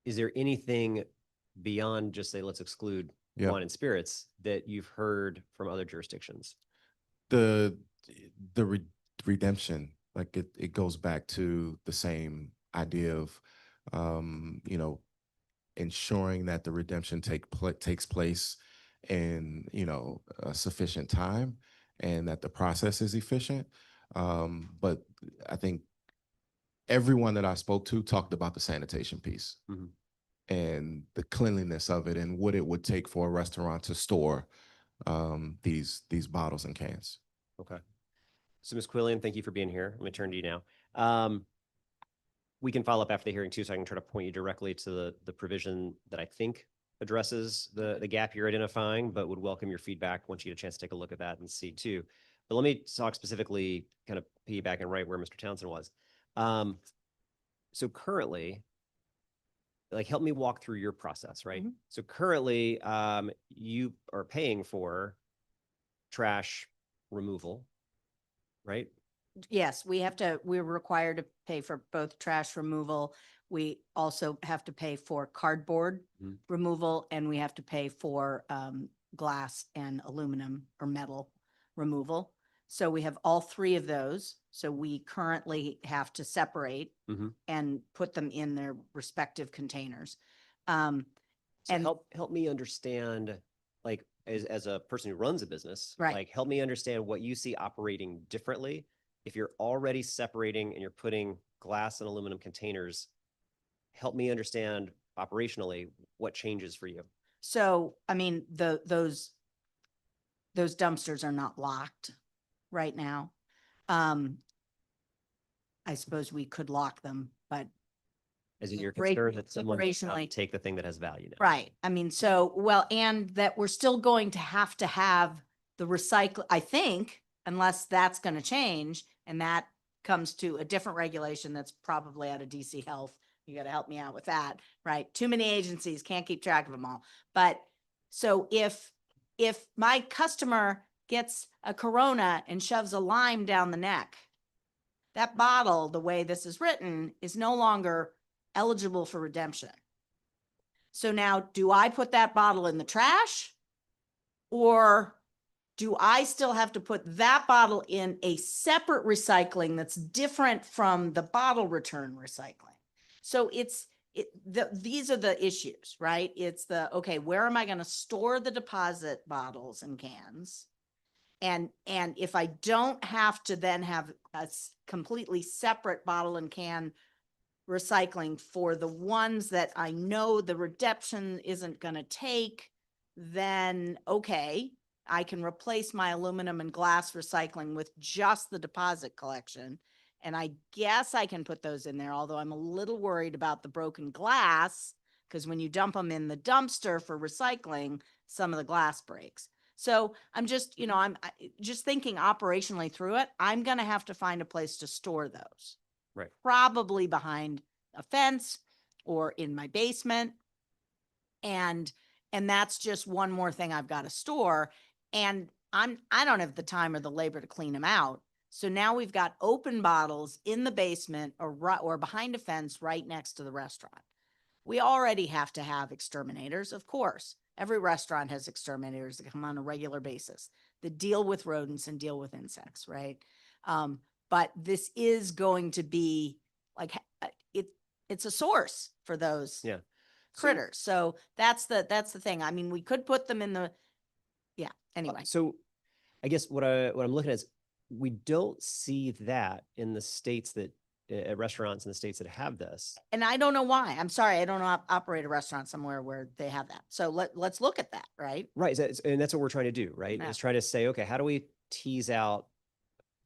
is there anything beyond just say let's exclude wine and spirits that you've heard from other jurisdictions? The redemption, like it goes back to the same idea of ensuring that the redemption takes place in a sufficient time and that the process is efficient. But I think everyone that I spoke to talked about the sanitation piece and the cleanliness of it and what it would take for a restaurant to store these bottles and cans. Okay. So Ms. Quillian, thank you for being here. Let me turn to you now. We can follow up after the hearing too, so I can try to point you directly to the provision that I think addresses the gap you're identifying, but would welcome your feedback once you get a chance to take a look at that and see too. But let me talk specifically, kind of piggyback and right where Mr. Townsend was. So currently, like, help me walk through your process, right? So currently, you are paying for trash removal, right? Yes, we're required to pay for both trash removal. We also have to pay for cardboard removal, and we have to pay for glass and aluminum or metal removal. So we have all three of those. So we currently have to separate and put them in their respective containers. So and help me understand, like, as a person who runs a business, right? Like, help me understand what you see operating differently if you're already separating and you're putting glass and aluminum containers. Help me understand operationally what changes for you. So, I mean, those dumpsters are not locked right now. I suppose we could lock them, but as in you're concerned that someone take the thing that has value now. Right. I mean, so, well, and that we're still going to have the recycle, I think, unless that's going to change. And that comes to a different regulation that's probably out of DC Health. You got to help me out with that, right? Too many agencies, can't keep track of them all. But so if my customer gets a Corona and shoves a lime down the neck, that bottle, the way this is written, is no longer eligible for redemption. So now, do I put that bottle in the trash, or do I still have to put that bottle in a separate recycling that's different from the bottle return recycling? So it's these are the issues, right? It's okay, where am I going to store the deposit bottles and cans? And if I don't have to then have a completely separate bottle and can recycling for the ones that I know the redemption isn't going to take, then okay, I can replace my aluminum and glass recycling with just the deposit collection. And I guess I can put those in there, although I'm a little worried about the broken glass, because when you dump them in the dumpster for recycling, some of the glass breaks. So I'm just, I'm just thinking operationally through it. I'm going to have to find a place to store those. Right. Probably behind a fence or in my basement. And that's just one more thing I've got to store. And I don't have the time or the labor to clean them out. So now we've got open bottles in the basement or behind a fence right next to the restaurant. We already have to have exterminators, of course. Every restaurant has exterminators that come on a regular basis that deal with rodents and deal with insects, right? But this is going to be like it's a source for those critters. So that's the thing. I mean, we could put them in the anyway. So I guess what I'm looking at is we don't see that in the states that at restaurants in the states that have this. And I don't know why. I'm sorry, I don't operate a restaurant somewhere where they have that. So let's look at that, right? Right, and that's what we're trying to do, right? Yeah. Is try to say, okay, how do we tease out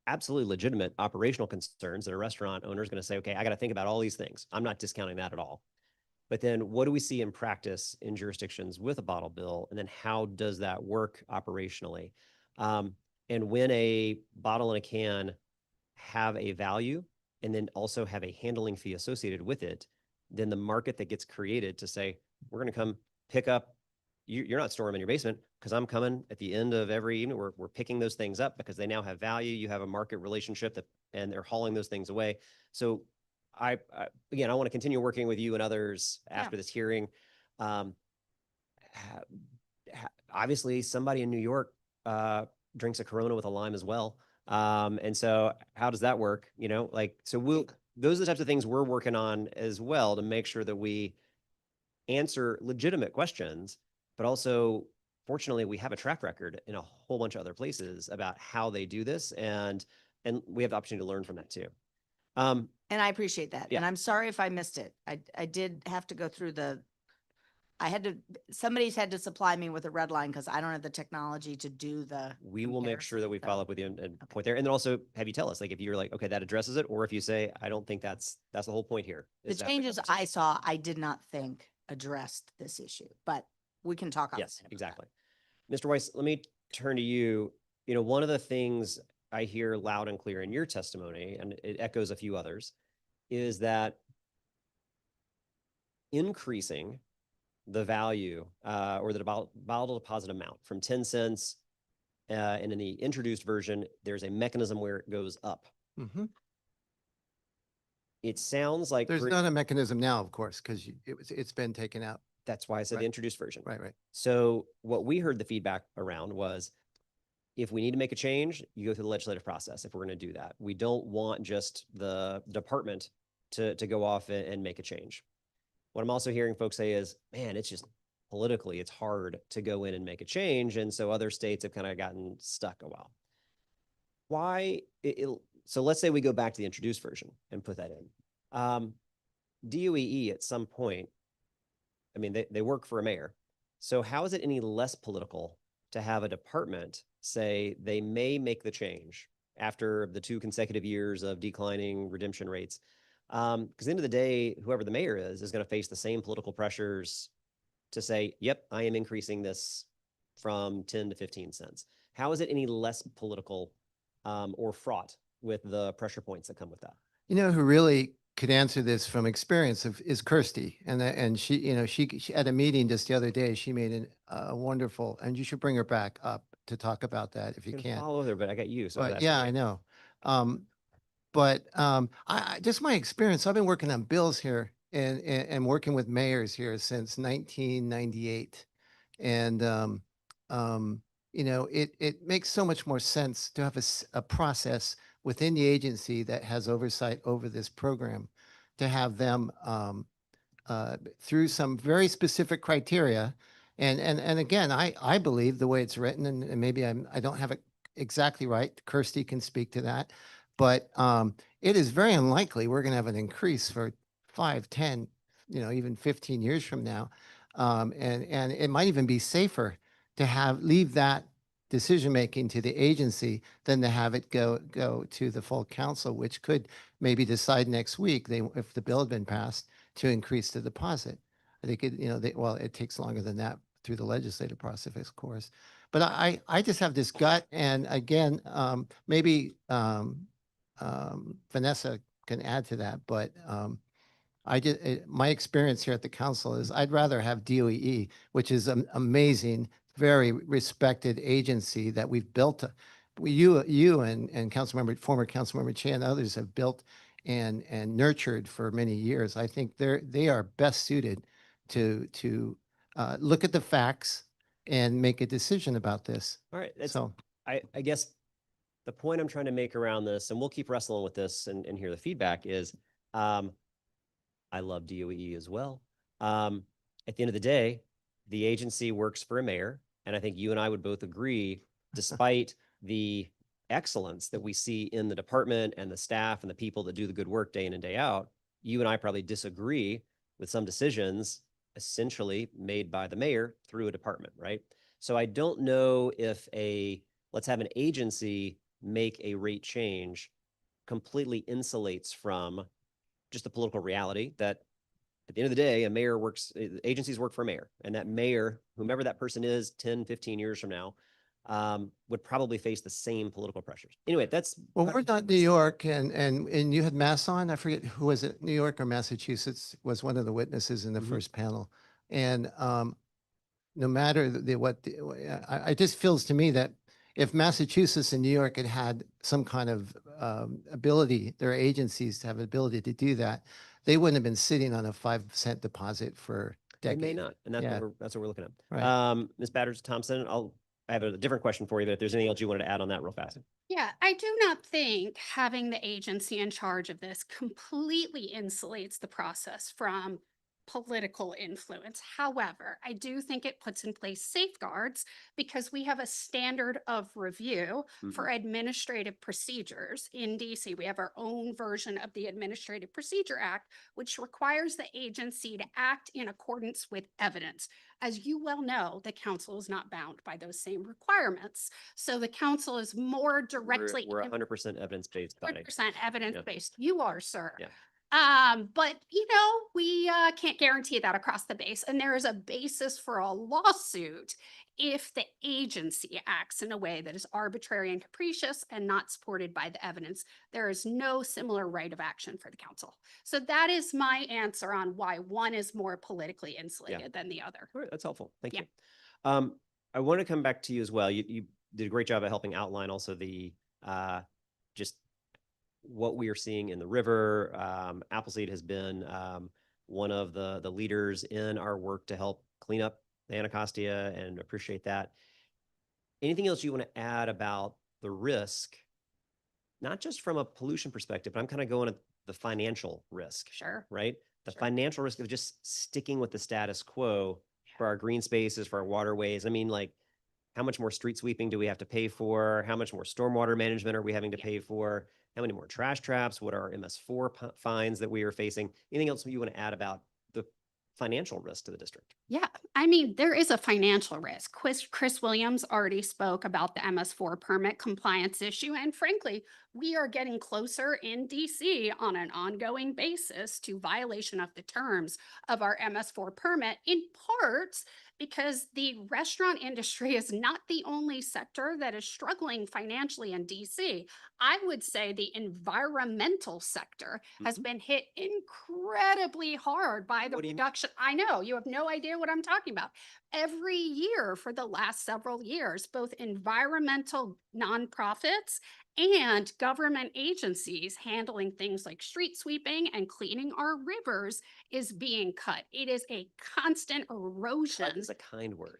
absolutely legitimate operational concerns that a restaurant owner is going to say, okay, I got to think about all these things. I'm not discounting that at all. But then what do we see in practice in jurisdictions with a bottle bill? And then how does that work operationally? And when a bottle and a can have a value and then also have a handling fee associated with it, then the market that gets created to say, we're going to come pick up, you're not storing them in your basement because I'm coming at the end of every evening. We're picking those things up because they now have value. You have a market relationship and they're hauling those things away. So again, I want to continue working with you and others after this hearing. Obviously, somebody in New York drinks a Corona with a lime as well. And so how does that work? So those are the types of things we're working on as well to make sure that we answer legitimate questions, but also, fortunately, we have a track record in a whole bunch of other places about how they do this, and we have the opportunity to learn from that too. And I appreciate that. Yeah. And I'm sorry if I missed it. I did have to go through somebody's had to supply me with a red line because I don't have the technology to do the. We will make sure that we comparison, follow up with you and point there. And then also have you tell us, like, if you're like, okay, that addresses it, or if you say, I don't think that's the whole point here. The changes I saw, I did not think addressed this issue, but we can talk on Yes, that. exactly. Mr. Weiss, let me turn to you. One of the things I hear loud and clear in your testimony, and it echoes a few others, is that increasing the value or the bottle deposit amount from 10 cents and in the introduced version, there's a mechanism where it goes up. Mhm. It sounds like There's not a mechanism now, of course, because it's been taken out. that's why I said Right. the introduced version. Right, right. So what we heard the feedback around was, if we need to make a change, you go through the legislative process if we're going to do that. We don't want just the department to go off and make a change. What I'm also hearing folks say is, man, it's just politically, it's hard to go in and make a change. And so other states have kind of gotten stuck a while. So let's say we go back to the introduced version and put that in. DOEE at some point, I mean, they work for a mayor. So how is it any less political to have a department say they may make the change after the 2 consecutive years of declining redemption rates? Because at the end of the day, whoever the mayor is going to face the same political pressures to say, yep, I am increasing this from 10 to 15 cents. How is it any less political or fraught with the pressure points that come with that? You know who really could answer this from experience is Kirsty, and she she at a meeting just the other day, she made a wonderful, and you should bring her back up to talk about that if you can. Follow her, but I got you. So But yeah, I know. I just my experience, I've been working on bills here and working with mayors here since 1998. And, it makes so much more sense to have a process within the agency that has oversight over this program, to have them through some very specific criteria. And again, I believe the way it's written, and maybe I don't have it exactly right. Kirsty can speak to that, but it is very unlikely we're going to have an increase for 5, 10, even 15 years from now. And it might even be safer to leave that decision making to the agency than to have it go to the full council, which could maybe decide next week, if the bill had been passed, to increase the deposit. I think it takes longer than that through the legislative process, of course. But I just have this gut, and again, maybe Vanessa can add to that, but my experience here at the council is I'd rather have DOEE, which is an amazing, very respected agency that we've built. You and former Councilmember Chan and others have built and nurtured for many years. I think they are best suited to look at the facts and make a decision about this. All right. So I guess the point I'm trying to make around this, and we'll keep wrestling with this and hear the feedback, is I love DOE as well. At the end of the day, the agency works for a mayor. And I think you and I would both agree, despite the excellence that we see in the department and the staff and the people that do the good work day in and day out, you and I probably disagree with some decisions essentially made by the mayor through a department, right? So I don't know if let's have an agency make a rate change completely insulates from just the political reality that at the end of the day, agencies work for a mayor, and that mayor, whomever that person is 10, 15 years from now, would probably face the same political pressures. Anyway, well, we're not New York, and you had Mass on. I forget who was it, New York or Massachusetts was one of the witnesses in the first panel. And no matter it just feels to me that if Massachusetts and New York had some kind of ability, their agencies to have ability to do that, they wouldn't have been sitting on a 5% deposit for decades. They may not, and that's what we're looking at. Right. Ms. Batters Thompson, I have a different question for you, but if there's anything else you wanted to add on that real fast. Yeah, I do not think having the agency in charge of this completely insulates the process from political influence. However, I do think it puts in place safeguards because we have a standard of review for administrative procedures in DC. We have our own version of the Administrative Procedure Act, which requires the agency to act in accordance with evidence. As you well know, the council is not bound by those same requirements. So the council is more directly. We're 100% evidence-based body. 100% evidence-based. You are, sir. Yeah. But we can't guarantee that across the base. And there is a basis for a lawsuit if the agency acts in a way that is arbitrary and capricious and not supported by the evidence. There is no similar right of action for the council. So that is my answer on why one is more politically insulated than the other. All right, that's helpful. Thank you. I want to come back to you as well. You did a great job of helping outline also the just what we are seeing in the river. Appleseed has been one of the leaders in our work to help clean up the Anacostia, and appreciate that. Anything else you want to add about the risk, not just from a pollution perspective, but I'm kind of going at the financial risk. Sure. Right? The financial risk of just sticking with the status quo for our green spaces, for our waterways. I mean, like, how much more street sweeping do we have to pay for? How much more stormwater management are we having to pay for? How many more trash traps? What are MS4 fines that we are facing? Anything else you want to add about the financial risk to the district? Yeah, I mean, there is a financial risk. Chris Williams already spoke about the MS4 permit compliance issue. And frankly, we are getting closer in DC on an ongoing basis to violation of the terms of our MS4 permit, in part because the restaurant industry is not the only sector that is struggling financially in DC. I would say the environmental sector has been hit incredibly hard by the reduction. I know, you have no idea what I'm talking about. Every year for the last several years, both environmental nonprofits and government agencies handling things like street sweeping and cleaning our rivers is being cut. It is a constant erosion. Cut is a kind word.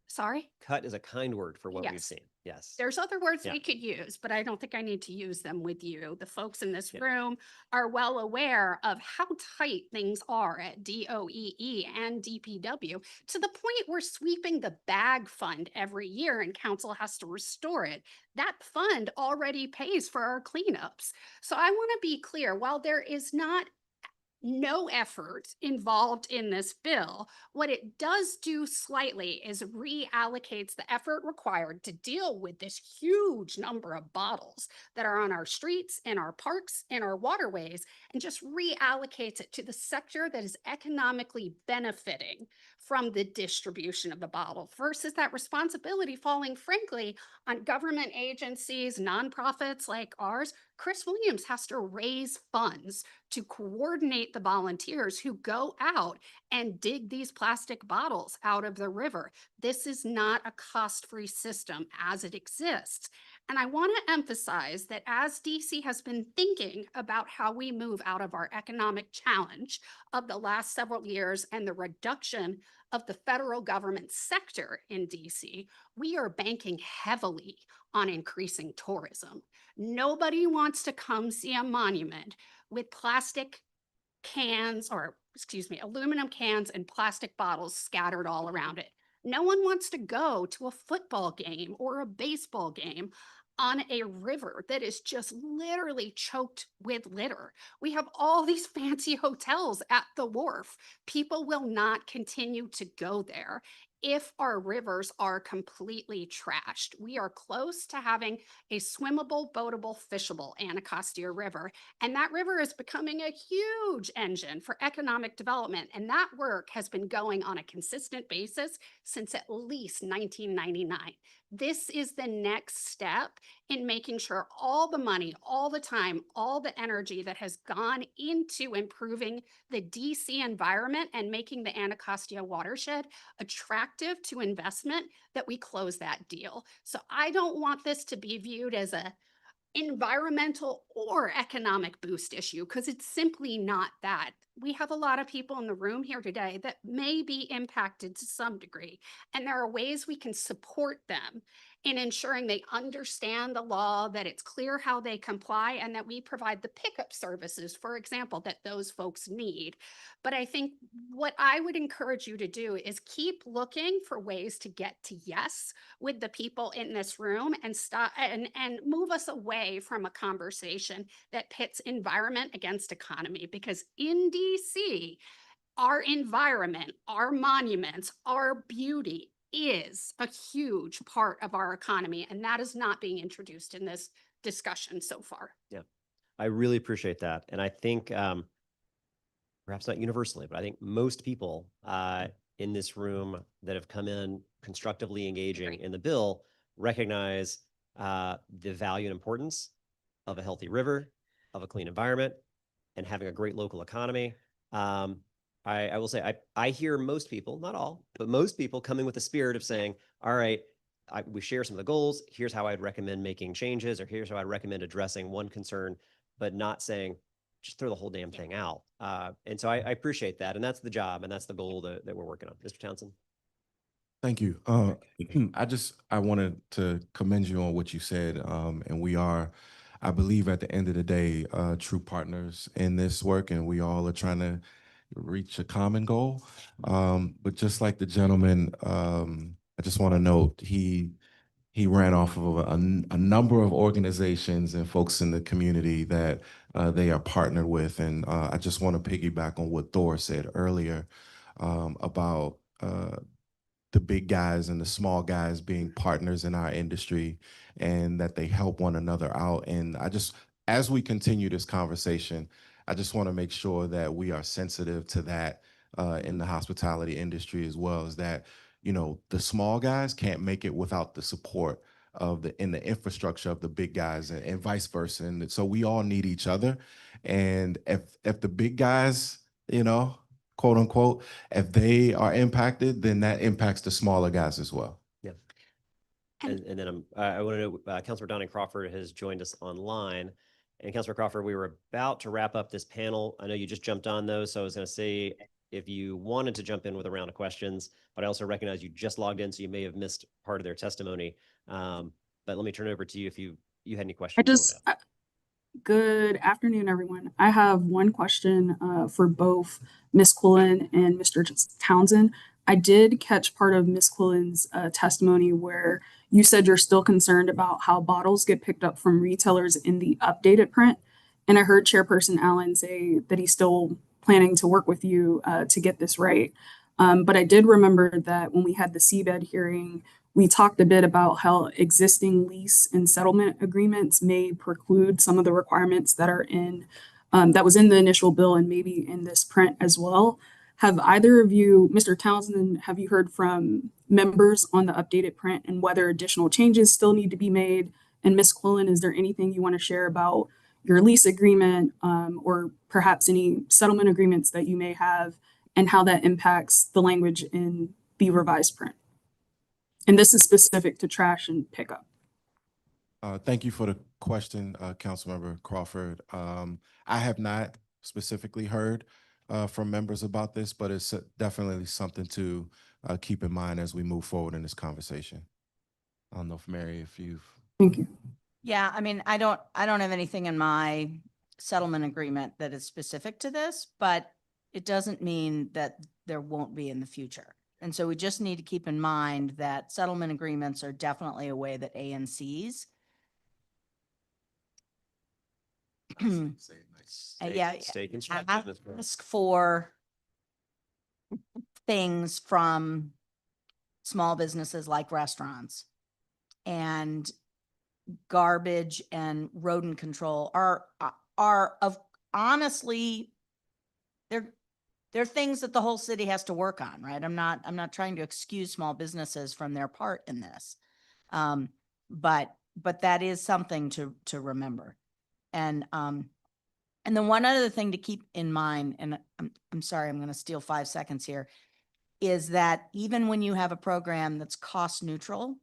Sorry? Cut is a kind word for what we've Yes. seen. Yes. There's other words Yeah. we could use, but I don't think I need to use them with you. The folks in this Yeah. room are well aware of how tight things are at DOEE and DPW, to the point we're sweeping the bag fund every year and council has to restore it. That fund already pays for our cleanups. So I want to be clear, while there is not no effort involved in this bill. What it does do slightly is reallocates the effort required to deal with this huge number of bottles that are on our streets, in our parks, in our waterways, and just reallocates it to the sector that is economically benefiting from the distribution of the bottle versus that responsibility falling, frankly, on government agencies, nonprofits like ours. Chris Williams has to raise funds to coordinate the volunteers who go out and dig these plastic bottles out of the river. This is not a cost-free system as it exists. And I want to emphasize that as DC has been thinking about how we move out of our economic challenge of the last several years and the reduction of the federal government sector in DC, we are banking heavily on increasing tourism. Nobody wants to come see a monument with plastic cans, or excuse me, aluminum cans and plastic bottles scattered all around it. No one wants to go to a football game or a baseball game on a river that is just literally choked with litter. We have all these fancy hotels at the wharf. People will not continue to go there if our rivers are completely trashed. We are close to having a swimmable, boatable, fishable Anacostia River, and that river is becoming a huge engine for economic development. And that work has been going on a consistent basis since at least 1999. This is the next step in making sure all the money, all the time, all the energy that has gone into improving the DC environment and making the Anacostia watershed attractive to investment, that we close that deal. So I don't want this to be viewed as a environmental or economic boost issue, because it's simply not that. We have a lot of people in the room here today that may be impacted to some degree, and there are ways we can support them in ensuring they understand the law, that it's clear how they comply, and that we provide the pickup services, for example, that those folks need. But I think what I would encourage you to do is keep looking for ways to get to yes with the people in this room, and stop and move us away from a conversation that pits environment against economy. Because in DC, our environment, our monuments, our beauty is a huge part of our economy, and that is not being introduced in this discussion so far. Yeah, I really appreciate that. And I think perhaps not universally, but I think most people in this room that have come in constructively engaging in the bill recognize the value and importance of a healthy river, of a clean environment, and having a great local economy. I will say, I hear most people, not all, but most people coming with the spirit of saying, all right, we share some of the goals. Here's how I'd recommend making changes, or here's how I'd recommend addressing one concern, but not saying, just throw the whole damn thing out. And so I appreciate that. And that's the job, and that's the goal that we're working on. Mr. Townsend. Thank you. I wanted to commend you on what you said. And we are, I believe at the end of the day, true partners in this work, and we all are trying to reach a common goal. But just like the gentleman, I just want to note, he ran off of a number of organizations and folks in the community that they are partnered with. And I just want to piggyback on what Thor said earlier about the big guys and the small guys being partners in our industry, and that they help one another out. And as we continue this conversation, I just want to make sure that we are sensitive to that in the hospitality industry, as well as that, the small guys can't make it without the support of the infrastructure of the big guys, and vice versa. And so we all need each other. And if the big guys, quote unquote, if they are impacted, then that impacts the smaller guys as well. Yeah. And then I want to know, Councilor Donnie Crawford has joined us online. And Councilor Crawford, we were about to wrap up this panel. I know you just jumped on though, so I was going to say, if you wanted to jump in with a round of questions, but I also recognize you just logged in, so you may have missed part of their testimony. But let me turn it over to you if you had any questions. Good afternoon, everyone. I have one question for both Ms. Quillen and Mr. Townsend. I did catch part of Ms. Quillen's testimony where you said you're still concerned about how bottles get picked up from retailers in the updated print. And I heard Chairperson Allen say that he's still planning to work with you to get this right. But I did remember that when we had the seabed hearing, we talked a bit about how existing lease and settlement agreements may preclude some of the requirements that are in that was in the initial bill and maybe in this print as well. Have either of you, Mr. Townsend, have you heard from members on the updated print and whether additional changes still need to be made? And Ms. Quillen, is there anything you want to share about your lease agreement or perhaps any settlement agreements that you may have and how that impacts the language in the revised print? And this is specific to trash and pickup. Thank you for the question, Councilmember Crawford. I have not specifically heard from members about this, but it's definitely something to keep in mind as we move forward in this conversation. I don't know if Mary, if you've. Thank you. Yeah, I mean, I don't have anything in my settlement agreement that is specific to this, but it doesn't mean that there won't be in the future. And so we just need to keep in mind that settlement agreements are definitely a way that ANCs ask for things from small businesses like restaurants, and garbage and rodent control are of honestly, they're things that the whole city has to work on, right? I'm not trying to excuse small businesses from their part in this. But that is something to remember. And then one other thing to keep in mind, and I'm sorry, I'm going to steal 5 seconds here, is that even when you have a program that's cost neutral,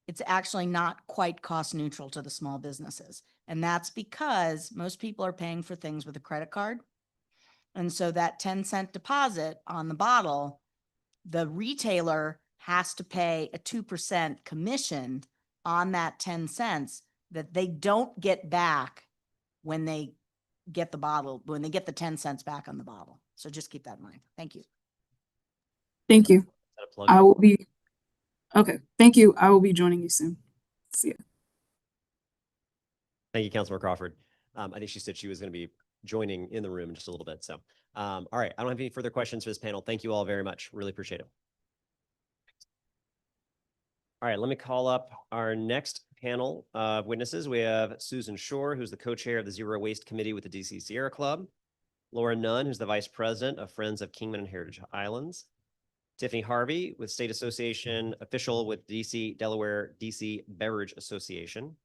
it's actually not quite cost neutral to the small businesses. And that's because most people are paying for things with a credit card. And so that 10-cent deposit on the bottle, the retailer has to pay a 2% commission on that 10 cents that they don't get back when they get the bottle, when they get the 10 cents back on the bottle. So just keep that in mind. Thank you. Thank you. I will be, okay, thank you. I will be joining you soon. See ya. Thank you, Councilmember Crawford. I think she said she was going to be joining in the room in just a little bit. So, all right, I don't have any further questions for this panel. Thank you all very much. Really appreciate it. All right, let me call up our next panel of witnesses. We have Susan Shore, who's the co-chair of the Zero Waste Committee with the DC Sierra Club. Laura Nunn, who's the vice president of Friends of Kingman and Heritage Islands. Tiffany Harvey with State Association official with DC, Delaware, DC Beverage Association.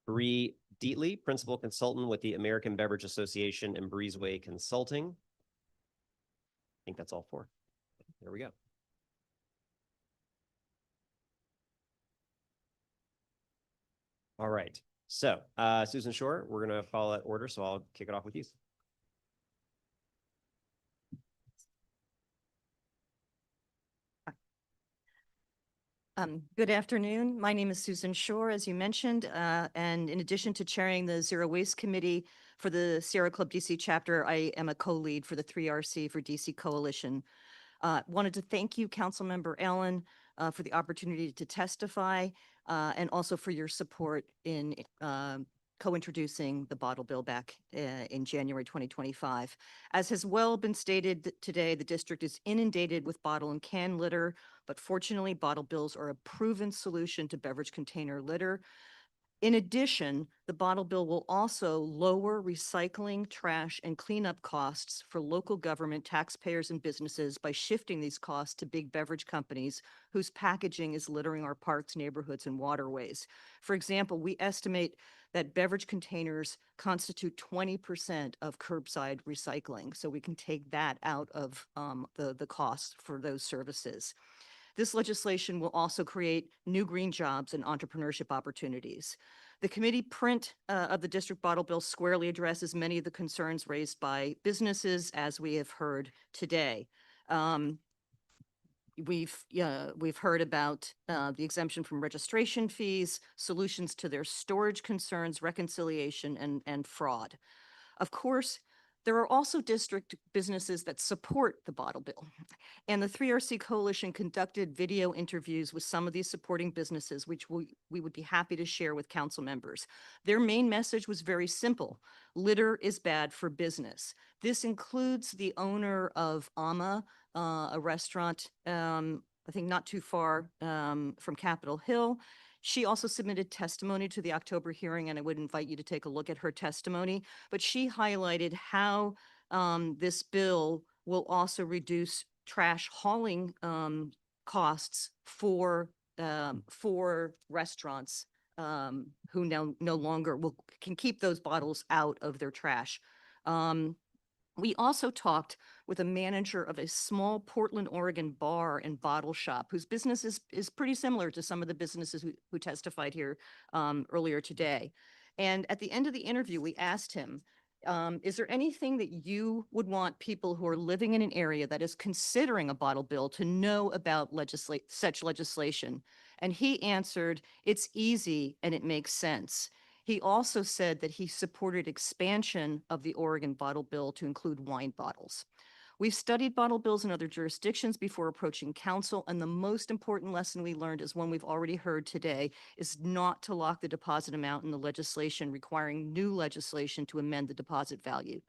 Bree Deatley, principal consultant with the American Beverage Association and Breezeway Consulting. I think that's all four. There we go. All right. So, Susan Shore, we're going to follow that order, so I'll kick it off with you. Good afternoon. My name is Susan Shore, as you mentioned, and in addition to chairing the Zero Waste Committee for the Sierra Club DC chapter, I am a co-lead for the 3RC for DC Coalition. Wanted to thank you, Councilmember Allen, for the opportunity to testify and also for your support in co-introducing the bottle bill back in January 2025. As has well been stated today, the district is inundated with bottle and can litter, but fortunately, bottle bills are a proven solution to beverage container litter. In addition, the bottle bill will also lower recycling, trash, and cleanup costs for local government, taxpayers, and businesses by shifting these costs to big beverage companies whose packaging is littering our parks, neighborhoods, and waterways. For example, we estimate that beverage containers constitute 20% of curbside recycling, so we can take that out of the cost for those services. This legislation will also create new green jobs and entrepreneurship opportunities. The committee print of the district bottle bill squarely addresses many of the concerns raised by businesses, as we have heard today. We've heard about the exemption from registration fees, solutions to their storage concerns, reconciliation, and fraud. Of course, there are also district businesses that support the bottle bill. And the 3RC Coalition conducted video interviews with some of these supporting businesses, which we would be happy to share with council members. Their main message was very simple. Litter is bad for business. This includes the owner of Ama, a restaurant, I think not too far from Capitol Hill. She also submitted testimony to the October hearing, and I would invite you to take a look at her testimony. But she highlighted how this bill will also reduce trash hauling costs for restaurants who no longer can keep those bottles out of their trash. We also talked with a manager of a small Portland, Oregon bar and bottle shop whose business is pretty similar to some of the businesses who testified here earlier today. And at the end of the interview, we asked him, is there anything that you would want people who are living in an area that is considering a bottle bill to know about such legislation? And he answered, it's easy and it makes sense. He also said that he supported expansion of the Oregon bottle bill to include wine bottles. We've studied bottle bills in other jurisdictions before approaching council, and the most important lesson we learned is one we've already heard today, is not to lock the deposit amount in the legislation, requiring new legislation to amend the deposit value.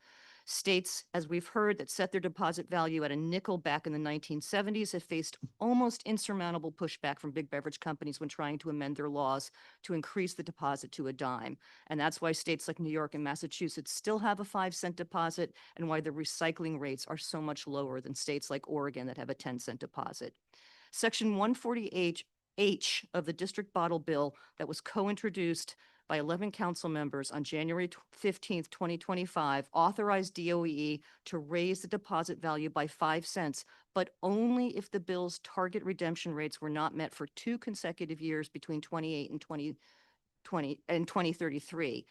States, as we've heard, that set their deposit value at a nickel back in the 1970s have faced almost insurmountable pushback from big beverage companies when trying to amend their laws to increase the deposit to a dime. And that's why states like New York and Massachusetts still have a 5-cent deposit, and why the recycling rates are so much lower than states like Oregon that have a 10-cent deposit. Section 140H of the district bottle bill that was co-introduced by 11 council members on January 15th, 2025, authorized DOE to raise the deposit value by 5 cents, but only if the bill's target redemption rates were not met for 2 consecutive years between 28 and 2033.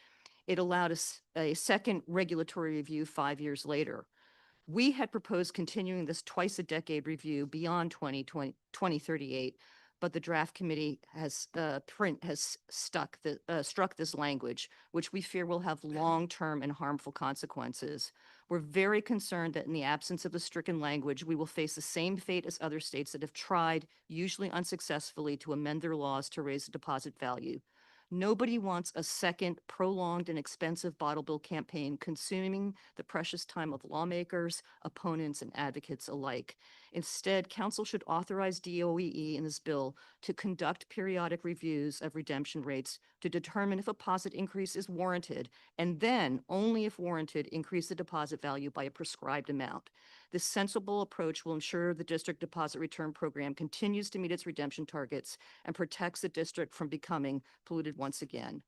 It allowed a second regulatory review 5 years later. We had proposed continuing this twice-a-decade review beyond 2038, but the draft committee has struck this language, which we fear will have long-term and harmful consequences. We're very concerned that in the absence of the stricken language, we will face the same fate as other states that have tried, usually unsuccessfully, to amend their laws to raise the deposit value. Nobody wants a second prolonged and expensive bottle bill campaign consuming the precious time of lawmakers, opponents, and advocates alike. Instead, council should authorize DOE in this bill to conduct periodic reviews of redemption rates to determine if a deposit increase is warranted, and then, only if warranted, increase the deposit value by a prescribed amount. This sensible approach will ensure the district deposit return program continues to meet its redemption targets and protects the district from becoming polluted once again.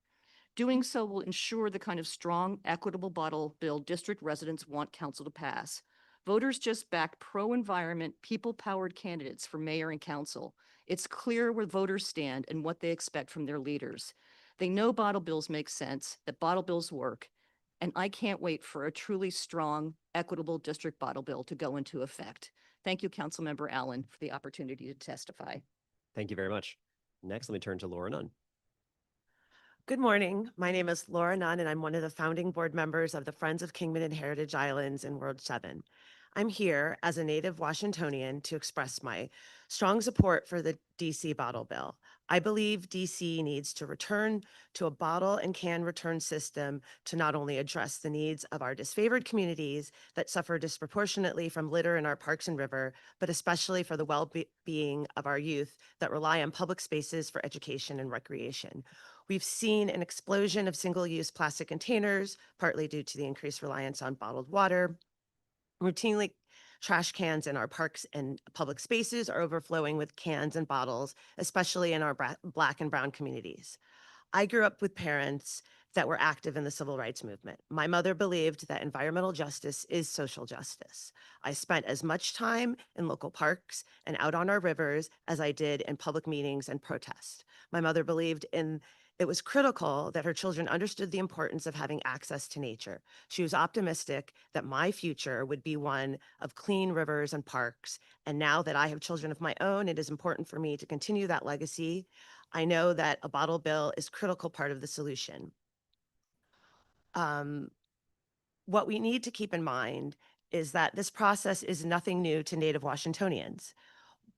Doing so will ensure the kind of strong, equitable bottle bill district residents want council to pass. Voters just backed pro-environment, people-powered candidates for mayor and council. It's clear where voters stand and what they expect from their leaders. They know bottle bills make sense, that bottle bills work, and I can't wait for a truly strong, equitable district bottle bill to go into effect. Thank you, Councilmember Allen, for the opportunity to testify. Thank you very much. Next, let me turn to Laura Nunn. Good morning. My name is Laura Nunn, and I'm one of the founding board members of the Friends of Kingman and Heritage Islands in World 7. I'm here as a native Washingtonian to express my strong support for the DC bottle bill. I believe DC needs to return to a bottle and can return system to not only address the needs of our disfavored communities that suffer disproportionately from litter in our parks and river, but especially for the well-being of our youth that rely on public spaces for education and recreation. We've seen an explosion of single-use plastic containers, partly due to the increased reliance on bottled water. Routinely, trash cans in our parks and public spaces are overflowing with cans and bottles, especially in our Black and Brown communities. I grew up with parents that were active in the civil rights movement. My mother believed that environmental justice is social justice. I spent as much time in local parks and out on our rivers as I did in public meetings and protests. My mother believed in It was critical that her children understood the importance of having access to nature. She was optimistic that my future would be one of clean rivers and parks. And now that I have children of my own, it is important for me to continue that legacy. I know that a bottle bill is a critical part of the solution. What we need to keep in mind is that this process is nothing new to Native Washingtonians.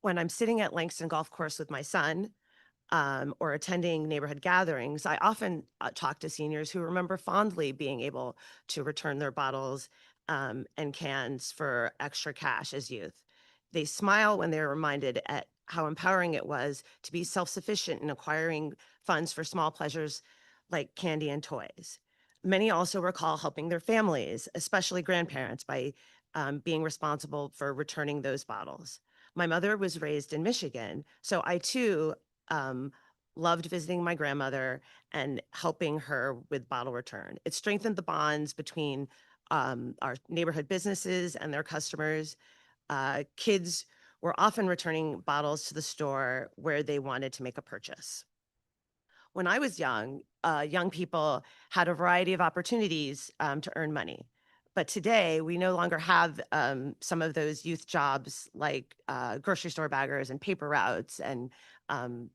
When I'm sitting at Langston Golf Course with my son, or attending neighborhood gatherings, I often talk to seniors who remember fondly being able to return their bottles and cans for extra cash as youth. They smile when they're reminded at how empowering it was to be self-sufficient in acquiring funds for small pleasures like candy and toys. Many also recall helping their families, especially grandparents, by being responsible for returning those bottles. My mother was raised in Michigan, so I too loved visiting my grandmother and helping her with bottle return. It strengthened the bonds between our neighborhood businesses and their customers. Kids were often returning bottles to the store where they wanted to make a purchase. When I was young, young people had a variety of opportunities to earn money. But today, we no longer have some of those youth jobs like grocery store baggers and paper routes, and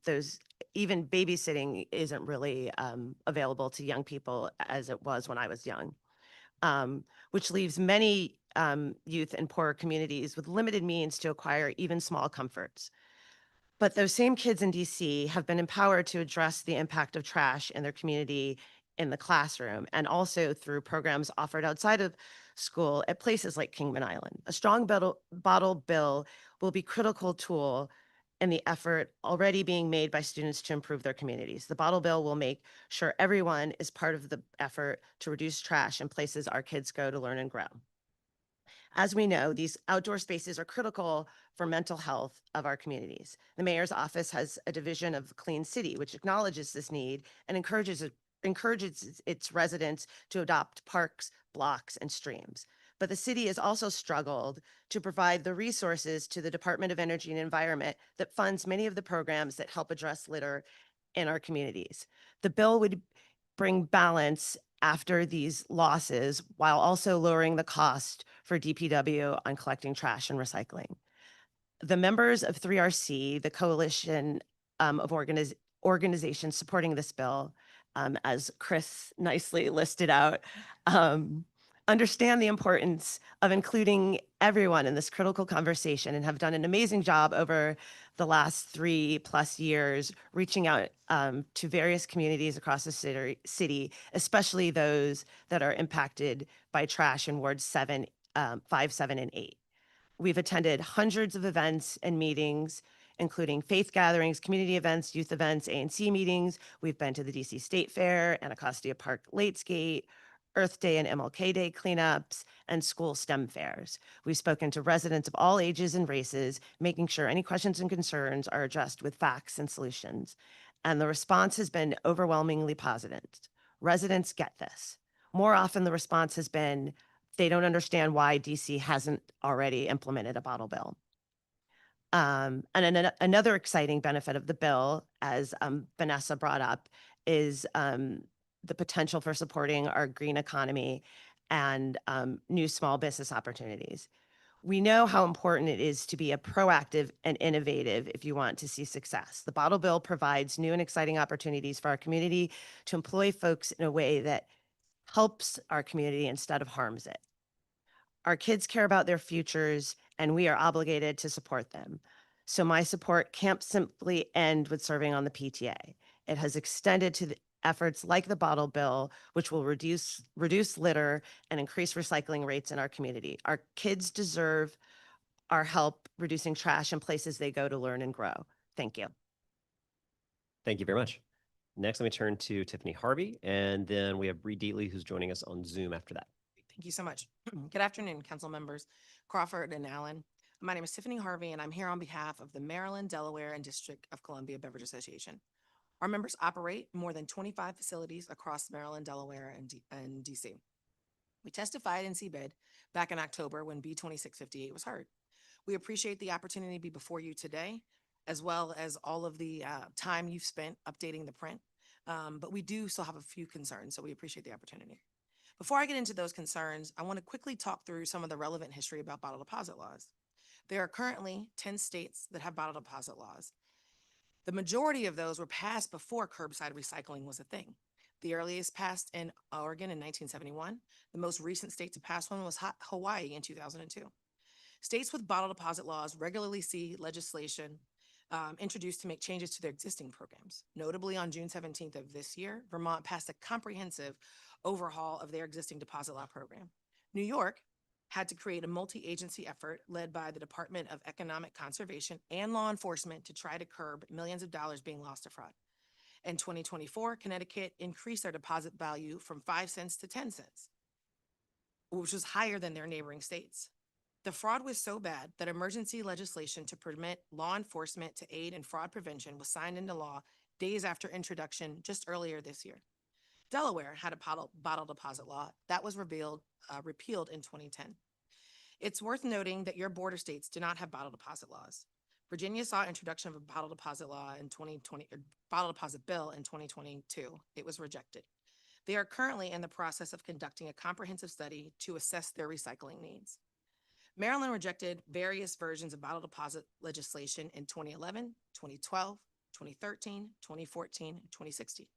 those even babysitting isn't really available to young people as it was when I was young, which leaves many youth in poorer communities with limited means to acquire even small comforts. But those same kids in DC have been empowered to address the impact of trash in their community in the classroom and also through programs offered outside of school at places like Kingman Island. A strong bottle bill will be a critical tool in the effort already being made by students to improve their communities. The bottle bill will make sure everyone is part of the effort to reduce trash in places our kids go to learn and grow. As we know, these outdoor spaces are critical for mental health of our communities. The mayor's office has a division of Clean City, which acknowledges this need and encourages its residents to adopt parks, blocks, and streams. But the city has also struggled to provide the resources to the Department of Energy and Environment that funds many of the programs that help address litter in our communities. The bill would bring balance after these losses while also lowering the cost for DPW on collecting trash and recycling. The members of 3RC, the coalition of organizations supporting this bill, as Chris nicely listed out, understand the importance of including everyone in this critical conversation and have done an amazing job over the last 3+ years, reaching out to various communities across the city, especially those that are impacted by trash in wards 5, 7, and 8. We've attended hundreds of events and meetings, including faith gatherings, community events, youth events, ANC meetings. We've been to the DC State Fair, Anacostia Park Latesgate, Earth Day and MLK Day cleanups, and school STEM fairs. We've spoken to residents of all ages and races, making sure any questions and concerns are addressed with facts and solutions. And the response has been overwhelmingly positive. Residents get this. More often, the response has been they don't understand why DC hasn't already implemented a bottle bill. Another exciting benefit of the bill, as Vanessa brought up, is the potential for supporting our green economy and new small business opportunities. We know how important it is to be a proactive and innovative if you want to see success. The bottle bill provides new and exciting opportunities for our community to employ folks in a way that helps our community instead of harms it. Our kids care about their futures, and we are obligated to support them. So my support can't simply end with serving on the PTA. It has extended to the efforts like the bottle bill, which will reduce litter and increase recycling rates in our community. Our kids deserve our help reducing trash in places they go to learn and grow. Thank you. Thank you very much. Next, let me turn to Tiffany Harvey, and then we have Bree Deatley, who's joining us on Zoom after that. Thank you so much. Good afternoon, council members Crawford and Allen. My name is Tiffany Harvey, and I'm here on behalf of the Maryland, Delaware, and District of Columbia Beverage Association. Our members operate more than 25 facilities across Maryland, Delaware, and DC. We testified in CBID back in October when B2658 was heard. We appreciate the opportunity to be before you today, as well as all of the time you've spent updating the print. but we do still have a few concerns, so we appreciate the opportunity. Before I get into those concerns, I want to quickly talk through some of the relevant history about bottle deposit laws. There are currently 10 states that have bottle deposit laws. The majority of those were passed before curbside recycling was a thing. The earliest passed in Oregon in 1971. The most recent state to pass one was Hawaii in 2002. States with bottle deposit laws regularly see legislation introduced to make changes to their existing programs. Notably, on June 17th of this year, Vermont passed a comprehensive overhaul of their existing deposit law program. New York had to create a multi-agency effort led by the Department of Economic Conservation and law enforcement to try to curb millions of dollars being lost to fraud. In 2024, Connecticut increased their deposit value from 5 cents to 10 cents, which was higher than their neighboring states. The fraud was so bad that emergency legislation to permit law enforcement to aid in fraud prevention was signed into law days after introduction just earlier this year. Delaware had a bottle deposit law that was repealed in 2010. It's worth noting that your border states do not have bottle deposit laws. Virginia saw introduction of a bottle deposit law in 2020, or bottle deposit bill in 2022. It was rejected. They are currently in the process of conducting a comprehensive study to assess their recycling needs. Maryland rejected various versions of bottle deposit legislation in 2011, 2012, 2013, 2014, 2016.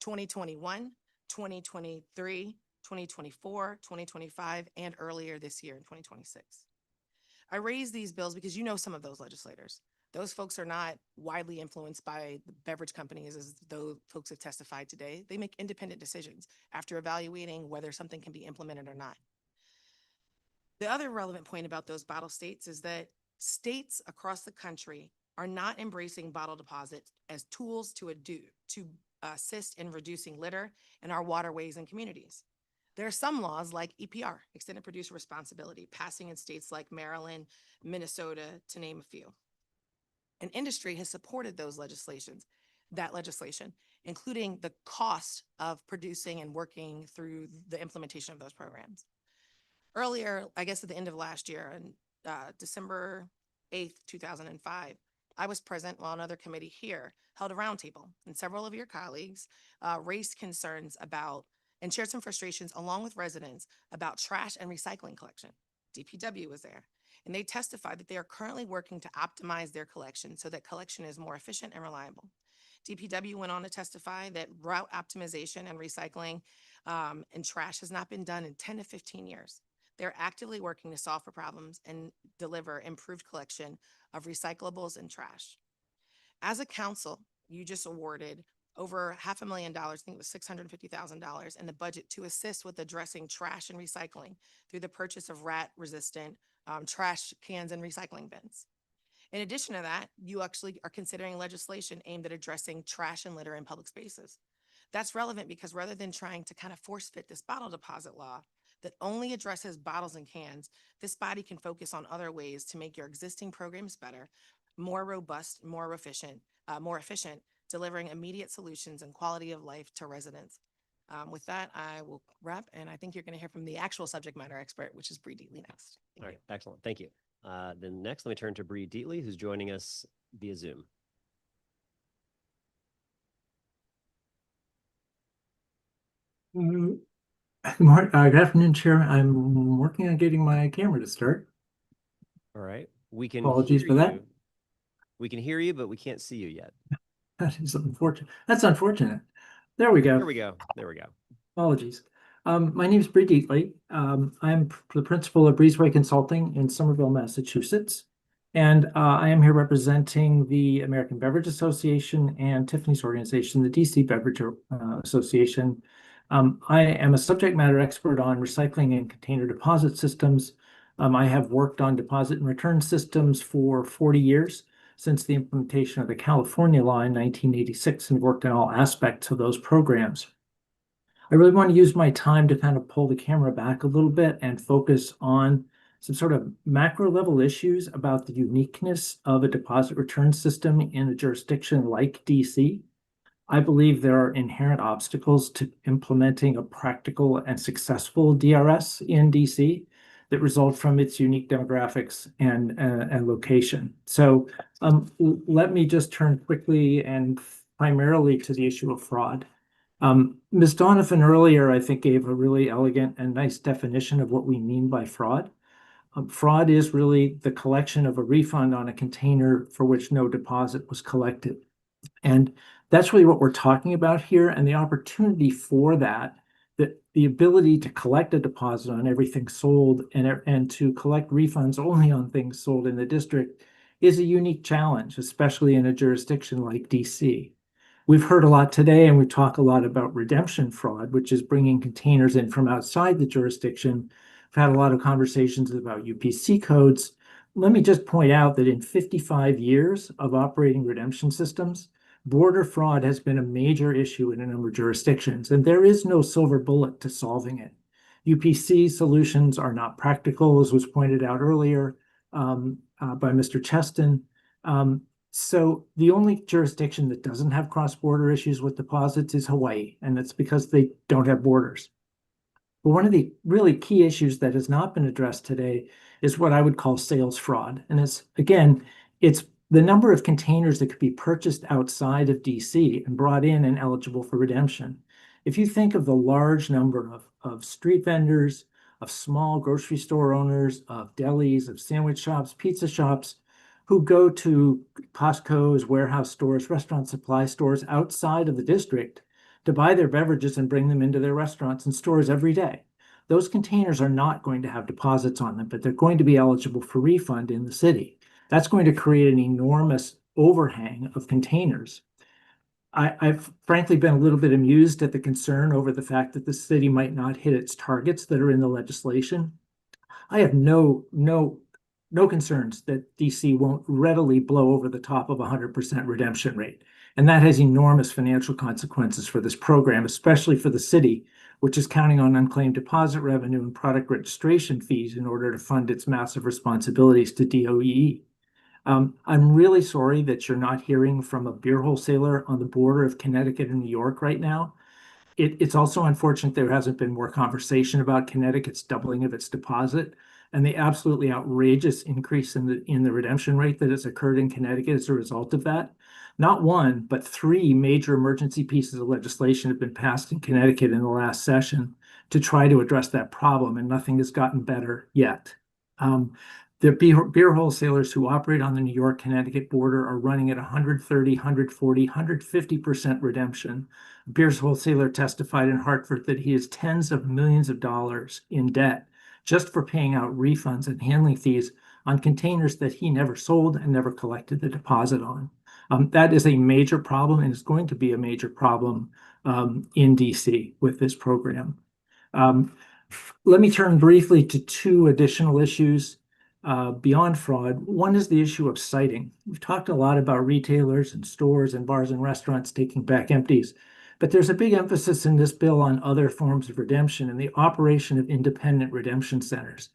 2021, 2023, 2024, 2025, and earlier this year in 2026. I raise these bills because you know some of those legislators. Those folks are not widely influenced by the beverage companies as those folks have testified today. They make independent decisions after evaluating whether something can be implemented or not. The other relevant point about those bottle states is that states across the country are not embracing bottle deposits as tools to assist in reducing litter in our waterways and communities. There are some laws like EPR, Extended Producer Responsibility, passing in states like Maryland, Minnesota, to name a few. And industry has supported that legislation, including the cost of producing and working through the implementation of those programs. Earlier, I guess at the end of last year, on December 8th, 2005, I was present while another committee here held a roundtable, and several of your colleagues raised concerns about and shared some frustrations along with residents about trash and recycling collection. DPW was there, and they testified that they are currently working to optimize their collection so that collection is more efficient and reliable. DPW went on to testify that route optimization and recycling and trash has not been done in 10 to 15 years. They're actively working to solve for problems and deliver improved collection of recyclables and trash. As a council, you just awarded over $500,000, I think it was $650,000 in the budget to assist with addressing trash and recycling through the purchase of rat-resistant trash cans and recycling bins. In addition to that, you actually are considering legislation aimed at addressing trash and litter in public spaces. That's relevant because rather than trying to kind of force fit this bottle deposit law that only addresses bottles and cans, this body can focus on other ways to make your existing programs better, more robust, more efficient, delivering immediate solutions and quality of life to residents. With that, I will wrap, and I think you're going to hear from the actual subject matter expert, which is Bree Deatley next. All right, excellent. Thank you. Then next, let me turn to Bree Deatley, who's joining us via Zoom. Good afternoon, Chair. I'm working on getting my camera to start. All right. We can Apologies hear for that. you. We can hear you, but we can't see you yet. That is unfortunate. That's unfortunate. There we go. There we go. There we go. Apologies. My name is Bree Deatley. I'm the principal of Breezeway Consulting in Somerville, Massachusetts. And I am here representing the American Beverage Association and Tiffany's organization, the DC Beverage Association. I am a subject matter expert on recycling and container deposit systems. I have worked on deposit and return systems for 40 years since the implementation of the California law in 1986 and worked on all aspects of those programs. I really want to use my time to kind of pull the camera back a little bit and focus on some sort of macro level issues about the uniqueness of a deposit return system in a jurisdiction like DC. I believe there are inherent obstacles to implementing a practical and successful DRS in DC that result from its unique demographics and location. So let me just turn quickly and primarily to the issue of fraud. Ms. Donovan earlier, I think, gave a really elegant and nice definition of what we mean by fraud. Fraud is really the collection of a refund on a container for which no deposit was collected. And that's really what we're talking about here. And the opportunity for that the ability to collect a deposit on everything sold and to collect refunds only on things sold in the district is a unique challenge, especially in a jurisdiction like DC. We've heard a lot today, and we talk a lot about redemption fraud, which is bringing containers in from outside the jurisdiction. We've had a lot of conversations about UPC codes. Let me just point out that in 55 years of operating redemption systems, border fraud has been a major issue in a number of jurisdictions, and there is no silver bullet to solving it. UPC solutions are not practical, as was pointed out earlier by Mr. Cheston. So the only jurisdiction that doesn't have cross-border issues with deposits is Hawaii, and that's because they don't have borders. But one of the really key issues that has not been addressed today is what I would call sales fraud. And it's the number of containers that could be purchased outside of DC and brought in and eligible for redemption. If you think of the large number of street vendors, of small grocery store owners, of delis, of sandwich shops, pizza shops, who go to Costco's, warehouse stores, restaurant supply stores outside of the district to buy their beverages and bring them into their restaurants and stores every day. Those containers are not going to have deposits on them, but they're going to be eligible for refund in the city. That's going to create an enormous overhang of containers. I've frankly been a little bit amused at the concern over the fact that the city might not hit its targets that are in the legislation. I have no concerns that DC won't readily blow over the top of 100% redemption rate. And that has enormous financial consequences for this program, especially for the city, which is counting on unclaimed deposit revenue and product registration fees in order to fund its massive responsibilities to DOEE. I'm really sorry that you're not hearing from a beer wholesaler on the border of Connecticut and New York right now. It's also unfortunate there hasn't been more conversation about Connecticut's doubling of its deposit and the absolutely outrageous increase in the redemption rate that has occurred in Connecticut as a result of that. Not one, but 3 major emergency pieces of legislation have been passed in Connecticut in the last session to try to address that problem, and nothing has gotten better yet. The beer wholesalers who operate on the New York-Connecticut border are running at 130, 140, 150% redemption. A beer wholesaler testified in Hartford that he has tens of millions of dollars in debt just for paying out refunds and handling fees on containers that he never sold and never collected the deposit on. That is a major problem and is going to be a major problem in DC with this program. Let me turn briefly to 2 additional issues beyond fraud. One is the issue of siting. We've talked a lot about retailers and stores and bars and restaurants taking back empties, but there's a big emphasis in this bill on other forms of redemption and the operation of independent redemption centers.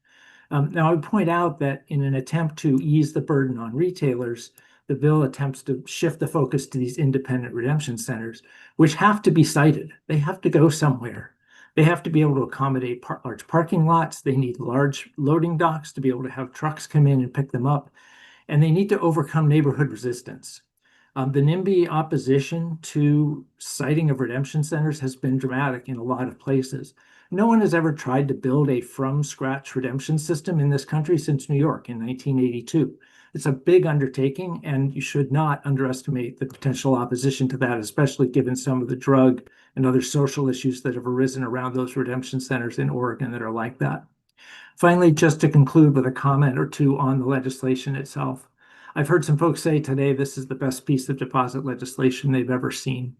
Now, I would point out that in an attempt to ease the burden on retailers, the bill attempts to shift the focus to these independent redemption centers, which have to be sited. They have to go somewhere. They have to be able to accommodate large parking lots. They need large loading docks to be able to have trucks come in and pick them up. And they need to overcome neighborhood resistance. The NIMBY opposition to siting of redemption centers has been dramatic in a lot of places. No one has ever tried to build a from-scratch redemption system in this country since New York in 1982. It's a big undertaking, and you should not underestimate the potential opposition to that, especially given some of the drug and other social issues that have arisen around those redemption centers in Oregon that are like that. Finally, just to conclude with a comment or 2 on the legislation itself. I've heard some folks say today this is the best piece of deposit legislation they've ever seen.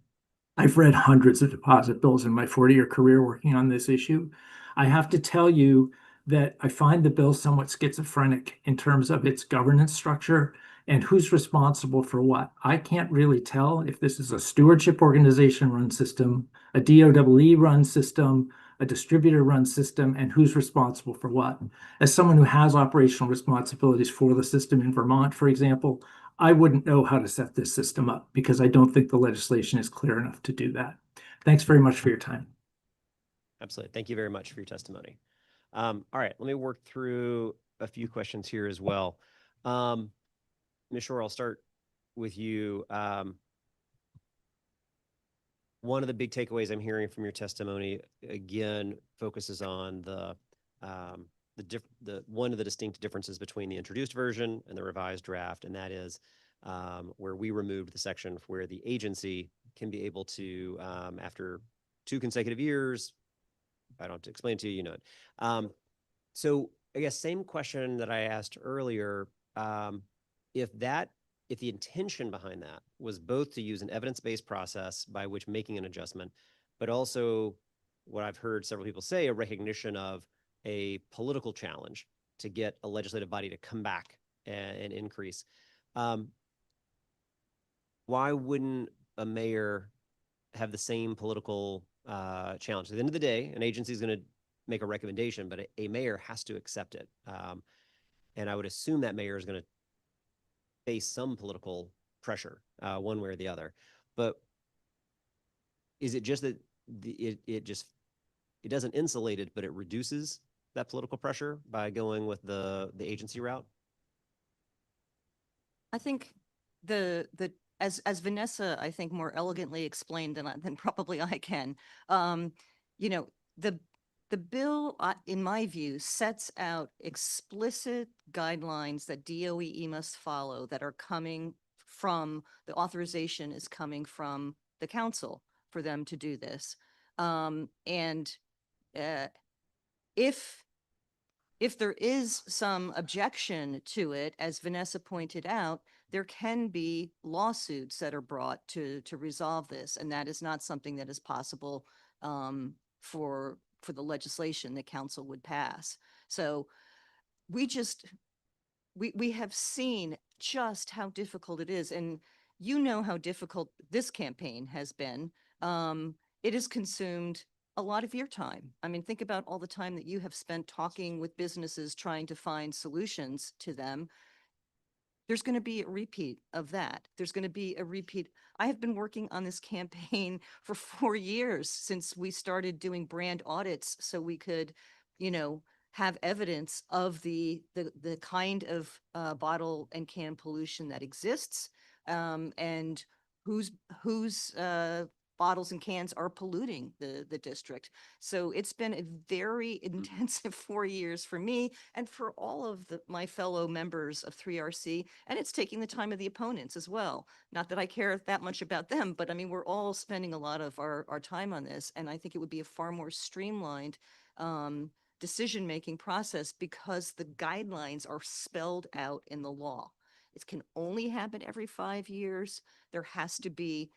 I've read hundreds of deposit bills in my 40-year career working on this issue. I have to tell you that I find the bill somewhat schizophrenic in terms of its governance structure and who's responsible for what. I can't really tell if this is a stewardship organization run system, a DOEE run system, a distributor run system, and who's responsible for what. As someone who has operational responsibilities for the system in Vermont, for example, I wouldn't know how to set this system up because I don't think the legislation is clear enough to do that. Thanks very much for your time. Absolutely. Thank you very much for your testimony. All right, let me work through a few questions here as well. Ms. Shore, I'll start with you. one of the big takeaways I'm hearing from your testimony, again, focuses on one of the distinct differences between the introduced version and the revised draft, and that is where we removed the section where the agency can be able to, after 2 consecutive years, I don't have to explain it to you, you know it. So I guess same question that I asked earlier, if the intention behind that was both to use an evidence-based process by which making an adjustment, but also what I've heard several people say, a recognition of a political challenge to get a legislative body to come back and increase. Why wouldn't a mayor have the same political challenge? At the end of the day, an agency is going to make a recommendation, but a mayor has to accept it. And I would assume that mayor is going to face some political pressure, one way or the other. But is it just that it doesn't insulate it, but it reduces that political pressure by going with the agency route? I think as Vanessa, I think, more elegantly explained than probably I can, you know, the bill, in my view, sets out explicit guidelines that DOEE must follow that are coming from, the authorization is coming from the council for them to do this. And if there is some objection to it, as Vanessa pointed out, there can be lawsuits that are brought to resolve this, and that is not something that is possible for the legislation that council would pass. So we have seen just how difficult it is, and you know how difficult this campaign has been. It has consumed a lot of your time. I mean, think about all the time that you have spent talking with businesses, trying to find solutions to them. There's going to be a repeat of that. There's going to be a repeat. I have been working on this campaign for 4 years since we started doing brand audits so we could, you know, have evidence of the kind of bottle and can pollution that exists, and whose bottles and cans are polluting the district. So it's been a very intensive 4 years for me and for all of my fellow members of 3RC, and it's taking the time of the opponents as well. Not that I care that much about them, but I mean, we're all spending a lot of our time on this, and I think it would be a far more streamlined decision-making process because the guidelines are spelled out in the law. It can only happen every 5 years. There has to be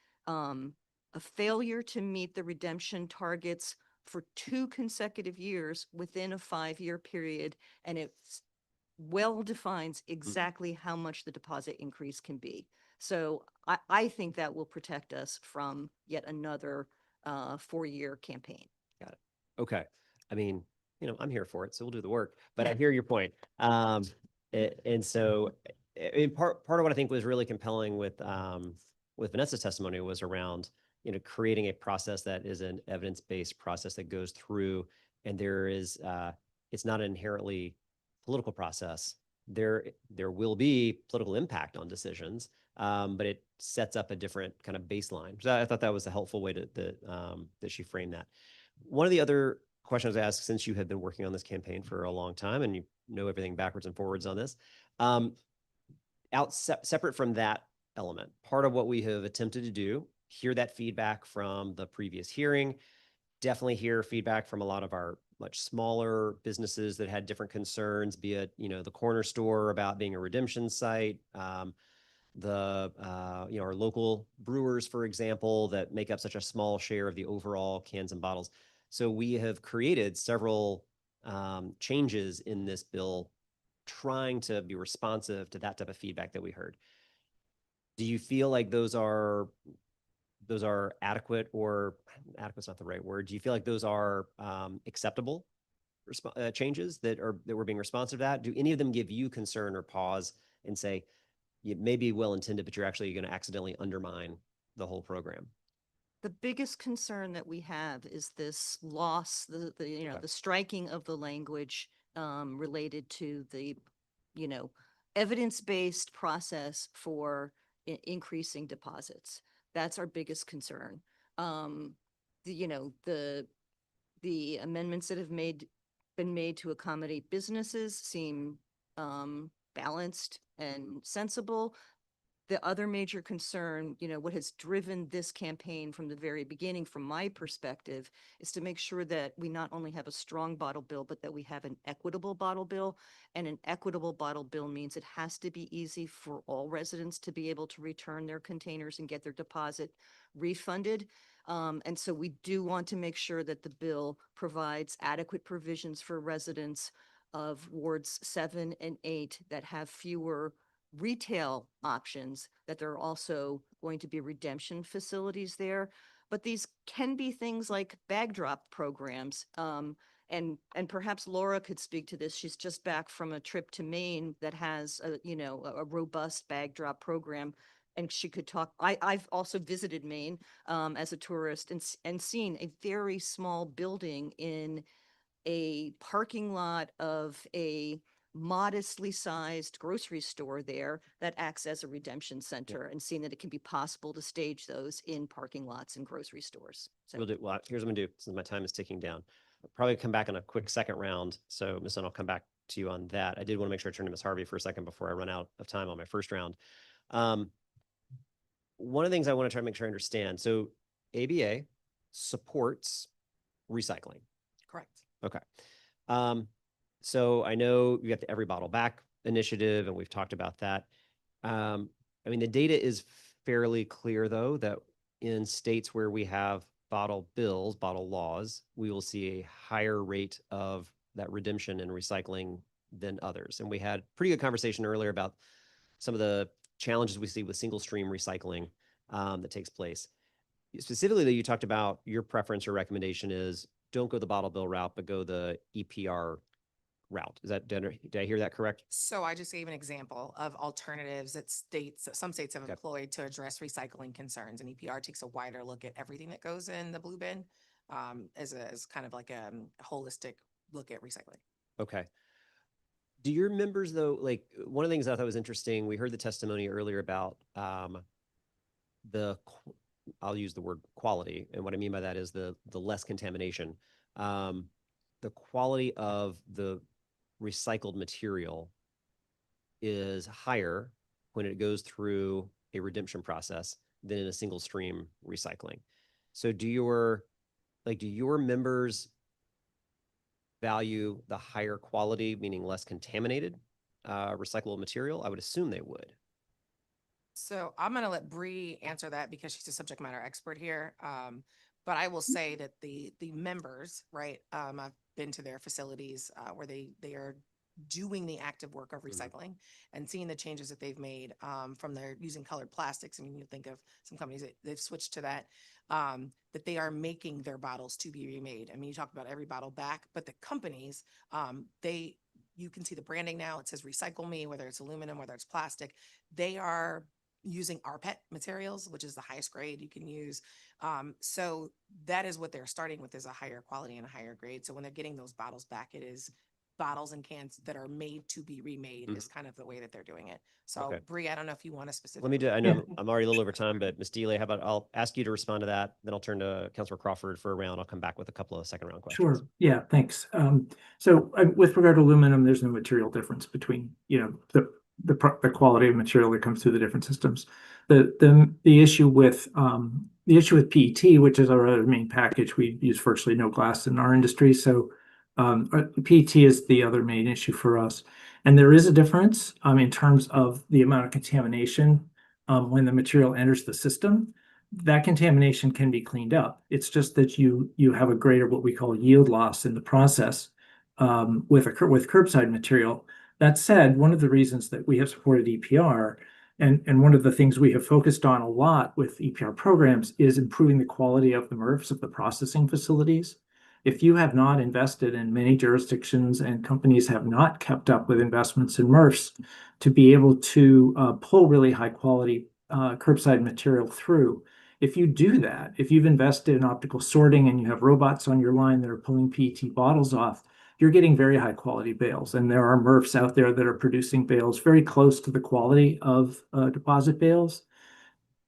a failure to meet the redemption targets for 2 consecutive years within a 5-year period, and it well defines exactly how much the deposit increase can be. So I think that will protect us from yet another 4-year campaign. Got it. Okay. I mean, you know, I'm here for it, so we'll do the work, but I hear your point. And so part of what I think was really compelling with Vanessa's testimony was around, you know, creating a process that is an evidence-based process that goes through, and there is, it's not an inherently political process. There will be political impact on decisions, but it sets up a different kind of baseline. So I thought that was a helpful way that she framed that. One of the other questions I asked, since you have been working on this campaign for a long time and you know everything backwards and forwards on this, separate from that element, part of what we have attempted to do, hear that feedback from the previous hearing, definitely hear feedback from a lot of our much smaller businesses that had different concerns, be it, you know, the corner store about being a redemption site, you know, our local brewers, for example, that make up such a small share of the overall cans and bottles. So we have created several changes in this bill trying to be responsive to that type of feedback that we heard. Do you feel like those are adequate, or adequate's not the right word? Do you feel like those are acceptable changes that we're being responsive to that? Do any of them give you concern or pause and say, it may be well-intended, but you're actually going to accidentally undermine the whole program? The biggest concern that we have is this loss, the striking of the language related to the, you know, evidence-based process for increasing deposits. That's our biggest concern. The amendments that have been made to accommodate businesses seem balanced and sensible. The other major concern, what has driven this campaign from the very beginning, from my perspective, is to make sure that we not only have a strong bottle bill, but that we have an equitable bottle bill. And an equitable bottle bill means it has to be easy for all residents to be able to return their containers and get their deposit refunded. And so we do want to make sure that the bill provides adequate provisions for residents of wards 7 and 8 that have fewer retail options, that there are also going to be redemption facilities there. But these can be things like bag drop programs. And perhaps Laura could speak to this. She's just back from a trip to Maine that has a robust bag drop program. And she could talk. I've also visited Maine as a tourist and seen a very small building in a parking lot of a modestly sized grocery store there that acts as a redemption center, and seeing that it can be possible to stage those in parking lots and grocery stores. So We'll do, well, here's what I'm gonna do, since my time is ticking down. I'll probably come back on a quick second round. So Ms. Sun, I'll come back to you on that. I did want to make sure I turn to Ms. Harvey for a second before I run out of time on my first round. One of the things I want to try to make sure I understand. So ABA supports recycling. Correct. Okay. So I know you got the Every Bottle Back initiative, and we've talked about that. I mean, the data is fairly clear, though, that in states where we have bottle bills, bottle laws, we will see a higher rate of that redemption and recycling than others. And we had pretty good conversation earlier about some of the challenges we see with single stream recycling that takes place. Specifically, that you talked about, your preference or recommendation is don't go the bottle bill route, but go the EPR route. Did I hear that correct? So I just gave an example of alternatives that some states have employed to address recycling concerns, and EPR takes a wider look at everything that goes in the blue bin as kind of like a holistic look at recycling. Okay. Do your members, though, like one of the things I thought was interesting, we heard the testimony earlier about I'll use the word quality. And what I mean by that is the less contamination. The quality of the recycled material is higher when it goes through a redemption process than in a single stream recycling. So do your members value the higher quality, meaning less contaminated recyclable material? I would assume they would. So I'm going to let Bree answer that because she's a subject matter expert here. But I will say that the members, right, I've been to their facilities where they are doing the active work of recycling and seeing the changes that they've made from their using colored plastics. I mean, you think of some companies that they've switched to that, that they are making their bottles to be remade. I mean, you talk about Every Bottle Back, but the companies, you can see the branding now. It says Recycle Me, whether it's aluminum, whether it's plastic. They are using rPET materials, which is the highest grade you can use. So that is what they're starting with, is a higher quality and a higher grade. So when they're getting those bottles back, it is bottles and cans that are made to be remade is kind of the way that they're doing it. So Okay. Bree, I don't know if you want to specifically. Let me do, I know I'm already a little over time, but Ms. Dealey, how about I'll ask you to respond to that, then I'll turn to Councilor Crawford for a round. I'll come back with a couple of second round questions. Sure. Yeah, thanks. So with regard to aluminum, there's no material difference between, the quality of material that comes through the different systems. The issue with PET, which is our other main package, we use virtually no glass in our industry. So PET is the other main issue for us. And there is a difference in terms of the amount of contamination when the material enters the system. That contamination can be cleaned up. It's just that you have a greater what we call yield loss in the process with curbside material. That said, one of the reasons that we have supported EPR and one of the things we have focused on a lot with EPR programs is improving the quality of the MRFs, of the processing facilities. If you have not invested, in many jurisdictions and companies have not kept up with investments in MRFs to be able to pull really high quality curbside material through. If you do that, if you've invested in optical sorting and you have robots on your line that are pulling PET bottles off, you're getting very high quality bales. And there are MRFs out there that are producing bales very close to the quality of deposit bales.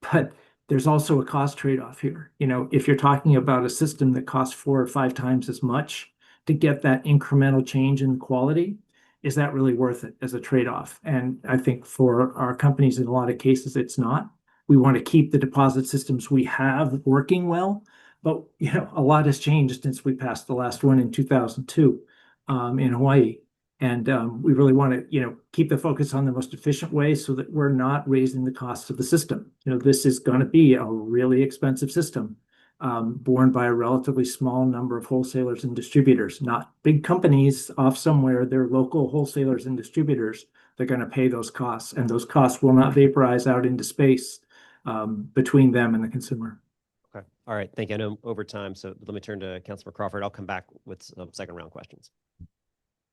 But there's also a cost trade-off here. You know, if you're talking about a system that costs 4 or 5 times as much to get that incremental change in quality, is that really worth it as a trade-off? And I think for our companies, in a lot of cases, it's not. We want to keep the deposit systems we have working well, but you know, a lot has changed since we passed the last one in 2002 in Hawaii. And we really want to, you know, keep the focus on the most efficient way so that we're not raising the cost of the system. You know, this is going to be a really expensive system borne by a relatively small number of wholesalers and distributors, not big companies off somewhere. They're local wholesalers and distributors. They're going to pay those costs, and those costs will not vaporize out into space between them and the consumer. Okay. All right. Thank you. I know over time, so let me turn to Councilor Crawford. I'll come back with some second round questions.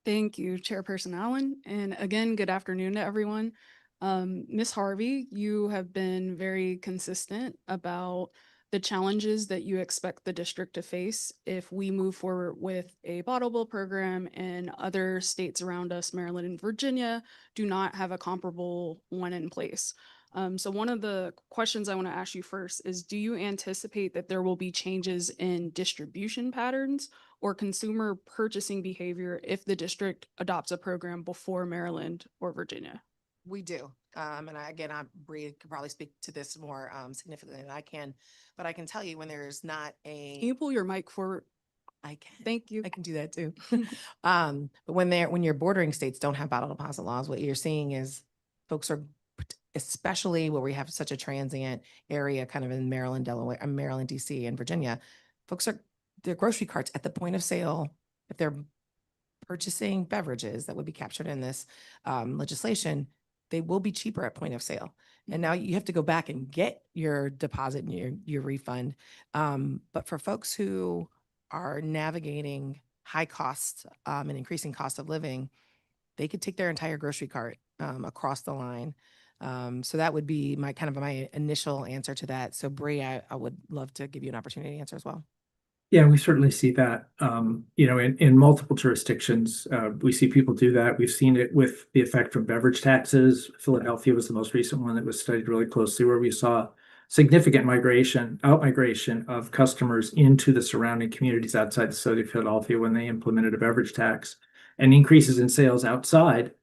Thank you, Chairperson Allen. And again, good afternoon to everyone. Ms. Harvey, you have been very consistent about the challenges that you expect the district to face if we move forward with a bottle bill program and other states around us, Maryland and Virginia, do not have a comparable one in place. So one of the questions I want to ask you first is, do you anticipate that there will be changes in distribution patterns or consumer purchasing behavior if the district adopts a program before Maryland or Virginia? We do. Bree could probably speak to this more significantly than I can, but I can tell you when there's not a. Can you pull your mic forward? I can. Thank you. I can do that too. But when your bordering states don't have bottle deposit laws, what you're seeing is folks are, especially where we have such a transient area, kind of in Maryland, Delaware, Maryland, DC, and Virginia, folks are their grocery carts at the point of sale. If they're purchasing beverages that would be captured in this legislation, they will be cheaper at point of sale. And now you have to go back and get your deposit and your refund. But for folks who are navigating high costs and increasing cost of living, they could take their entire grocery cart across the line. So that would be my initial answer to that. So Bree, I would love to give you an opportunity to answer as well. Yeah, we certainly see that, you know, in multiple jurisdictions. We see people do that. We've seen it with the effect from beverage taxes. Philadelphia was the most recent one that was studied really closely, where we saw significant out-migration of customers into the surrounding communities outside the city of Philadelphia when they implemented a beverage tax, and increases in sales outside.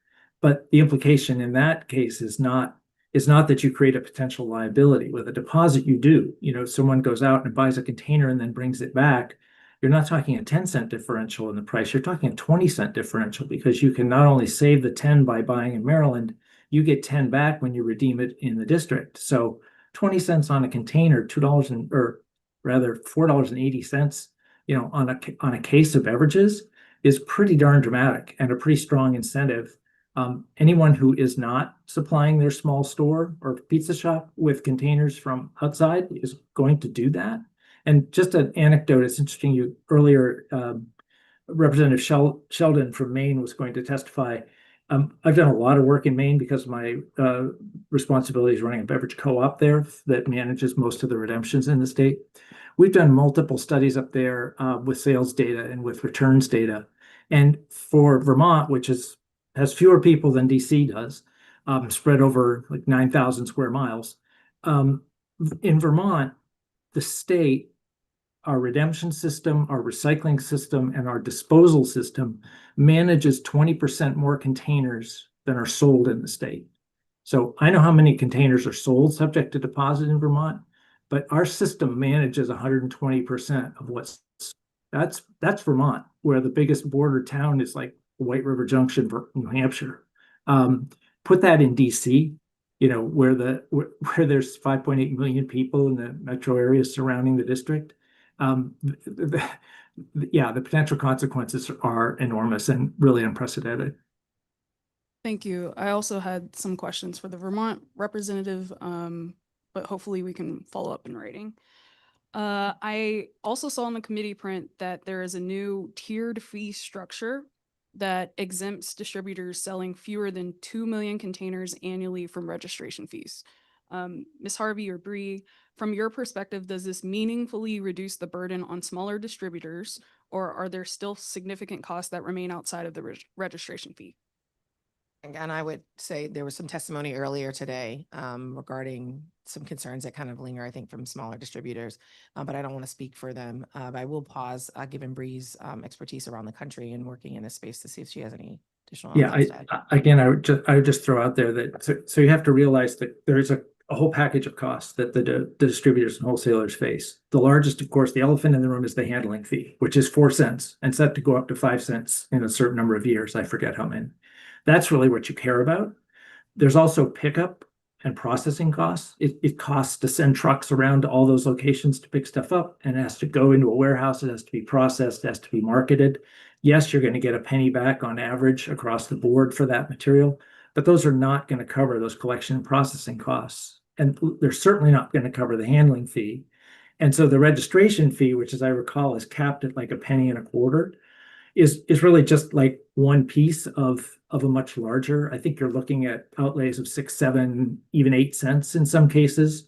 But the implication in that case is not that you create a potential liability. With a deposit, you do. You know, someone goes out and buys a container and then brings it back. You're not talking a 10-cent differential in the price. You're talking a 20-cent differential, because you can not only save the 10 by buying in Maryland, you get 10 back when you redeem it in the district. So 20 cents on a container, $4.80, you know, on a case of beverages is pretty darn dramatic and a pretty strong incentive. Anyone who is not supplying their small store or pizza shop with containers from outside is going to do that. And just an anecdote, it's interesting, you earlier, Representative Sheldon from Maine was going to testify. I've done a lot of work in Maine because of my responsibilities running a beverage co-op there that manages most of the redemptions in the state. We've done multiple studies up there with sales data and with returns data. And for Vermont, which has fewer people than DC does, spread over like 9,000 square miles. In Vermont, the state, our redemption system, our recycling system, and our disposal system manages 20% more containers than are sold in the state. So I know how many containers are sold subject to deposit in Vermont, but our system manages 120% of what's. That's Vermont, where the biggest border town is like White River Junction, New Hampshire. Put that in DC, you know, where there's 5.8 million people in the metro area surrounding the district. The potential consequences are enormous and really unprecedented. Thank you. I also had some questions for the Vermont representative, but hopefully we can follow up in writing. I also saw in the committee print that there is a new tiered fee structure that exempts distributors selling fewer than 2 million containers annually from registration fees. Ms. Harvey or Bree, from your perspective, does this meaningfully reduce the burden on smaller distributors, or are there still significant costs that remain outside of the registration fee? And I would say there was some testimony earlier today regarding some concerns that kind of linger, I think, from smaller distributors, but I don't want to speak for them. But I will pause, given Bree's expertise around the country and working in this space, to see if she has any additional Yeah, elements to add. again, I would just throw out there that, so you have to realize that there's a whole package of costs that the distributors and wholesalers face. The largest, of course, the elephant in the room is the handling fee, which is 4 cents and set to go up to 5 cents in a certain number of years. I forget how many. That's really what you care about. There's also pickup and processing costs. It costs to send trucks around to all those locations to pick stuff up, and it has to go into a warehouse. It has to be processed, it has to be marketed. Yes, you're going to get a penny back on average across the board for that material, but those are not going to cover those collection and processing costs. And they're certainly not going to cover the handling fee. And so the registration fee, which as I recall is capped at like a penny and a quarter, is really just like one piece of a much larger. I think you're looking at outlays of 6, 7, even 8 cents in some cases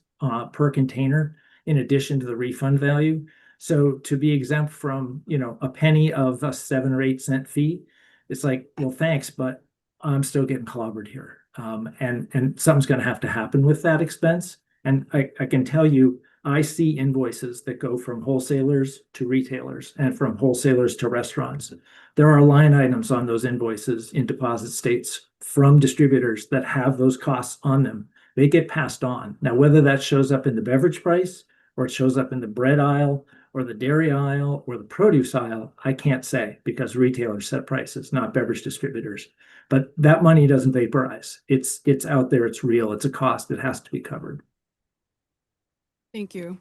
per container, in addition to the refund value. So to be exempt from, a penny of a 7 or 8 cent fee, it's like, well, thanks, but I'm still getting clobbered here. And something's going to have to happen with that expense. And I can tell you, I see invoices that go from wholesalers to retailers and from wholesalers to restaurants. There are line items on those invoices in deposit states from distributors that have those costs on them. They get passed on. Now, whether that shows up in the beverage price or it shows up in the bread aisle or the dairy aisle or the produce aisle, I can't say, because retailers set prices, not beverage distributors. But that money doesn't vaporize. It's out there. It's real. It's a cost that has to be covered. Thank you.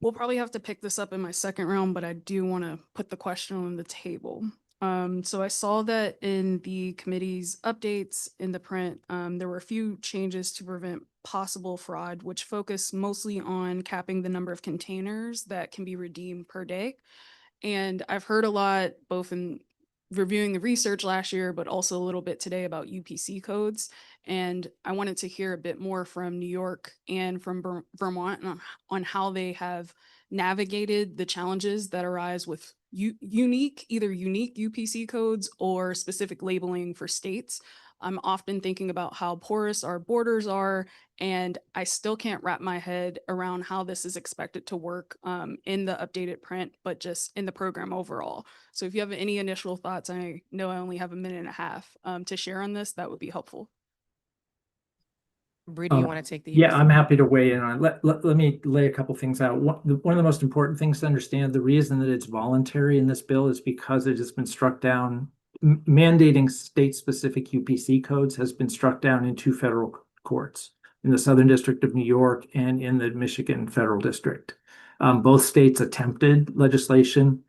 We'll probably have to pick this up in my second round, but I do want to put the question on the table. So I saw that in the committee's updates in the print, there were a few changes to prevent possible fraud, which focus mostly on capping the number of containers that can be redeemed per day. And I've heard a lot, both in reviewing the research last year, but also a little bit today about UPC codes. And I wanted to hear a bit more from New York and from Vermont on how they have navigated the challenges that arise with either unique UPC codes or specific labeling for states. I'm often thinking about how porous our borders are, and I still can't wrap my head around how this is expected to work in the updated print, but just in the program overall. So if you have any initial thoughts, I know I only have a minute and a half to share on this, that would be helpful. Bree, do you want to take the Yeah, I'm UPC? happy to weigh in on it. Let me lay a couple things out. One of the most important things to understand, the reason that it's voluntary in this bill is because it has been struck down. Mandating state-specific UPC codes has been struck down in 2 federal courts, in the Southern District of New York and in the Michigan Federal District. Both states attempted legislation,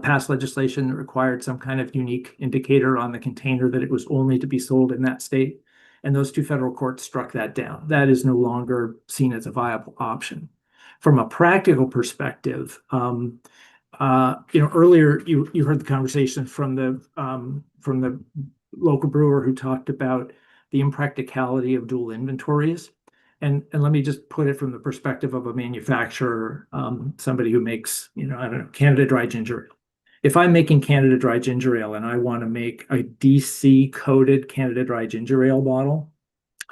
passed legislation that required some kind of unique indicator on the container that it was only to be sold in that state. And those 2 federal courts struck that down. That is no longer seen as a viable option. From a practical perspective, earlier you heard the conversation from the local brewer who talked about the impracticality of dual inventories. And let me just put it from the perspective of a manufacturer, somebody who makes, I don't know, Canada Dry Ginger Ale. If I'm making Canada Dry Ginger Ale and I want to make a DC coded Canada Dry Ginger Ale bottle,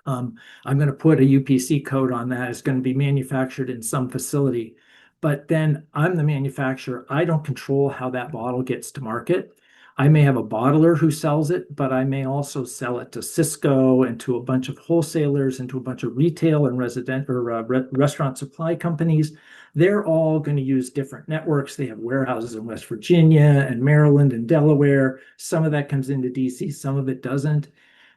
I'm going to put a UPC code on that. It's going to be manufactured in some facility. But then I'm the manufacturer. I don't control how that bottle gets to market. I may have a bottler who sells it, but I may also sell it to Cisco and to a bunch of wholesalers and to a bunch of retail and restaurant supply companies. They're all going to use different networks. They have warehouses in West Virginia and Maryland and Delaware. Some of that comes into DC, some of it doesn't.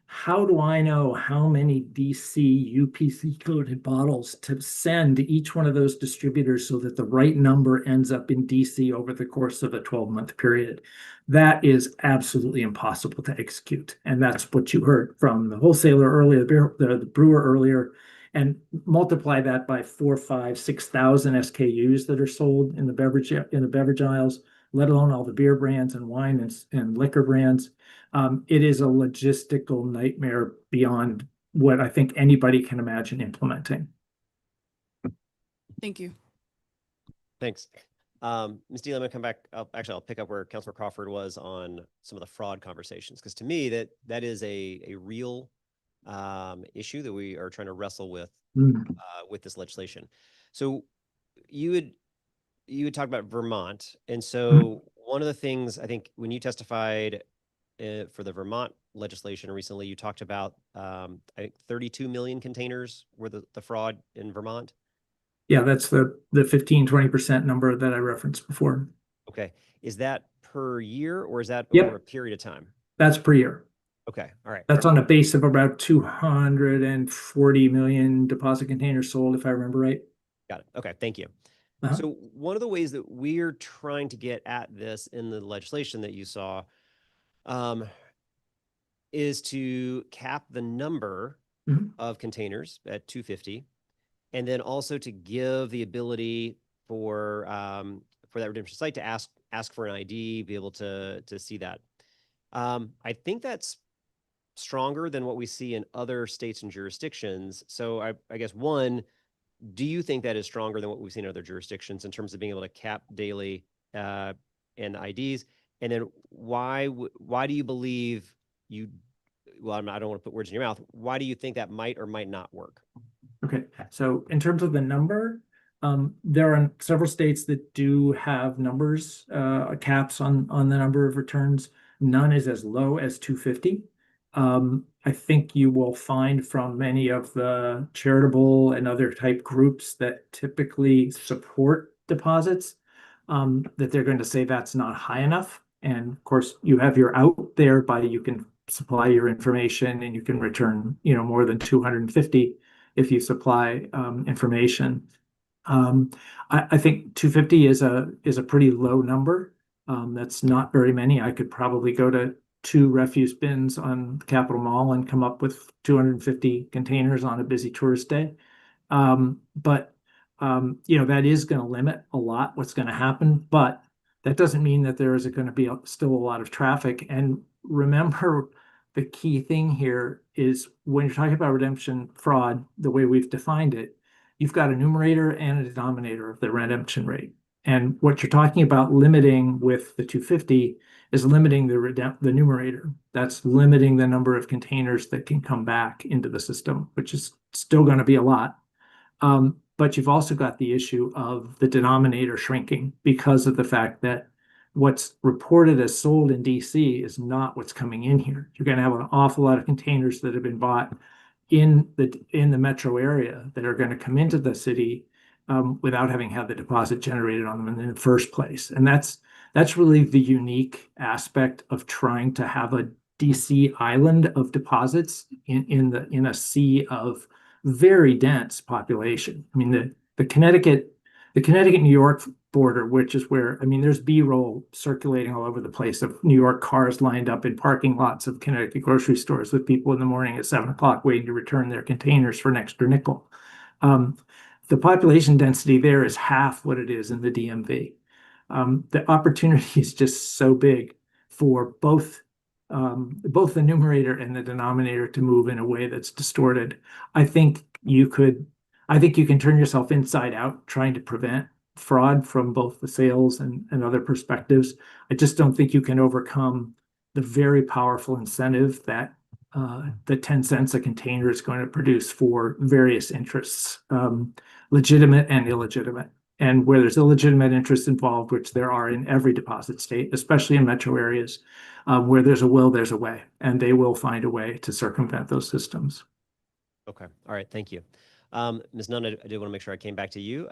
How do I know how many DC UPC coded bottles to send to each one of those distributors so that the right number ends up in DC over the course of a 12-month period? That is absolutely impossible to execute. And that's what you heard from the wholesaler earlier, the brewer earlier, and multiply that by 4,000, 5,000, 6,000 SKUs that are sold in the beverage aisles, let alone all the beer brands and wine and liquor brands. It is a logistical nightmare beyond what I think anybody can imagine implementing. Thank you. Thanks. Ms. Deal, I'm gonna come back. I'll pick up where Councilor Crawford was on some of the fraud conversations, because to me that is a real issue that we are trying to wrestle with this legislation. So you would talk about Vermont, and so one of the things I think when you testified for the Vermont legislation recently, you talked about I think 32 million containers were the fraud in Vermont. Yeah, that's the 15-20% number that I referenced before. Okay, is that per year or is that Yep. over a period of time? That's per year. Okay, all right. That's on a base of about 240 million deposit containers sold, if I remember right. Got it. Okay, thank you. Uh-huh. So one of the ways that we're trying to get at this in the legislation that you saw is to cap the number Mhm. of containers at 250, and then also to give the ability for that redemption site to ask for an ID, be able to see that. I think that's stronger than what we see in other states and jurisdictions. So I guess one, do you think that is stronger than what we've seen in other jurisdictions in terms of being able to cap daily and IDs? And then why do you believe you? Well, I don't want to put words in your mouth. Why do you think that might or might not work? Okay, so in terms of the number, there are several states that do have numbers, caps on the number of returns. None is as low as 250. I think you will find from many of the charitable and other type groups that typically support deposits, that they're going to say that's not high enough. And of course, you have your out there by you can supply your information and you can return, more than 250 if you supply information. I think 250 is a pretty low number. That's not very many. I could probably go to 2 refuse bins on Capitol Mall and come up with 250 containers on a busy tourist day. But that is going to limit a lot what's going to happen. But that doesn't mean that there is going to be still a lot of traffic. And remember, the key thing here is when you're talking about redemption fraud, the way we've defined it, you've got a numerator and a denominator of the redemption rate. And what you're talking about limiting with the 250 is limiting the numerator. That's limiting the number of containers that can come back into the system, which is still going to be a lot. But you've also got the issue of the denominator shrinking because of the fact that what's reported as sold in DC is not what's coming in here. You're going to have an awful lot of containers that have been bought in the metro area that are going to come into the city without having had the deposit generated on them in the first place. And that's really the unique aspect of trying to have a DC island of deposits in a sea of very dense population. I mean, the Connecticut New York border, which is where, there's B-roll circulating all over the place of New York cars lined up in parking lots of Connecticut grocery stores with people in the morning at 7 o'clock waiting to return their containers for an extra nickel. The population density there is half what it is in the DMV. The opportunity is just so big for both the numerator and the denominator to move in a way that's distorted. I think you can turn yourself inside out trying to prevent fraud from both the sales and other perspectives. I just don't think you can overcome the very powerful incentive that the 10 cents a container is going to produce for various interests, legitimate and illegitimate. And where there's illegitimate interests involved, which there are in every deposit state, especially in metro areas, where there's a will, there's a way, and they will find a way to circumvent those systems. Okay. All right. Thank you. Ms. Nunn, I did want to make sure I came back to you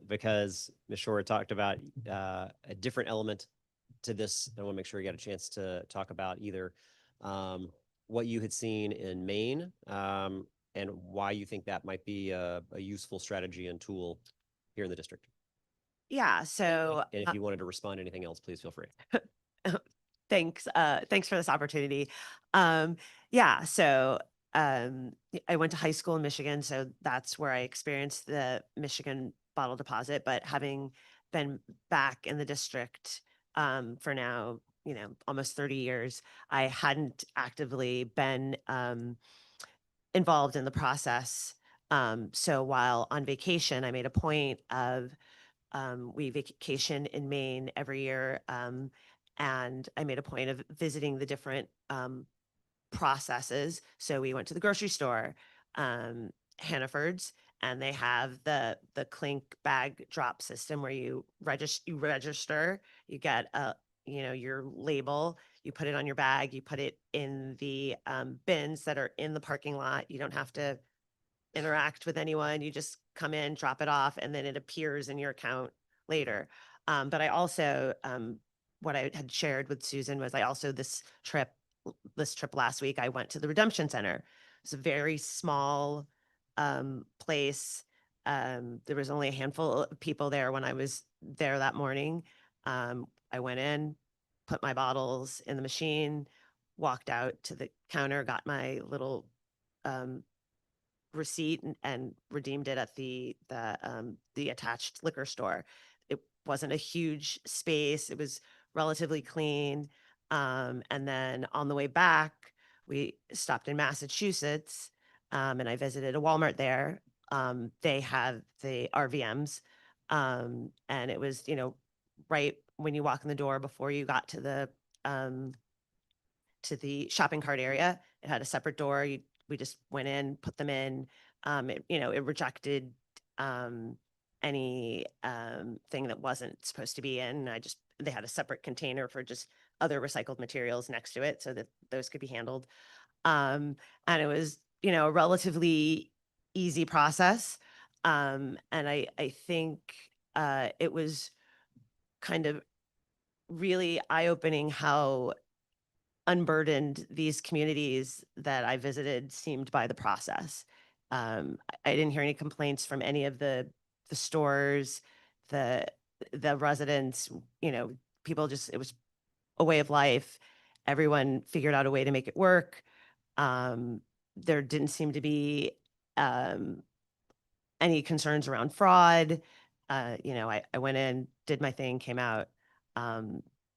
because Ms. Shore talked about a different element to this. I want to make sure you got a chance to talk about either what you had seen in Maine and why you think that might be a useful strategy and tool here in the district. Yeah, so And if you wanted to respond to anything else, please feel free. thanks. Thanks for this opportunity. Yeah, so I went to high school in Michigan, so that's where I experienced the Michigan bottle deposit. But having been back in the district for now, almost 30 years, I hadn't actively been involved in the process. So while on vacation, I made a point of We vacation in Maine every year. And I made a point of visiting the different processes. So we went to the grocery store, Hannaford's, and they have the clink bag drop system where you register, you get your label, you put it on your bag, you put it in the bins that are in the parking lot. You don't have to interact with anyone. You just come in, drop it off, and then it appears in your account later. But I also, what I had shared with Susan was I also this trip last week, I went to the Redemption Center. It's a very small place. There was only a handful of people there when I was there that morning. I went in, put my bottles in the machine, walked out to the counter, got my little receipt and redeemed it at the attached liquor store. It wasn't a huge space. It was relatively clean. And then on the way back, we stopped in Massachusetts, and I visited a Walmart there. They have the RVMs, and it was, right when you walk in the door before you got to the shopping cart area. It had a separate door. We just went in, put them in. It rejected any thing that wasn't supposed to be in. They had a separate container for just other recycled materials next to it so that those could be handled. And it was, a relatively easy process. And I think it was kind of really eye-opening how unburdened these communities that I visited seemed by the process. I didn't hear any complaints from any of the stores, the residents, people just, it was a way of life. Everyone figured out a way to make it work. There didn't seem to be any concerns around fraud. I went in, did my thing, came out.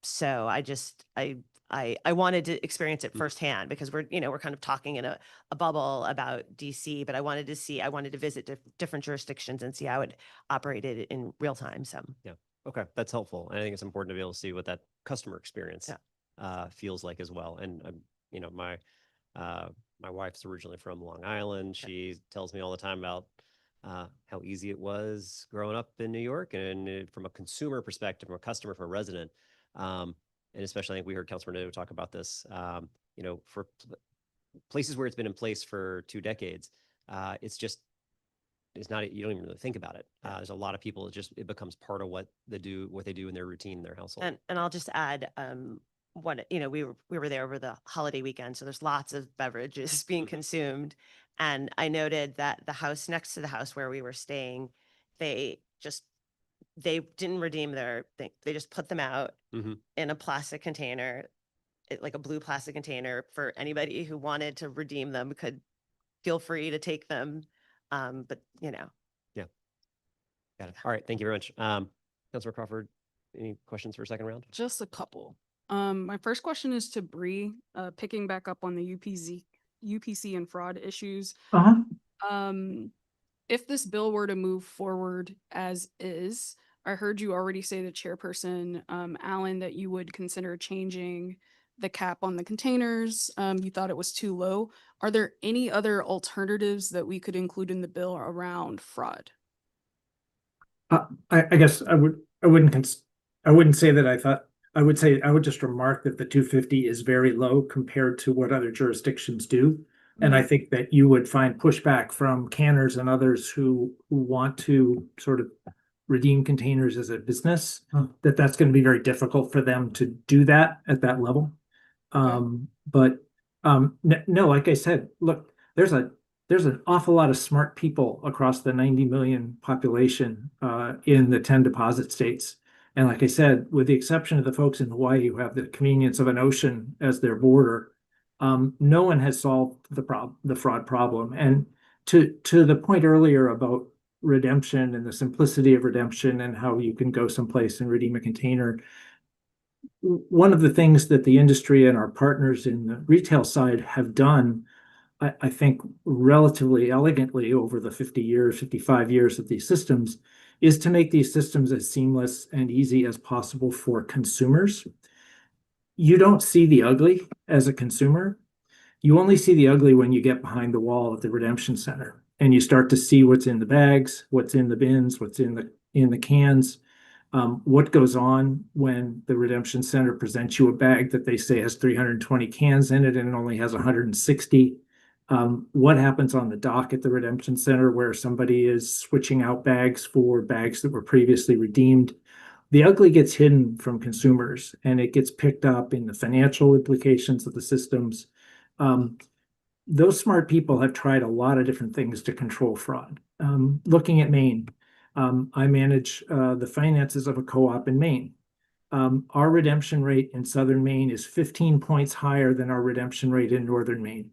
So I wanted to experience it firsthand because we're kind of talking in a bubble about DC, but I wanted to visit different jurisdictions and see how it operated in real time. So Yeah. Okay. That's helpful. And I think it's important to be able to see what that customer experience feels like as well. And my wife's originally from Long Island. She tells me all the time about how easy it was growing up in New York, and from a consumer perspective, from a customer, from a resident, and especially I think we heard Councilor Nadeau talk about this. For places where it's been in place for 2 decades, it's not, you don't even really think about it. There's a lot of people, it becomes part of what they do in their routine, in their household. And I'll just add, we were there over the holiday weekend, so there's lots of beverages being consumed. And I noted that the house next to the house where we were staying, they didn't redeem their thing. They just put them out in a plastic container, like a blue plastic container, for anybody who wanted to redeem them could feel free to take them. But Yeah. Got it. All right. Thank you very much. Councilor Crawford, any questions for a second round? Just a couple. My first question is to Bree, picking back up on the UPC and fraud issues. If this bill were to move forward as is, I heard you already say to Chairperson Allen that you would consider changing the cap on the containers. You thought it was too low. Are there any other alternatives that we could include in the bill around fraud? I guess I wouldn't say that I thought. I would say I would just remark that the 250 is very low compared to what other jurisdictions do. And I think that you would find pushback from canners and others who want to sort of redeem containers as a business, that's going to be very difficult for them to do that at that level. But no, like I said, look, there's an awful lot of smart people across the 90 million population in the 10 deposit states. And like I said, with the exception of the folks in Hawaii who have the convenience of an ocean as their border, no one has solved the fraud problem. And to the point earlier about redemption and the simplicity of redemption and how you can go someplace and redeem a container, one of the things that the industry and our partners in the retail side have done I think relatively elegantly over the 50 years, 55 years of these systems is to make these systems as seamless and easy as possible for consumers. You don't see the ugly as a consumer. You only see the ugly when you get behind the wall at the redemption center and you start to see what's in the bags, what's in the bins, what's in the cans, what goes on when the redemption center presents you a bag that they say has 320 cans in it and it only has 160. What happens on the dock at the redemption center where somebody is switching out bags for bags that were previously redeemed? The ugly gets hidden from consumers and it gets picked up in the financial implications of the systems. Those smart people have tried a lot of different things to control fraud. Looking at Maine, I manage the finances of a co-op in Maine. Our redemption rate in Southern Maine is 15 points higher than our redemption rate in Northern Maine.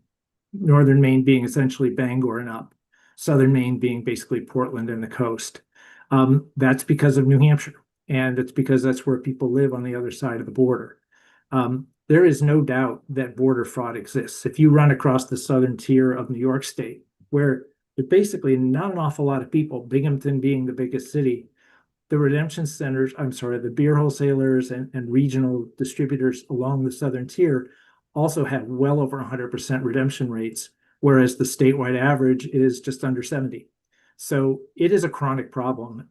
Northern Maine being essentially Bangor and up, Southern Maine being basically Portland and the coast. That's because of New Hampshire, and it's because that's where people live on the other side of the border. There is no doubt that border fraud exists. If you run across the southern tier of New York State, where there's basically not an awful lot of people, Binghamton being the biggest city, the redemption centers, the beer wholesalers and regional distributors along the southern tier also have well over 100% redemption rates, whereas the statewide average is just under 70. So it is a chronic problem.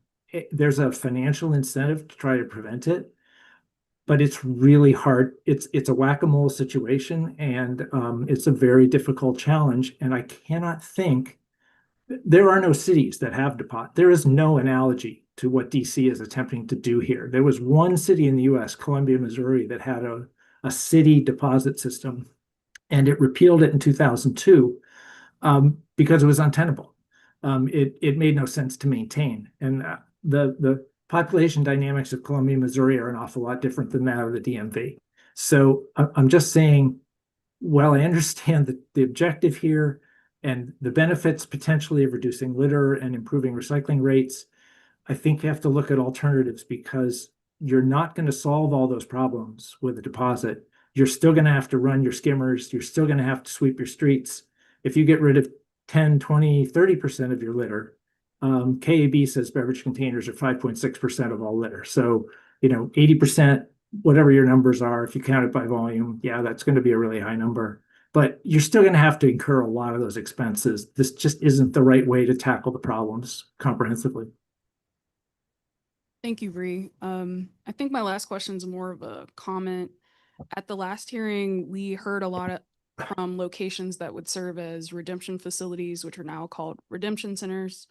There's a financial incentive to try to prevent it, but it's really hard. It's a whack-a-mole situation, and it's a very difficult challenge. And I cannot think, there are no cities that have deposit. There is no analogy to what DC is attempting to do here. There was one city in the US, Columbia, Missouri, that had a city deposit system, and it repealed it in 2002 because it was untenable. It made no sense to maintain. And the population dynamics of Columbia, Missouri are an awful lot different than that of the DMV. So I'm just saying, well, I understand the objective here and the benefits potentially of reducing litter and improving recycling rates. I think you have to look at alternatives because you're not going to solve all those problems with a deposit. You're still going to have to run your skimmers. You're still going to have to sweep your streets. If you get rid of 10, 20, 30% of your litter, KAB says beverage containers are 5.6% of all litter. So, 80%, whatever your numbers are, if you count it by volume, yeah, that's going to be a really high number. But you're still going to have to incur a lot of those expenses. This just isn't the right way to tackle the problems comprehensively. Thank you, Bree. I think my last question is more of a comment. At the last hearing, we heard a lot from locations that would serve as redemption facilities, which are now called redemption centers,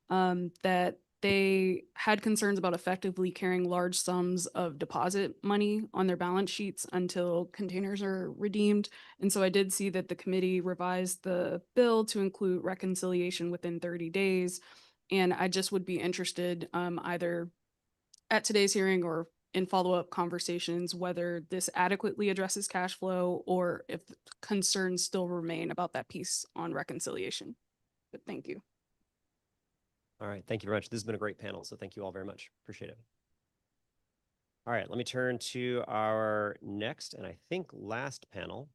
that they had concerns about effectively carrying large sums of deposit money on their balance sheets until containers are redeemed. And so I did see that the committee revised the bill to include reconciliation within 30 days. And I just would be interested either at today's hearing or in follow-up conversations, whether this adequately addresses cash flow or if concerns still remain about that piece on reconciliation. But thank you. All right, thank you very much. This has been a great panel, so thank you all very much. Appreciate it. All right, let me turn to our next and I think last panel.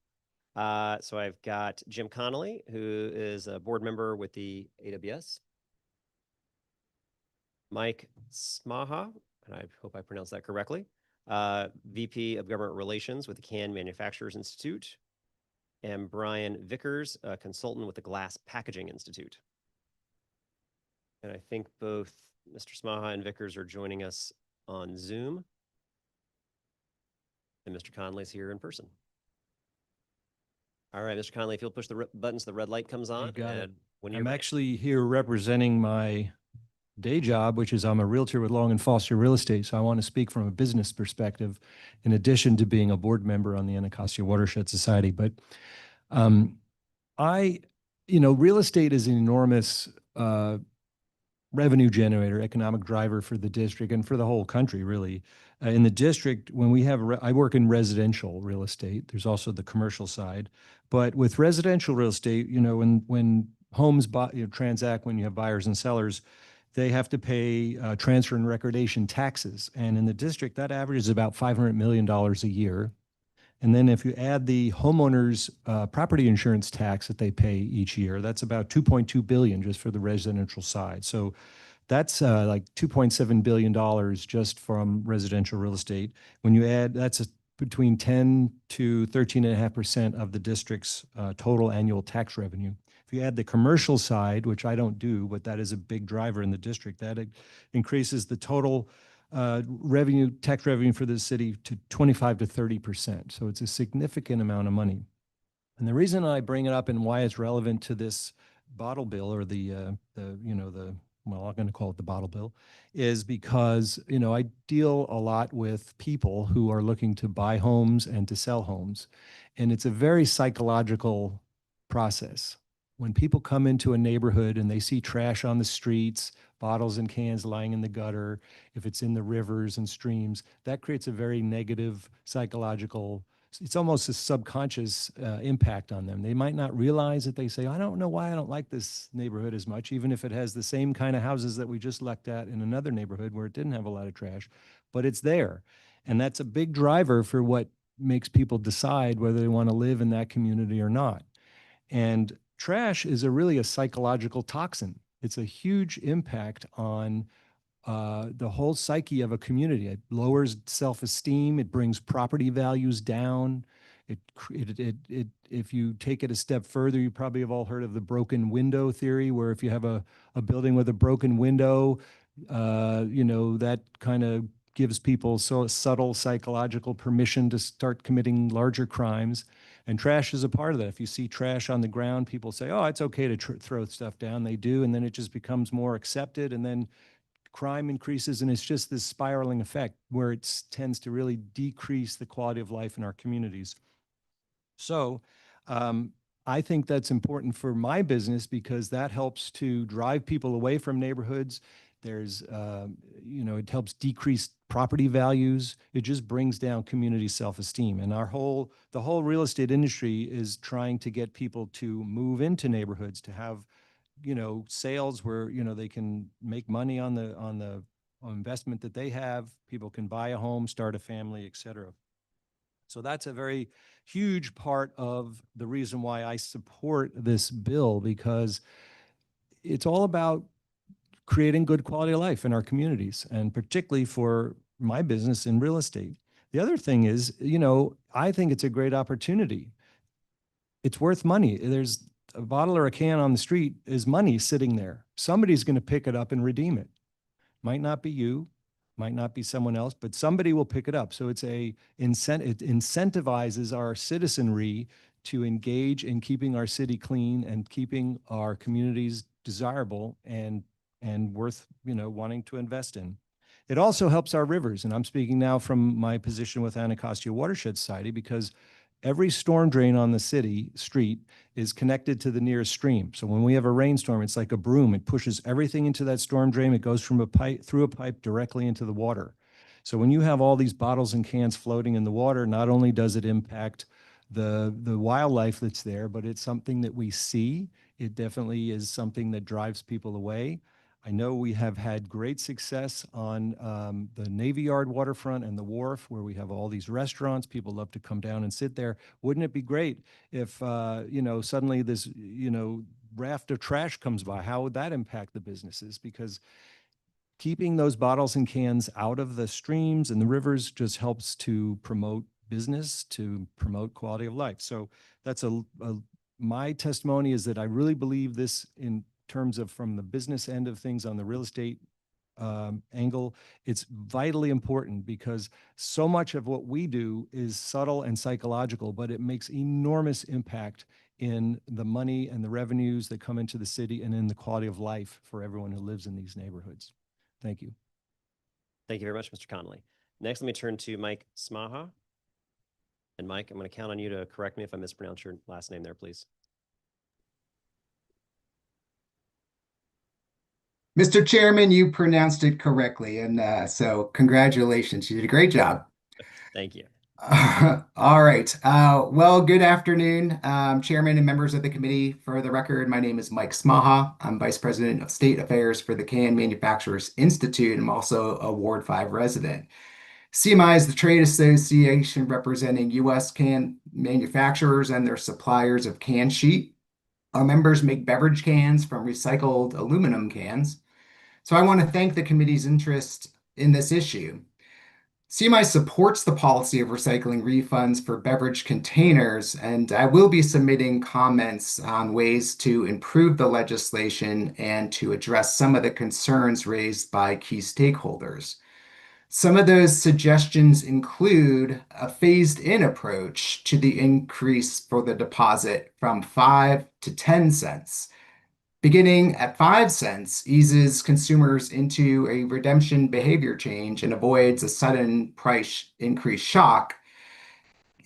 So I've got Jim Connolly, who is a board member with the AWS. Mike Smaha, and I hope I pronounced that correctly, VP of Government Relations with the Can Manufacturers Institute, and Brian Vickers, a consultant with the Glass Packaging Institute. And I think both Mr. Smaha and Vickers are joining us on Zoom. And Mr. Conley's here in person. All right, Mr. Conley, if you'll push the buttons, the red light comes on. You got it. When I'm actually here representing my day job, which is I'm a realtor with Long and Foster Real Estate. So I want to speak from a business perspective, in addition to being a board member on the Anacostia Watershed Society. But real estate is an enormous revenue generator, economic driver for the district and for the whole country, really. In the district, when we have, I work in residential real estate. There's also the commercial side, but with residential real estate, when homes transact, when you have buyers and sellers, they have to pay transfer and recordation taxes. And in the district, that averages about $500 million a year. And then if you add the homeowners property insurance tax that they pay each year, that's about 2.2 billion just for the residential side. So that's like $2.7 billion just from residential real estate. When you add, that's between 10 to 13.5% of the district's total annual tax revenue. If you add the commercial side, which I don't do, but that is a big driver in the district, that increases the total tax revenue for the city to 25 to 30%. So it's a significant amount of money. And the reason I bring it up and why it's relevant to this bottle bill or well, I'm going to call it the bottle bill, is because, I deal a lot with people who are looking to buy homes and to sell homes. And it's a very psychological process. When people come into a neighborhood and they see trash on the streets, bottles and cans lying in the gutter, if it's in the rivers and streams, that creates a very negative psychological, it's almost a subconscious impact on them. They might not realize it. They say, I don't know why I don't like this neighborhood as much, even if it has the same kind of houses that we just looked at in another neighborhood where it didn't have a lot of trash, but it's there. And that's a big driver for what makes people decide whether they want to live in that community or not. And trash is really a psychological toxin. It's a huge impact on the whole psyche of a community. It lowers self-esteem. It brings property values down. If you take it a step further, you probably have all heard of the broken window theory, where if you have a building with a broken window, that kind of gives people so subtle psychological permission to start committing larger crimes. And trash is a part of that. If you see trash on the ground, people say, oh, it's okay to throw stuff down. They do. And then it just becomes more accepted. And then crime increases, and it's just this spiraling effect where it tends to really decrease the quality of life in our communities. So I think that's important for my business because that helps to drive people away from neighborhoods. There's, it helps decrease property values. It just brings down community self-esteem. And the whole real estate industry is trying to get people to move into neighborhoods, to have sales where, they can make money on the investment that they have. People can buy a home, start a family, et cetera. So that's a very huge part of the reason why I support this bill, because it's all about creating good quality of life in our communities, and particularly for my business in real estate. The other thing is, I think it's a great opportunity. It's worth money. There's a bottle or a can on the street is money sitting there. Somebody's going to pick it up and redeem it. Might not be you, might not be someone else, but somebody will pick it up. So it incentivizes our citizenry to engage in keeping our city clean and keeping our communities desirable and worth, wanting to invest in. It also helps our rivers. And I'm speaking now from my position with Anacostia Watershed Society, because every storm drain on the city street is connected to the nearest stream. So when we have a rainstorm, it's like a broom. It pushes everything into that storm drain. It goes from through a pipe directly into the water. So when you have all these bottles and cans floating in the water, not only does it impact the wildlife that's there, but it's something that we see. It definitely is something that drives people away. I know we have had great success on the Navy Yard waterfront and the wharf, where we have all these restaurants. People love to come down and sit there. Wouldn't it be great if, suddenly this, raft of trash comes by? How would that impact the businesses? Because keeping those bottles and cans out of the streams and the rivers just helps to promote business, to promote quality of life. So that's my testimony is that I really believe this in terms of from the business end of things on the real estate angle. It's vitally important because so much of what we do is subtle and psychological, but it makes enormous impact in the money and the revenues that come into the city and in the quality of life for everyone who lives in these neighborhoods. Thank you. Thank you very much, Mr. Connolly. Next, let me turn to Mike Smaha. And Mike, I'm going to count on you to correct me if I mispronounce your last name there, please. Mr. Chairman, you pronounced it correctly, and so congratulations. You did a great job. Thank you. All right. Well, good afternoon, Chairman and members of the committee. For the record, my name is Mike Smaha. I'm Vice President of State Affairs for the Can Manufacturers Institute. I'm also a Ward 5 resident. CMI is the trade association representing U.S. can manufacturers and their suppliers of can sheet. Our members make beverage cans from recycled aluminum cans. So I want to thank the committee's interest in this issue. CMI supports the policy of recycling refunds for beverage containers, and I will be submitting comments on ways to improve the legislation and to address some of the concerns raised by key stakeholders. Some of those suggestions include a phased-in approach to the increase for the deposit from 5 to 10 cents. Beginning at 5 cents eases consumers into a redemption behavior change and avoids a sudden price increase shock.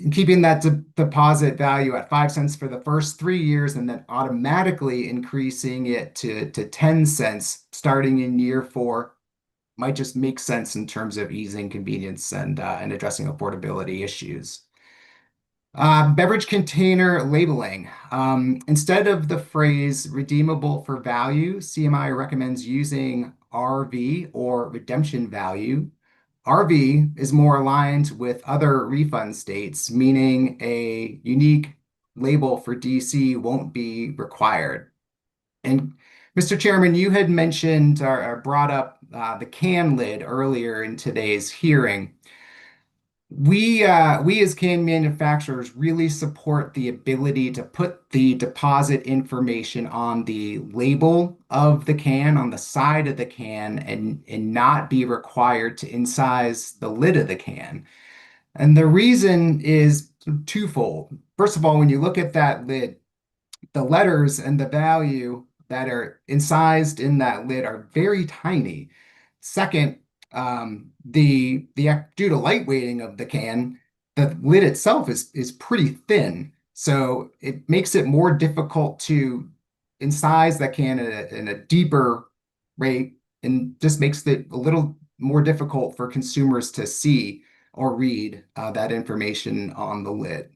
And keeping that deposit value at 5 cents for the first 3 years and then automatically increasing it to 10 cents starting in year 4 might just make sense in terms of easing convenience and addressing affordability issues. Beverage container labeling. Instead of the phrase redeemable for value, CMI recommends using RV or redemption value. RV is more aligned with other refund states, meaning a unique label for DC won't be required. And Mr. Chairman, you had mentioned or brought up the can lid earlier in today's hearing. We as can manufacturers really support the ability to put the deposit information on the label of the can, on the side of the can, and not be required to incise the lid of the can. And the reason is twofold. First of all, when you look at that lid, the letters and the value that are incised in that lid are very tiny. Second, due to light weighting of the can, the lid itself is pretty thin. So it makes it more difficult to incise that can in a deeper rate and just makes it a little more difficult for consumers to see or read that information on the lid.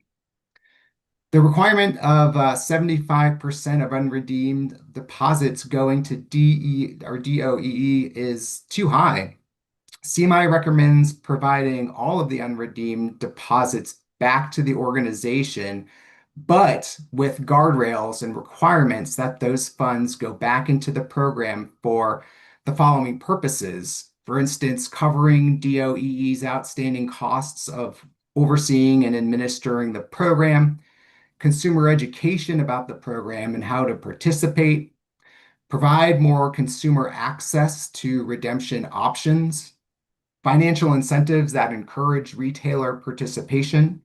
The requirement of 75% of unredeemed deposits going to DE or DOEE is too high. CMI recommends providing all of the unredeemed deposits back to the organization, but with guardrails and requirements that those funds go back into the program for the following purposes. For instance, covering DOEE's outstanding costs of overseeing and administering the program, consumer education about the program and how to participate, provide more consumer access to redemption options, financial incentives that encourage retailer participation,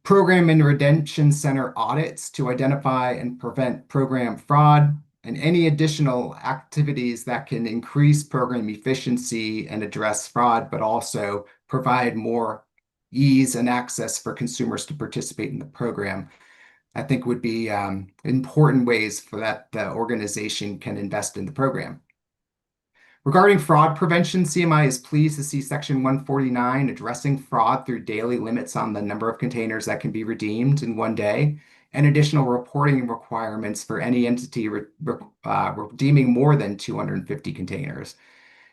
program and redemption center audits to identify and prevent program fraud, and any additional activities that can increase program efficiency and address fraud, but also provide more ease and access for consumers to participate in the program. I think would be important ways for that the organization can invest in the program. Regarding fraud prevention, CMI is pleased to see Section 149 addressing fraud through daily limits on the number of containers that can be redeemed in one day, and additional reporting requirements for any entity redeeming more than 250 containers.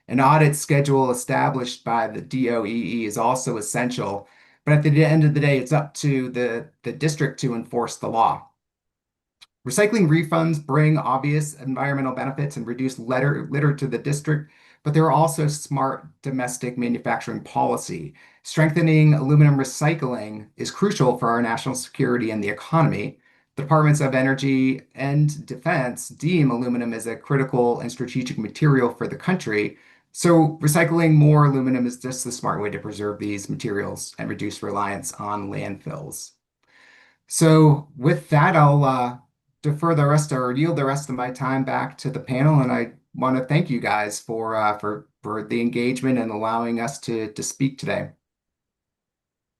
An audit schedule established by the DOEE is also essential, but at the end of the day, it's up to the district to enforce the law. Recycling refunds bring obvious environmental benefits and reduce litter to the district, but they're also smart domestic manufacturing policy. Strengthening aluminum recycling is crucial for our national security and the economy. The Departments of Energy and Defense deem aluminum as a critical and strategic material for the country. So recycling more aluminum is just the smart way to preserve these materials and reduce reliance on landfills. So with that, I'll defer the rest or yield the rest of my time back to the panel. And I want to thank you guys for the engagement and allowing us to speak today.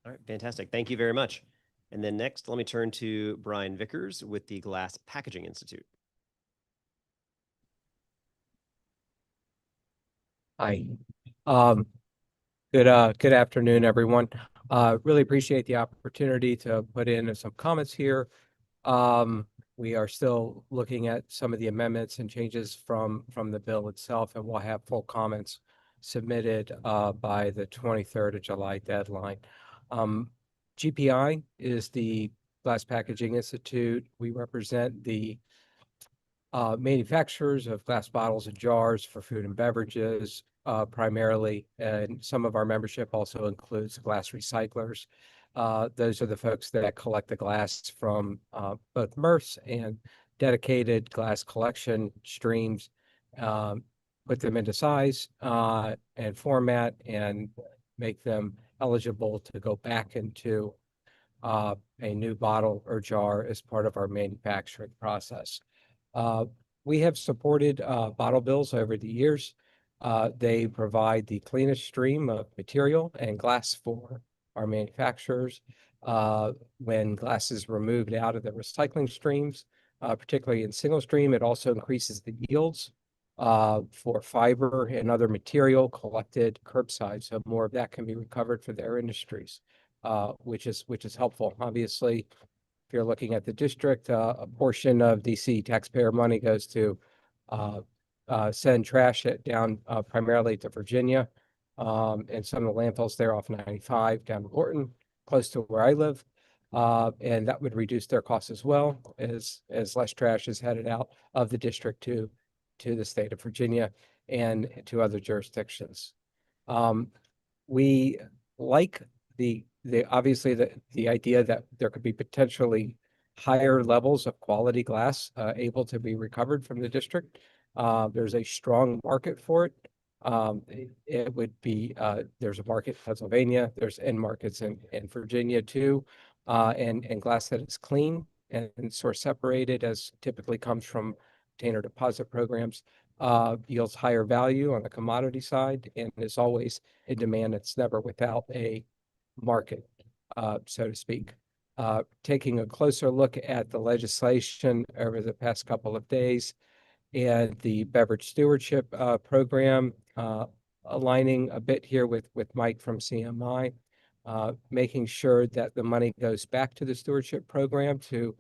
All right, fantastic. Thank you very much. And then next, let me turn to Brian Vickers with the Glass Packaging Institute. Hi. Good afternoon, everyone. Really appreciate the opportunity to put in some comments here. We are still looking at some of the amendments and changes from the bill itself, and we'll have full comments submitted by the 23rd of July deadline. GPI is the Glass Packaging Institute. We represent the manufacturers of glass bottles and jars for food and beverages, primarily, and some of our membership also includes glass recyclers. Those are the folks that collect the glass from both MRFs and dedicated glass collection streams, put them into size and format, and make them eligible to go back into a new bottle or jar as part of our manufacturing process. We have supported bottle bills over the years. They provide the cleanest stream of material and glass for our manufacturers. When glass is removed out of the recycling streams, particularly in single stream, it also increases the yields for fiber and other material collected curbside. So more of that can be recovered for their industries, which is helpful. Obviously, if you're looking at the district, a portion of DC taxpayer money goes to send trash down primarily to Virginia, and some of the landfills there off 95 down to Lorton, close to where I live. And that would reduce their costs as well as less trash is headed out of the district to the state of Virginia and to other jurisdictions. We like the obviously the idea that there could be potentially higher levels of quality glass able to be recovered from the district. There's a strong market for it. It would be there's a market in Pennsylvania, there's end markets in Virginia too, and glass that is clean and source separated, as typically comes from container deposit programs, yields higher value on the commodity side and is always in demand. It's never without a market, so to speak. Taking a closer look at the legislation over the past couple of days and the beverage stewardship program, aligning a bit here with Mike from CMI, making sure that the money goes back to the stewardship program to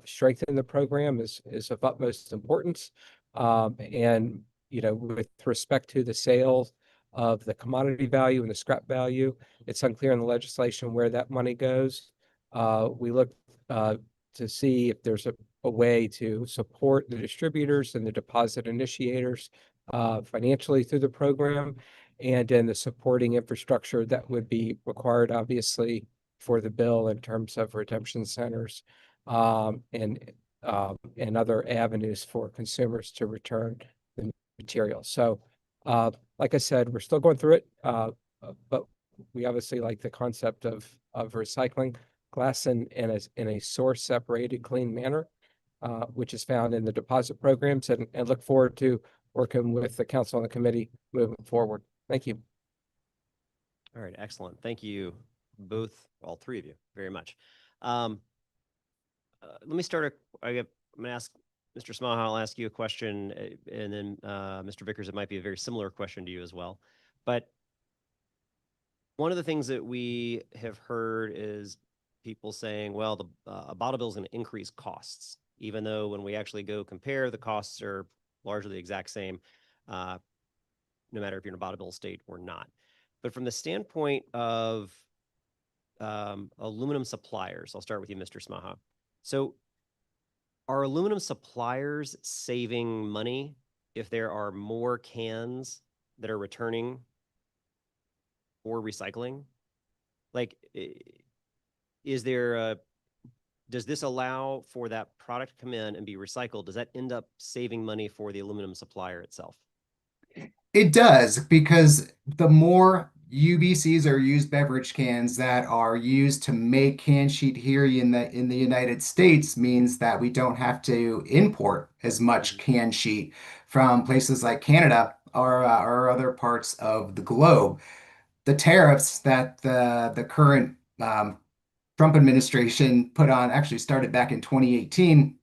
strengthen the program is of utmost importance. And, with respect to the sales of the commodity value and the scrap value, it's unclear in the legislation where that money goes. We look to see if there's a way to support the distributors and the deposit initiators financially through the program, and then the supporting infrastructure that would be required, obviously, for the bill in terms of redemption centers and other avenues for consumers to return the material. So, like I said, we're still going through it, but we obviously like the concept of recycling glass in a source separated, clean manner, which is found in the deposit programs, and look forward to working with the council and the committee moving forward. Thank you. All right, excellent. Thank you both, all three of you, very much. Let me start. I'm going to ask Mr. Smaha, I'll ask you a question, and then Mr. Vickers, it might be a very similar question to you as well. But one of the things that we have heard is people saying, well, a bottle bill is going to increase costs, even though when we actually go compare, the costs are largely the exact same, no matter if you're in a bottle bill state or not. But from the standpoint of aluminum suppliers, I'll start with you, Mr. Smaha. So are aluminum suppliers saving money if there are more cans that are returning or recycling? Like, is there does this allow for that product to come in and be recycled? Does that end up saving money for the aluminum supplier itself? It does, because the more UBCs or used beverage cans that are used to make can sheet here in the United States means that we don't have to import as much can sheet from places like Canada or other parts of the globe. The tariffs that the current Trump administration put on, actually started back in 2018,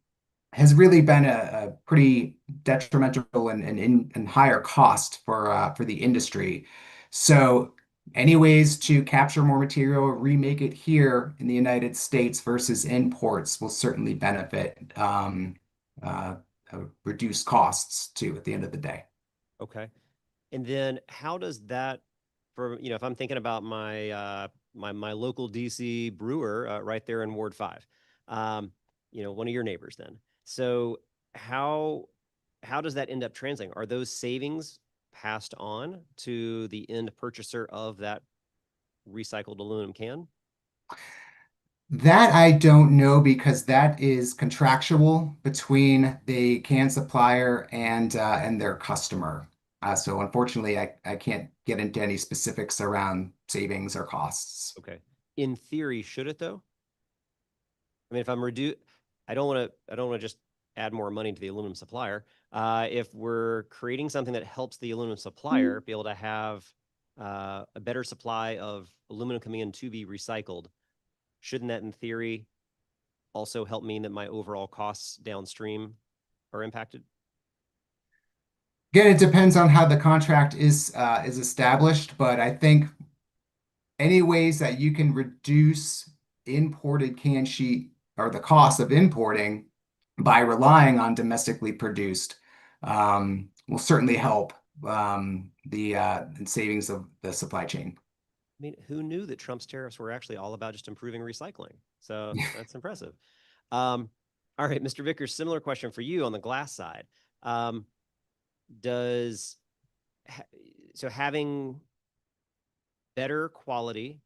has really been a pretty detrimental and higher cost for the industry. So any ways to capture more material, remake it here in the United States versus imports will certainly benefit reduce costs too at the end of the day. Okay. And then how does that, for, if I'm thinking about my, my local DC brewer, right there in Ward 5, one of your neighbors then. So how does that end up translating? Are those savings passed on to the end purchaser of that recycled aluminum can? That I don't know because that is contractual between the can supplier and their customer. So unfortunately, I can't get into any specifics around savings or costs. Okay. In theory, should it though? I mean, if I'm I don't want to just add more money to the aluminum supplier. If we're creating something that helps the aluminum supplier be able to have a better supply of aluminum coming in to be recycled, shouldn't that in theory also help mean that my overall costs downstream are impacted? Again, it depends on how the contract is established, but I think any ways that you can reduce imported can sheet or the cost of importing by relying on domestically produced will certainly help the savings of the supply chain. I mean, who knew that Trump's tariffs were actually all about just improving recycling? So that's impressive. All right, Mr. Vickers, similar question for you on the glass side. So having better quality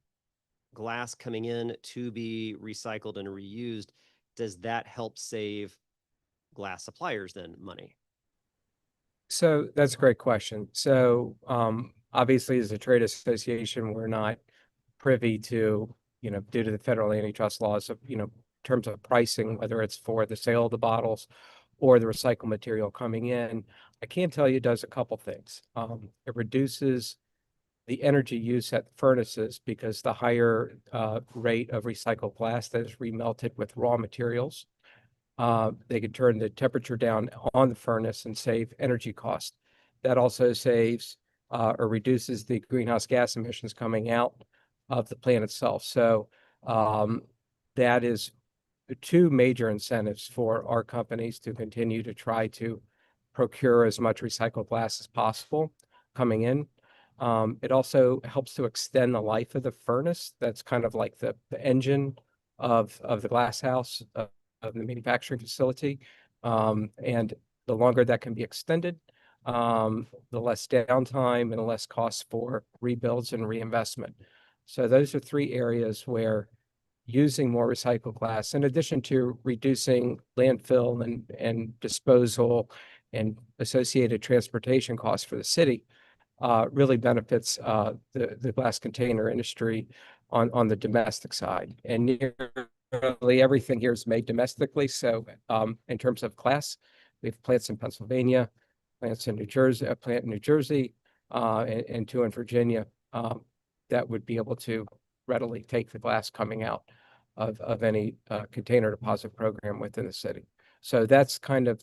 glass coming in to be recycled and reused, does that help save glass suppliers then money? So that's a great question. So obviously, as a trade association, we're not privy to, due to the federal antitrust laws of, in terms of pricing, whether it's for the sale of the bottles or the recycled material coming in. I can tell you it does a couple things. It reduces the energy use at the furnaces because the higher rate of recycled glass that is remelted with raw materials, they can turn the temperature down on the furnace and save energy costs. That also saves or reduces the greenhouse gas emissions coming out of the plant itself. So that is two major incentives for our companies to continue to try to procure as much recycled glass as possible coming in. It also helps to extend the life of the furnace. That's kind of like the engine of the glass house, of the manufacturing facility. And the longer that can be extended, the less downtime and the less cost for rebuilds and reinvestment. So those are three areas where using more recycled glass, in addition to reducing landfill and disposal and associated transportation costs for the city, really benefits the glass container industry on the domestic side. And nearly everything here is made domestically. So in terms of glass, we have plants in Pennsylvania, plants in New Jersey, a plant in New Jersey, and two in Virginia that would be able to readily take the glass coming out of any container deposit program within the city. So that's kind of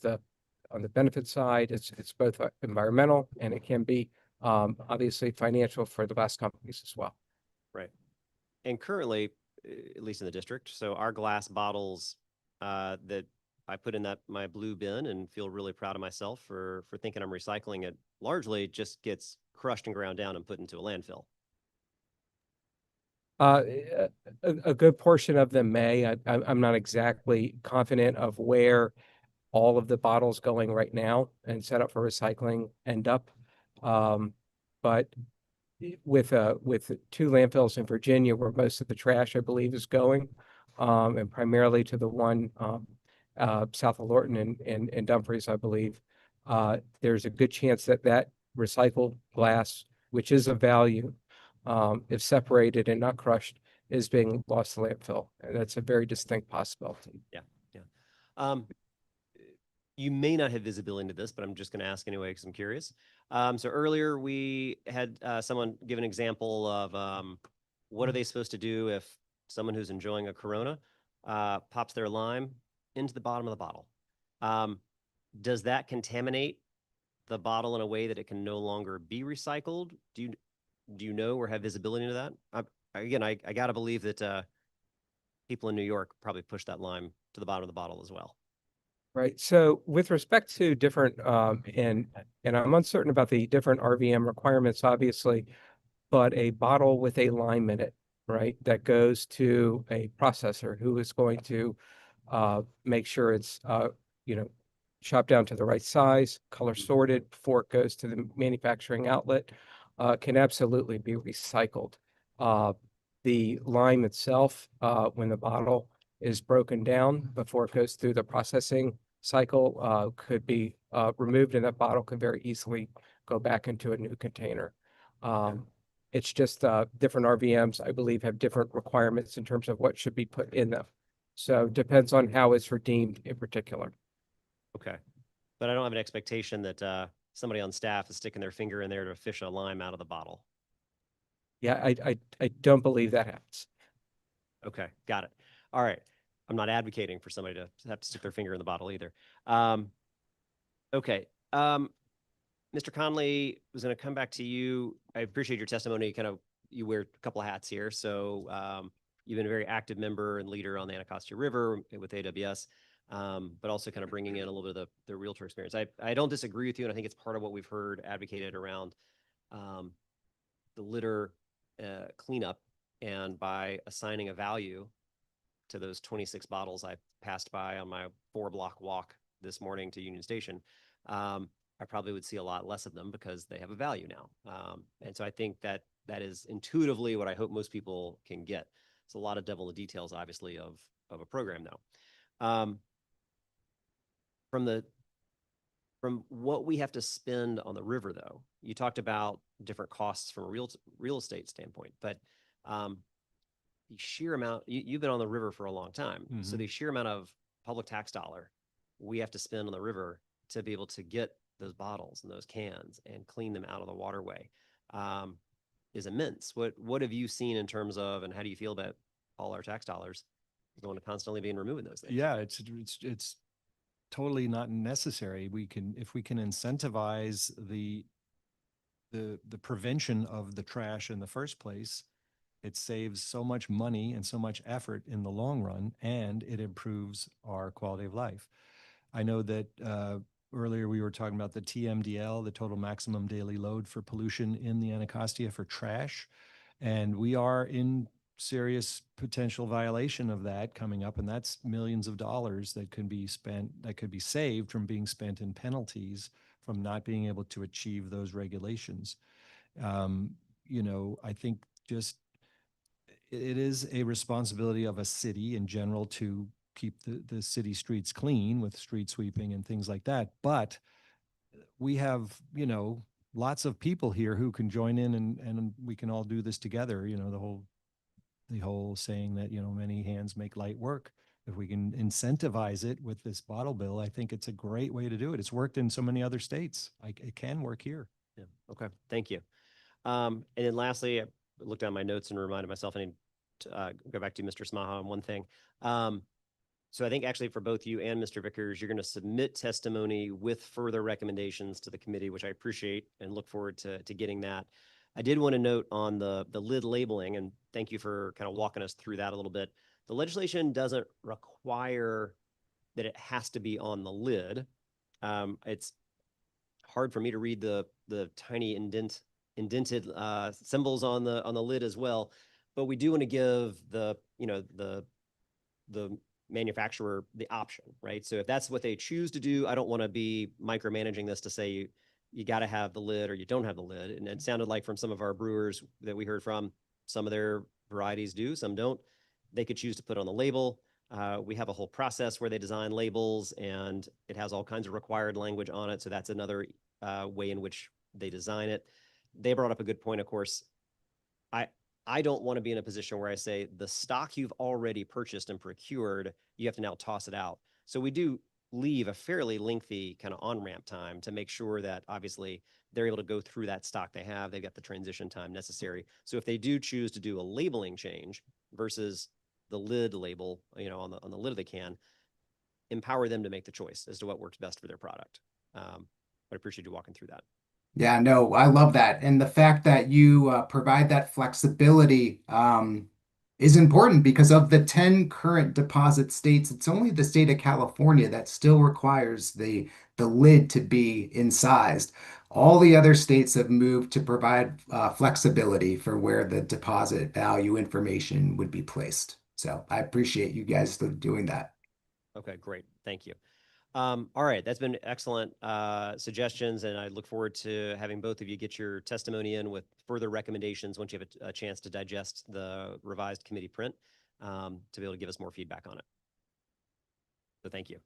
on the benefit side, it's both environmental and it can be obviously financial for the glass companies as well. Right. And currently, at least in the district, so our glass bottles that I put in my blue bin and feel really proud of myself for thinking I'm recycling it, largely just gets crushed and ground down and put into a landfill. A good portion of them may. I'm not exactly confident of where all of the bottles going right now and set up for recycling end up. But with two landfills in Virginia where most of the trash, I believe, is going, and primarily to the one south of Lorton and Dumfries, I believe, there's a good chance that recycled glass, which is of value, if separated and not crushed, is being lost to landfill. And that's a very distinct possibility. Yeah, yeah. You may not have visibility into this, but I'm just going to ask anyway because I'm curious. So earlier we had someone give an example of what are they supposed to do if someone who's enjoying a Corona pops their lime into the bottom of the bottle. Does that contaminate the bottle in a way that it can no longer be recycled? Do you know or have visibility into that? Again, I got to believe that people in New York probably push that lime to the bottom of the bottle as well. Right. So with respect to different, and I'm uncertain about the different RVM requirements, obviously, but a bottle with a lime in it, right, that goes to a processor who is going to make sure it's, chopped down to the right size, color sorted before it goes to the manufacturing outlet, can absolutely be recycled. The lime itself, when the bottle is broken down before it goes through the processing cycle, could be removed, and that bottle could very easily go back into a new container. It's just different RVMs, I believe, have different requirements in terms of what should be put in them. So it depends on how it's redeemed in particular. Okay. But I don't have an expectation that somebody on staff is sticking their finger in there to fish a lime out of the bottle. Yeah, I don't believe that happens. Okay, got it. All right. I'm not advocating for somebody to have to stick their finger in the bottle either. Okay. Mr. Conley, was going to come back to you. I appreciate your testimony. You wear a couple of hats here. So you've been a very active member and leader on the Anacostia River with AWS, but also kind of bringing in a little bit of the realtor experience. I don't disagree with you, and I think it's part of what we've heard advocated around the litter cleanup, and by assigning a value to those 26 bottles I passed by on my 4-block walk this morning to Union Station, I probably would see a lot less of them because they have a value now. And so I think that is intuitively what I hope most people can get. It's a lot of devil in the details, obviously, of a program now. From what we have to spend on the river, though, you talked about different costs from a real estate standpoint, but the sheer amount, you've been on the river for a long time. So the sheer amount of public tax dollar we have to spend on the river to be able to get those bottles and those cans and clean them out of the waterway is immense. What have you seen in terms of, and how do you feel about all our tax dollars going to constantly being removing those things? Yeah, it's totally not necessary. If we can incentivize the prevention of the trash in the first place, it saves so much money and so much effort in the long run, and it improves our quality of life. I know that earlier we were talking about the TMDL, the total maximum daily load for pollution in the Anacostia for trash, and we are in serious potential violation of that coming up, and that's millions of dollars that could be saved from being spent in penalties from not being able to achieve those regulations. I think just it is a responsibility of a city in general to keep the city streets clean with street sweeping and things like that. But we have, lots of people here who can join in and we can all do this together. The whole saying that, many hands make light work. If we can incentivize it with this bottle bill, I think it's a great way to do it. It's worked in so many other states. It can work here. Yeah. Okay. Thank you. And then lastly, I looked down my notes and reminded myself I need to go back to Mr. Smaha on one thing. So I think actually for both you and Mr. Vickers, you're going to submit testimony with further recommendations to the committee, which I appreciate and look forward to getting that. I did want to note on the lid labeling, and thank you for kind of walking us through that a little bit. The legislation doesn't require that it has to be on the lid. It's hard for me to read the tiny indented symbols on the lid as well, but we do want to give the manufacturer the option, right? So if that's what they choose to do, I don't want to be micromanaging this to say you got to have the lid or you don't have the lid. And it sounded like from some of our brewers that we heard from, some of their varieties do, some don't. They could choose to put on the label. We have a whole process where they design labels, and it has all kinds of required language on it. So that's another way in which they design it. They brought up a good point, of course. I don't want to be in a position where I say the stock you've already purchased and procured, you have to now toss it out. So we do leave a fairly lengthy kind of on-ramp time to make sure that obviously they're able to go through that stock they have. They've got the transition time necessary. So if they do choose to do a labeling change versus the lid label, on the lid of the can, empower them to make the choice as to what works best for their product. But I appreciate you walking through that. Yeah, no, I love that. And the fact that you provide that flexibility is important because of the 10 current deposit states, it's only the state of California that still requires the lid to be incised. All the other states have moved to provide flexibility for where the deposit value information would be placed. So I appreciate you guys doing that. Okay, great. Thank you. All right, that's been excellent suggestions, and I look forward to having both of you get your testimony in with further recommendations once you have a chance to digest the revised committee print to be able to give us more feedback on it. So thank you.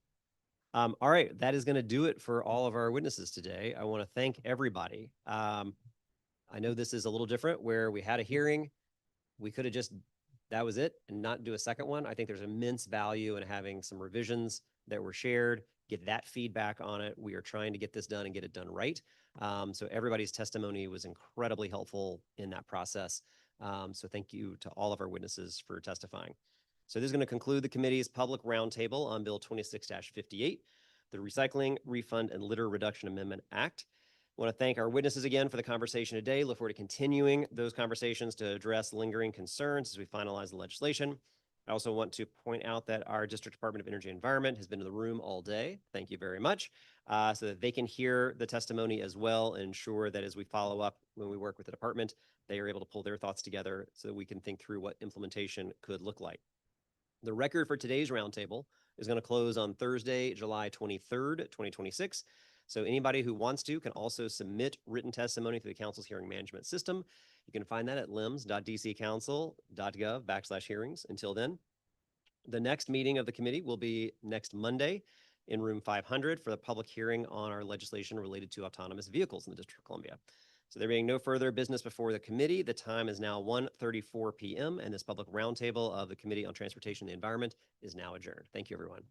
All right, that is going to do it for all of our witnesses today. I want to thank everybody. I know this is a little different where we had a hearing. We could have just, that was it, and not do a second one. I think there's immense value in having some revisions that were shared, get that feedback on it. We are trying to get this done and get it done right. So everybody's testimony was incredibly helpful in that process. So thank you to all of our witnesses for testifying. So this is going to conclude the committee's public roundtable on Bill 26-58, the Recycling, Refund, and Litter Reduction Amendment Act. I want to thank our witnesses again for the conversation today. Look forward to continuing those conversations to address lingering concerns as we finalize the legislation. I also want to point out that our District Department of Energy and Environment has been in the room all day. Thank you very much. So that they can hear the testimony as well and ensure that as we follow up when we work with the department, they are able to pull their thoughts together so that we can think through what implementation could look like. The record for today's roundtable is going to close on Thursday, July 23rd, 2026. So anybody who wants to can also submit written testimony through the council's hearing management system. You can find that at lims.dccouncil.gov/hearings. Until then, the next meeting of the committee will be next Monday in room 500 for the public hearing on our legislation related to autonomous vehicles in the District of Columbia. So there being no further business before the committee, the time is now 1:34 p.m. and this public roundtable of the Committee on Transportation and the Environment is now adjourned. Thank you, everyone.